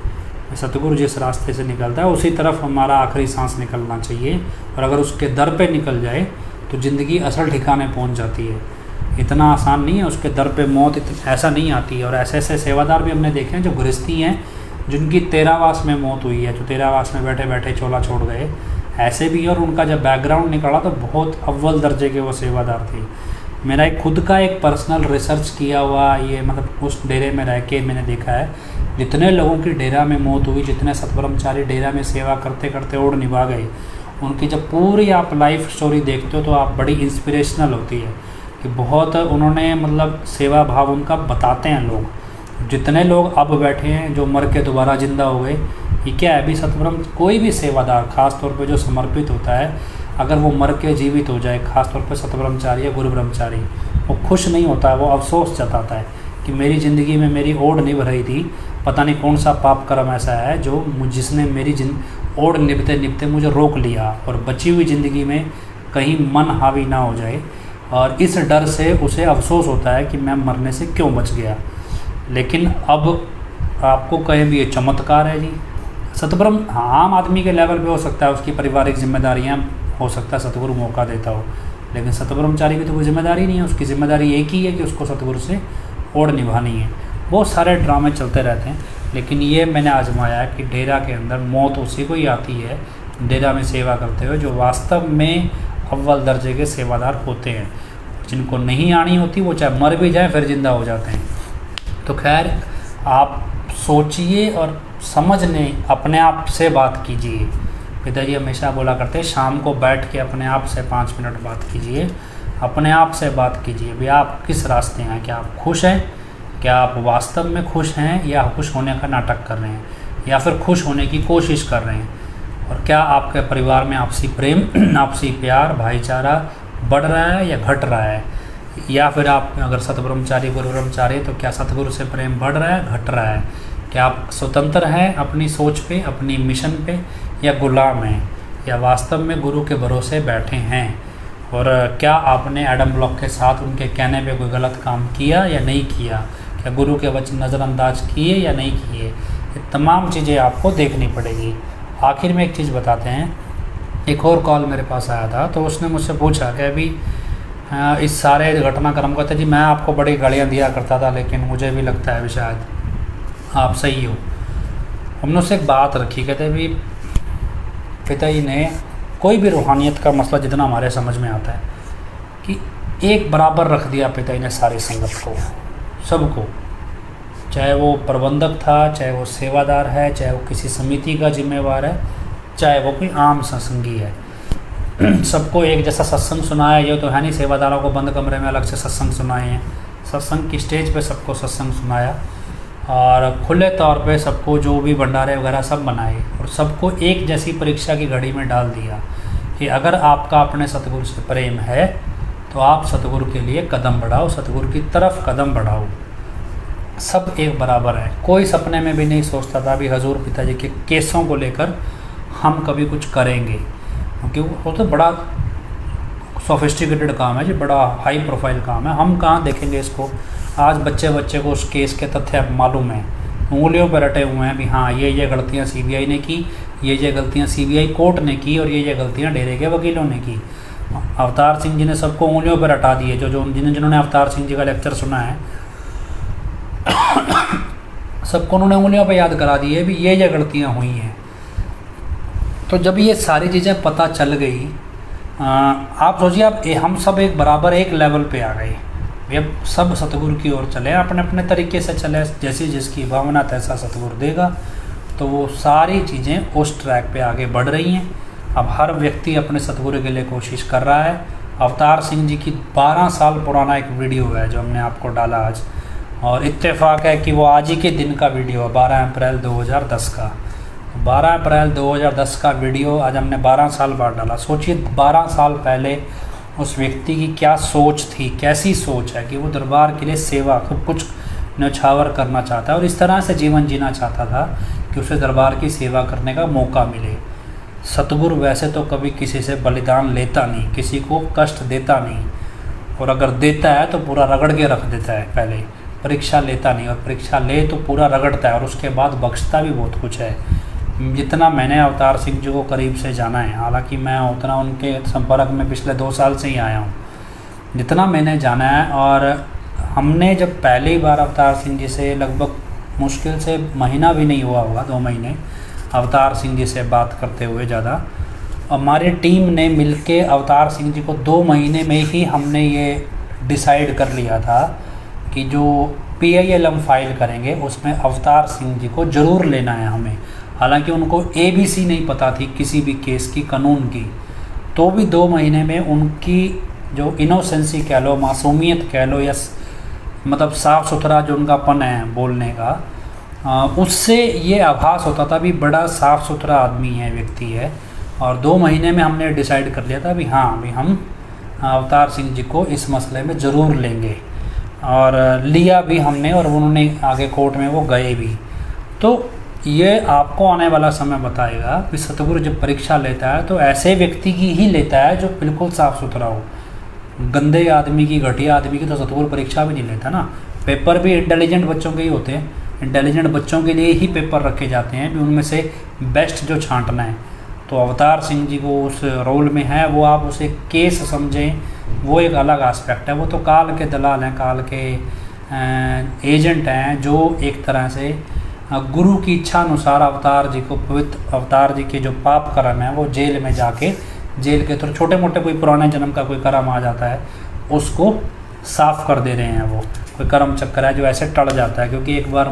सतगुरु जिस रास्ते से निकलता है उसी तरफ हमारा आखिरी सांस निकलना चाहिए, और अगर उसके दर पे निकल जाए तो ज़िंदगी असल ठिकाने पहुंच जाती है। इतना आसान नहीं है, उसके दर पे मौत ऐसा नहीं आती है। और ऐसे ऐसे सेवादार भी हमने देखे हैं जो गृहस्थी हैं जिनकी 13वास में मौत हुई है, जो 13वास में बैठे बैठे चोला छोड़ गए, ऐसे भी। और उनका जब बैकग्राउंड निकला तो बहुत अव्वल दर्जे के वो सेवादार थे। मेरा एक खुद का एक पर्सनल रिसर्च किया हुआ ये मतलब उस डेरे में रह के मैंने देखा है जितने लोगों की डेरा में मौत हुई, जितने सतब्रह्मचारी डेरा में सेवा करते करते ओढ़ निभा गए, उनकी जब पूरी आप लाइफ स्टोरी देखते हो तो आप बड़ी इंस्पिरेशनल होती है कि बहुत उन्होंने मतलब सेवा भाव उनका बताते हैं लोग। जितने लोग अब बैठे हैं जो मर के दोबारा ज़िंदा हो गए, ये क्या है अभी सतब्रह्म कोई भी सेवादार खास तौर पे जो समर्पित होता है, अगर वो मर के जीवित हो जाए, खास तौर पे सतब्रह्मचारी या गुरु ब्रह्मचारी, वो खुश नहीं होता है, वो अफसोस जताता है कि मेरी ज़िंदगी में मेरी ओढ़ निभ रही थी, पता नहीं कौन सा पाप कर्म ऐसा है जो जिसने मेरी ओढ़ निभते निभते मुझे रोक लिया, और बची हुई ज़िंदगी में कहीं मन हावी ना हो जाए, और इस डर से उसे अफसोस होता है कि मैं मरने से क्यों बच गया। लेकिन अब आपको कहें भी ये चमत्कार है जी, सतब्रह्म आम आदमी के लेवल पे हो सकता है, उसकी पारिवारिक जिम्मेदारियां हो सकता है सतगुरु मौका देता हो, लेकिन सतब्रह्मचारी की तो कोई जिम्मेदारी नहीं है। उसकी जिम्मेदारी एक ही है कि उसको सतगुरु से ओढ़ निभानी है। बहुत सारे ड्रामे चलते रहते हैं, लेकिन ये मैंने आजमाया है कि डेरा के अंदर मौत उसी को ही आती है डेरा में सेवा करते हुए जो वास्तव में अव्वल दर्जे के सेवादार होते हैं। जिनको नहीं आनी होती वो चाहे मर भी जाए फिर जिंदा हो जाते हैं। तो खैर आप सोचिए और समझने अपने आप से बात कीजिए। पिताजी हमेशा बोला करते हैं शाम को बैठ के अपने आप से 5 मिनट बात कीजिए, अपने आप से बात कीजिए भी आप किस रास्ते हैं, क्या आप खुश हैं, क्या आप वास्तव में खुश हैं या खुश होने का नाटक कर रहे हैं या फिर खुश होने की कोशिश कर रहे हैं, और क्या आपके परिवार में आपसी प्रेम आपसी प्यार भाईचारा बढ़ रहा है या घट रहा है, या फिर आप अगर सतब्रह्मचारी गुरु ब्रह्मचारी, तो क्या सतगुरु से प्रेम बढ़ रहा है, घट रहा है? क्या आप स्वतंत्र हैं अपनी सोच पे, अपनी मिशन पे, या गुलाम हैं, या वास्तव में गुरु के भरोसे बैठे हैं? और क्या आपने एडम ब्लॉक के साथ उनके कहने पे कोई गलत काम किया या नहीं किया? क्या गुरु के वचन नज़रअंदाज किए या नहीं किए? ये तमाम चीज़ें आपको देखनी पड़ेगी। आखिर में एक चीज़ बताते हैं, एक और कॉल मेरे पास आया था, तो उसने मुझसे पूछा कि अभी इस सारे घटनाक्रम को, जी मैं आपको बड़ी गालियाँ दिया करता था, लेकिन मुझे भी लगता है भी शायद आप सही हो। हमने उससे एक बात रखी, कहते भी पिताजी ने कोई भी रूहानियत का मसला जितना हमारे समझ में आता है कि एक बराबर रख दिया पिताजी ने सारी संगत को, सबको, चाहे वो प्रबंधक था, चाहे वो सेवादार है, चाहे वो किसी समिति का जिम्मेवार है, चाहे वो कोई आम सत्संगी है, सबको एक जैसा सत्संग सुनाया। ये तो है नहीं सेवादारों को बंद कमरे में अलग से सत्संग सुनाए हैं, सत्संग की स्टेज पे सबको सत्संग सुनाया, और खुले तौर पे सबको जो भी भंडारे वगैरह सब बनाए, और सबको एक जैसी परीक्षा की घड़ी में डाल दिया कि अगर आपका अपने सतगुरु से प्रेम है तो आप सतगुरु के लिए कदम बढ़ाओ, सतगुरु की तरफ कदम बढ़ाओ। सब एक बराबर है। कोई सपने में भी नहीं सोचता था भी हजूर पिताजी के केसों को लेकर हम कभी कुछ करेंगे, क्योंकि वो तो बड़ा सोफिस्टिकेटेड काम है जी, बड़ा हाई प्रोफाइल काम है। हम कहाँ देखेंगे इसको? आज बच्चे बच्चे को उस केस के तथ्य मालूम है, उंगलियों पर रटे हुए हैं भी हाँ ये गलतियाँ सीबीआई ने की, ये गलतियाँ सीबीआई कोर्ट ने की, और ये गलतियाँ डेरे के वकीलों ने की। अवतार सिंह जी ने सबको उंगलियों पर रटा दिए, जिन्होंने अवतार सिंह जी का लेक्चर सुना है सबको उन्होंने उंगलियों पर याद करा दिए भी ये गलतियाँ हुई हैं। तो जब ये सारी चीज़ें पता चल गई, आप सोचिए, आप हम सब एक बराबर एक लेवल पे आ गए, अब सब सतगुरु की ओर चले, अपने अपने तरीके से चले, जैसी जिसकी भावना तैसा सतगुरु देगा। तो वो सारी चीज़ें उस ट्रैक पे आगे बढ़ रही हैं। अब हर व्यक्ति अपने सतगुरु के लिए कोशिश कर रहा है। अवतार सिंह जी की 12 साल पुराना एक वीडियो है जो हमने आपको डाला आज, और इत्तेफाक है कि वो आज ही के दिन का वीडियो है, 12 अप्रैल 2010 का। 12 अप्रैल 2010 का वीडियो आज हमने 12 साल बाद डाला। सोचिए 12 साल पहले उस व्यक्ति की क्या सोच थी, कैसी सोच है कि वो दरबार के लिए सेवा, सब कुछ न्यौछावर करना चाहता है और इस तरह से जीवन जीना चाहता था कि उसे दरबार की सेवा करने का मौका मिले। सतगुरु वैसे तो कभी किसी से बलिदान लेता नहीं, किसी को कष्ट देता नहीं, और अगर देता है तो पूरा रगड़ के रख देता है, पहले परीक्षा लेता नहीं, और परीक्षा ले तो पूरा रगड़ता है और उसके बाद बख्शता भी बहुत कुछ है। जितना मैंने अवतार सिंह जी को करीब से जाना है, हालांकि मैं उतना उनके संपर्क में पिछले 2 साल से ही आया हूँ, जितना मैंने जाना है, और हमने जब पहली बार अवतार सिंह जी से लगभग मुश्किल से महीना भी नहीं हुआ होगा, 2 महीने अवतार सिंह जी से बात करते हुए ज़्यादा, हमारी टीम ने मिलके अवतार सिंह जी को 2 महीने में ही हमने ये डिसाइड कर लिया था कि जो PILM फाइल करेंगे उसमें अवतार सिंह जी को ज़रूर लेना है हमें। हालांकि उनको ABC नहीं पता थी किसी भी केस की, कानून की, तो भी 2 महीने में उनकी जो इनोसेंसी कह लो, मासूमियत कह लो, या मतलब साफ़ सुथरा जो उनका पन है बोलने का, उससे ये आभास होता था भी बड़ा साफ़ सुथरा आदमी है, व्यक्ति है। और 2 महीने में हमने डिसाइड कर लिया था भी हाँ भी हम अवतार सिंह जी को इस मसले में ज़रूर लेंगे, और लिया भी हमने, और उन्होंने आगे कोर्ट में वो गए भी। तो ये आपको आने वाला समय बताएगा कि सतगुरु जब परीक्षा लेता है तो ऐसे व्यक्ति की ही लेता है जो बिल्कुल साफ़ सुथरा हो। गंदे आदमी की, घटिया आदमी की तो सतगुरु परीक्षा भी नहीं लेता ना। पेपर भी इंटेलिजेंट बच्चों के ही होते हैं, इंटेलिजेंट बच्चों के लिए ही पेपर रखे जाते हैं भी उनमें से बेस्ट जो छांटना है। तो अवतार सिंह जी को उस रोल में है, वो आप उसे केस समझें, वो एक अलग एस्पेक्ट है। वो तो काल के दलाल हैं, काल के एजेंट हैं, जो एक तरह से गुरु की इच्छा अनुसार अवतार जी को, पवित्र अवतार जी के जो पाप कर्म है वो जेल में जाके, जेल के थोड़े छोटे मोटे कोई पुराने जन्म का कोई कर्म आ जाता है उसको साफ़ कर दे रहे हैं। वो कोई कर्म चक्कर है जो ऐसे टल जाता है। क्योंकि एक बार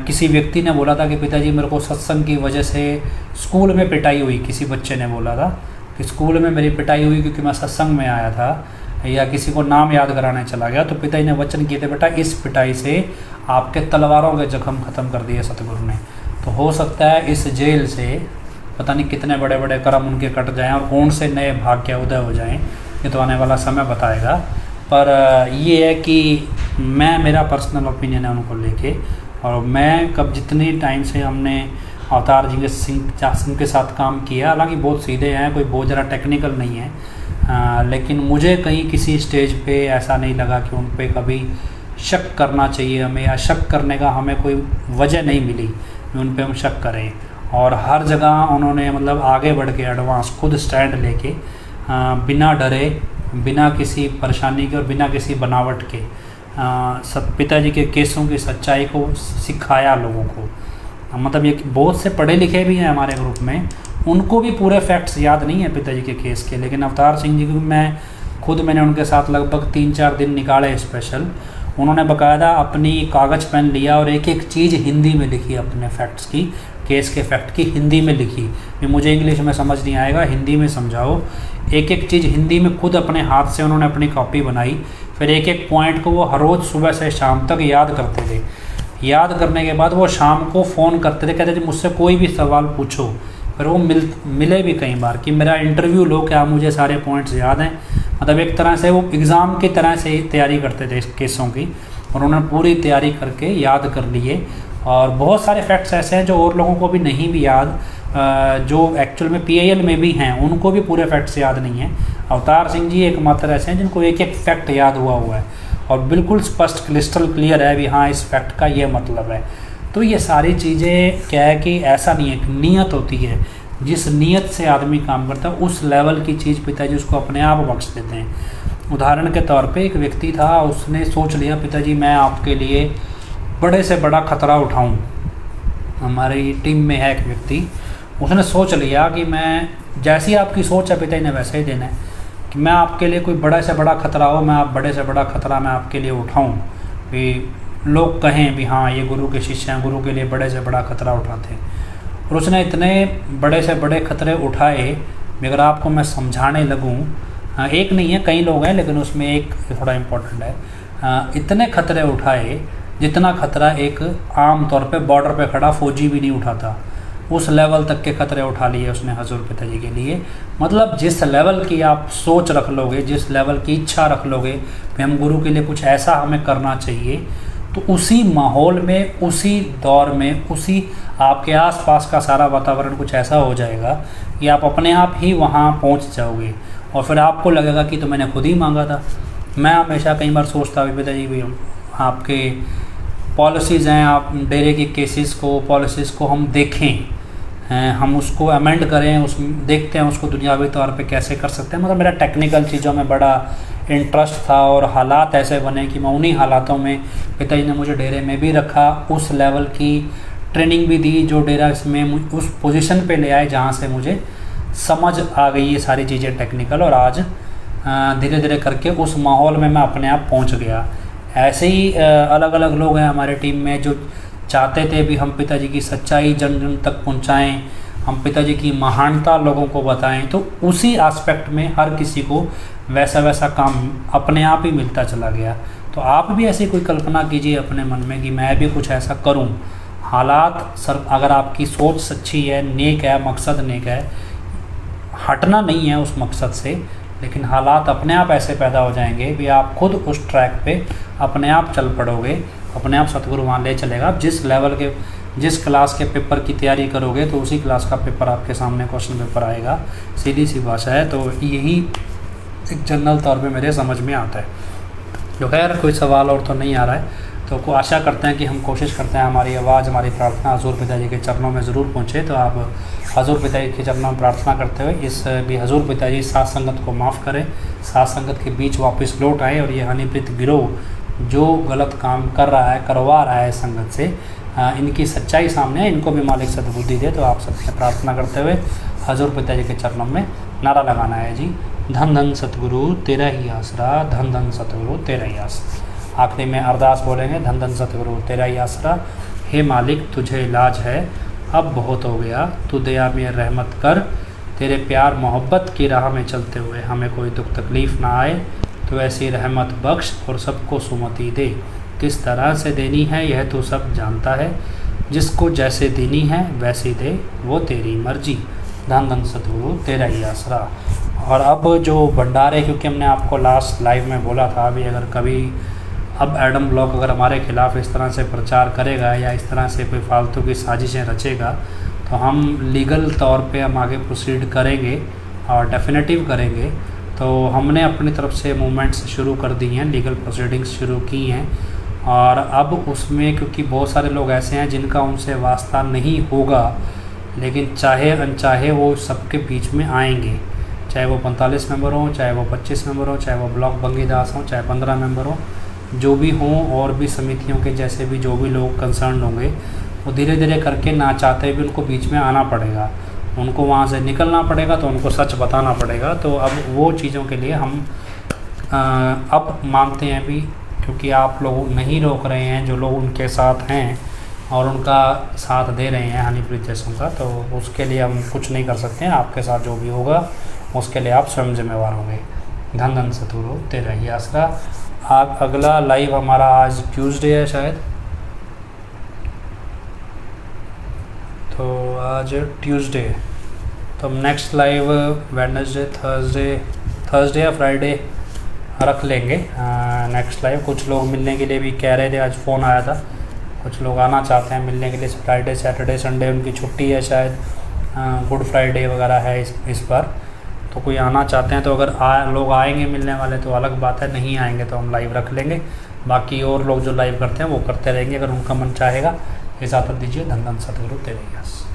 किसी व्यक्ति ने बोला था कि पिताजी मेरे को सत्संग की वजह से स्कूल में पिटाई हुई, किसी बच्चे ने बोला था कि स्कूल में मेरी पिटाई हुई क्योंकि मैं सत्संग में आया था, या किसी को नाम याद कराने चला गया। तो पिताजी ने वचन किए थे, बेटा इस पिटाई से आपके तलवारों के जख्म ख़त्म कर दिए सतगुरु ने। तो हो सकता है इस जेल से पता नहीं कितने बड़े बड़े कर्म उनके कट जाएं और कौन से नए भाग्य उदय हो जाएं, ये तो आने वाला समय बताएगा। पर ये है कि मेरा पर्सनल ओपिनियन है उनको लेके, और मैं कब जितने टाइम से हमने अवतार जी सिंह के साथ काम किया, हालांकि बहुत सीधे हैं, कोई बहुत ज़्यादा टेक्निकल नहीं है, लेकिन मुझे कहीं किसी स्टेज पे ऐसा नहीं लगा कि उन पे कभी शक करना चाहिए हमें, या शक करने का हमें कोई वजह नहीं मिली कि उन पे हम शक करें। और हर जगह उन्होंने मतलब आगे बढ़ के एडवांस खुद स्टैंड लेके बिना डरे, बिना किसी परेशानी के और बिना किसी बनावट के सब पिताजी के केसों की सच्चाई को सिखाया लोगों को। मतलब ये बहुत से पढ़े लिखे भी हैं हमारे ग्रुप में, उनको भी पूरे फैक्ट्स याद नहीं है पिताजी के केस के, लेकिन अवतार सिंह जी को मैंने उनके साथ लगभग 3-4 दिन निकाले स्पेशल। उन्होंने बाकायदा अपनी कागज़ पेन लिया और एक एक चीज़ हिंदी में लिखी, अपने फैक्ट्स की, केस के फैक्ट की हिंदी में लिखी। ये मुझे इंग्लिश में समझ नहीं आएगा, हिंदी में समझाओ। एक एक चीज़ हिंदी में खुद अपने हाथ से उन्होंने अपनी कॉपी बनाई, फिर एक एक पॉइंट को वो हर रोज़ सुबह से शाम तक याद करते थे। याद करने के बाद वो शाम को फ़ोन करते थे, कहते थे मुझसे कोई भी सवाल पूछो। फिर वो मिले भी कई बार कि मेरा इंटरव्यू लो, क्या मुझे सारे पॉइंट्स याद हैं। मतलब एक तरह से वो एग्ज़ाम की तरह से तैयारी करते थे इस केसों की, और उन्होंने पूरी तैयारी करके याद कर लिए। और बहुत सारे फैक्ट्स ऐसे हैं जो और लोगों को भी नहीं भी याद, जो एक्चुअल में PIL में भी हैं, उनको भी पूरे फैक्ट्स याद नहीं हैं। अवतार सिंह जी एकमात्र ऐसे हैं जिनको एक एक फैक्ट याद हुआ है और बिल्कुल स्पष्ट क्रिस्टल क्लियर है भी हाँ इस फैक्ट का ये मतलब है। तो ये सारी चीज़ें क्या है कि ऐसा नहीं है, नीयत होती है, जिस नीयत से आदमी काम करता है उस लेवल की चीज़ पिताजी उसको अपने आप बख्श देते हैं। उदाहरण के तौर पे एक व्यक्ति था, उसने सोच लिया पिताजी मैं आपके लिए बड़े से बड़ा खतरा उठाऊं। हमारी टीम में है एक व्यक्ति, उसने सोच लिया कि मैं, जैसी आपकी सोच है पिताजी ने वैसे ही देना है कि मैं आपके लिए कोई बड़ा से बड़ा खतरा हो, मैं बड़े से बड़ा खतरा मैं आपके लिए उठाऊं, कि लोग कहें भी हाँ ये गुरु के शिष्य हैं, गुरु के लिए बड़े से बड़ा खतरा उठाते हैं। और उसने इतने बड़े से बड़े खतरे उठाए, अगर आपको मैं समझाने लगूं, एक नहीं है कई लोग हैं, लेकिन उसमें एक थोड़ा इम्पोर्टेंट है। इतने खतरे उठाए जितना खतरा एक आम तौर पे बॉर्डर पे खड़ा फौजी भी नहीं उठाता, उस लेवल तक के खतरे उठा लिए उसने हजूर पिताजी के लिए। मतलब जिस लेवल की आप सोच रख लोगे, जिस लेवल की इच्छा रख लोगे कि हम गुरु के लिए कुछ ऐसा हमें करना चाहिए, तो उसी माहौल में, उसी दौर में, उसी आपके आसपास का सारा वातावरण कुछ ऐसा हो जाएगा कि आप अपने आप ही वहाँ पहुँच जाओगे और फिर आपको लगेगा कि तो मैंने खुद ही मांगा था। मैं हमेशा कई बार सोचता हूँ पिताजी भी आपके पॉलिसीज़ हैं, आप डेरे की केसेस को, पॉलिसीज़ को हम देखें, हम उसको अमेंड करें, उस देखते हैं उसको दुनियावी तौर पे कैसे कर सकते हैं। मतलब मेरा टेक्निकल चीज़ों में बड़ा इंटरेस्ट था और हालात ऐसे बने कि मैं उन्हीं हालातों में, पिताजी ने मुझे डेरे में भी रखा, उस लेवल की ट्रेनिंग भी दी जो डेरा में उस पोजीशन पे ले आए जहाँ से मुझे समझ आ गई ये सारी चीज़ें टेक्निकल, और आज धीरे धीरे करके उस माहौल में मैं अपने आप पहुँच गया। ऐसे ही अलग अलग लोग हैं हमारे टीम में जो चाहते थे भी हम पिताजी की सच्चाई जन जन तक पहुंचाएं, हम पिताजी की महानता लोगों को बताएं। तो उसी एस्पेक्ट में हर किसी को वैसा वैसा काम अपने आप ही मिलता चला गया। तो आप भी ऐसी कोई कल्पना कीजिए अपने मन में कि मैं भी कुछ ऐसा करूं। हालात सर, अगर आपकी सोच सच्ची है, नेक है, मकसद नेक है, हटना नहीं है उस मकसद से, लेकिन हालात अपने आप ऐसे पैदा हो जाएंगे भी आप खुद उस ट्रैक पे अपने आप चल पड़ोगे, अपने आप सतगुरु वहाँ ले चलेगा। आप जिस लेवल के, जिस क्लास के पेपर की तैयारी करोगे तो उसी क्लास का पेपर आपके सामने क्वेश्चन पेपर आएगा, सीधी सी भाषा है। तो यही एक जनरल तौर पे मेरे समझ में आता है। जो खैर कोई सवाल और तो नहीं आ रहा है, तो को आशा करते हैं कि हम कोशिश करते हैं हमारी आवाज़, हमारी प्रार्थना हजूर पिताजी के चरणों में ज़रूर पहुँचे। तो आप हजूर पिताजी के चरणों में प्रार्थना करते हुए इस भी हजूर पिताजी साथ संगत को माफ़ करें, साथ संगत के बीच वापस लौट आए, और ये हनीप्रीत गिरोह जो गलत काम कर रहा है, करवा रहा है संगत से, इनकी सच्चाई सामने है, इनको भी मालिक सद्बुद्धि दे। तो आप सबसे प्रार्थना करते हुए हजूर पिताजी के चरणों में नारा लगाना है जी, धन धन सतगुरु तेरा ही आसरा, धन धन सतगुरु तेरा ही आसरा। आखिरी में अरदास बोलेंगे, धन धन सतगुरु तेरा ही आसरा, हे मालिक तुझे इलाज है, अब बहुत हो गया, तू दया में रहमत कर, तेरे प्यार मोहब्बत की राह में चलते हुए हमें कोई दुख तकलीफ़ ना आए, तो ऐसी रहमत बख्श और सबको सुमति दे। किस तरह से देनी है यह तू सब जानता है, जिसको जैसे देनी है वैसे दे, वो तेरी मर्जी, धन धन सतगुरु तेरा ही आसरा। और अब जो भंडारे, क्योंकि हमने आपको लास्ट लाइव में बोला था, अभी अगर कभी अब एडम ब्लॉक अगर हमारे खिलाफ़ इस तरह से प्रचार करेगा या इस तरह से कोई फालतू की साजिशें रचेगा तो हम लीगल तौर पे हम आगे प्रोसीड करेंगे और डेफिनेटिव करेंगे। तो हमने अपनी तरफ से मूवमेंट्स शुरू कर दी हैं, लीगल प्रोसीडिंग्स शुरू की हैं, और अब उसमें क्योंकि बहुत सारे लोग ऐसे हैं जिनका उनसे वास्ता नहीं होगा, लेकिन चाहे अनचाहे वो सबके बीच में आएंगे, चाहे वो 45 मेंबर हों, चाहे वो 25 मेंबर हों, चाहे वो ब्लॉक बंगीदास हों, चाहे 15 मेंबर हों, जो भी हों, और भी समितियों के जैसे भी जो भी लोग कंसर्न होंगे, वो धीरे धीरे करके ना चाहते भी उनको बीच में आना पड़ेगा, उनको वहाँ से निकलना पड़ेगा, तो उनको सच बताना पड़ेगा। तो अब वो चीज़ों के लिए हम अब मानते हैं भी, क्योंकि आप लोग नहीं रोक रहे हैं, जो लोग उनके साथ हैं और उनका साथ दे रहे हैं हनीप्रीत जैसों का, तो उसके लिए हम कुछ नहीं कर सकते हैं। आपके साथ जो भी होगा उसके लिए आप स्वयं जिम्मेवार होंगे। धन धन सतगुरु तेरा ही आसरा। आप अगला लाइव हमारा आज ट्यूसडे है शायद, तो आज ट्यूसडे, तो हम नेक्स्ट लाइव वेडनेसडे, थर्सडे या फ्राइडे रख लेंगे नेक्स्ट लाइव। कुछ लोग मिलने के लिए भी कह रहे थे, आज फ़ोन आया था, कुछ लोग आना चाहते हैं मिलने के लिए। फ्राइडे सैटरडे संडे उनकी छुट्टी है शायद, गुड फ्राइडे वगैरह है इस बार, तो कोई आना चाहते हैं तो अगर लोग आएंगे मिलने वाले तो अलग बात है, नहीं आएंगे तो हम लाइव रख लेंगे। बाकी और लोग जो लाइव करते हैं वो करते रहेंगे अगर उनका मन चाहेगा। इजाज़त दीजिए। धन धन सतगुरु तेरे यस।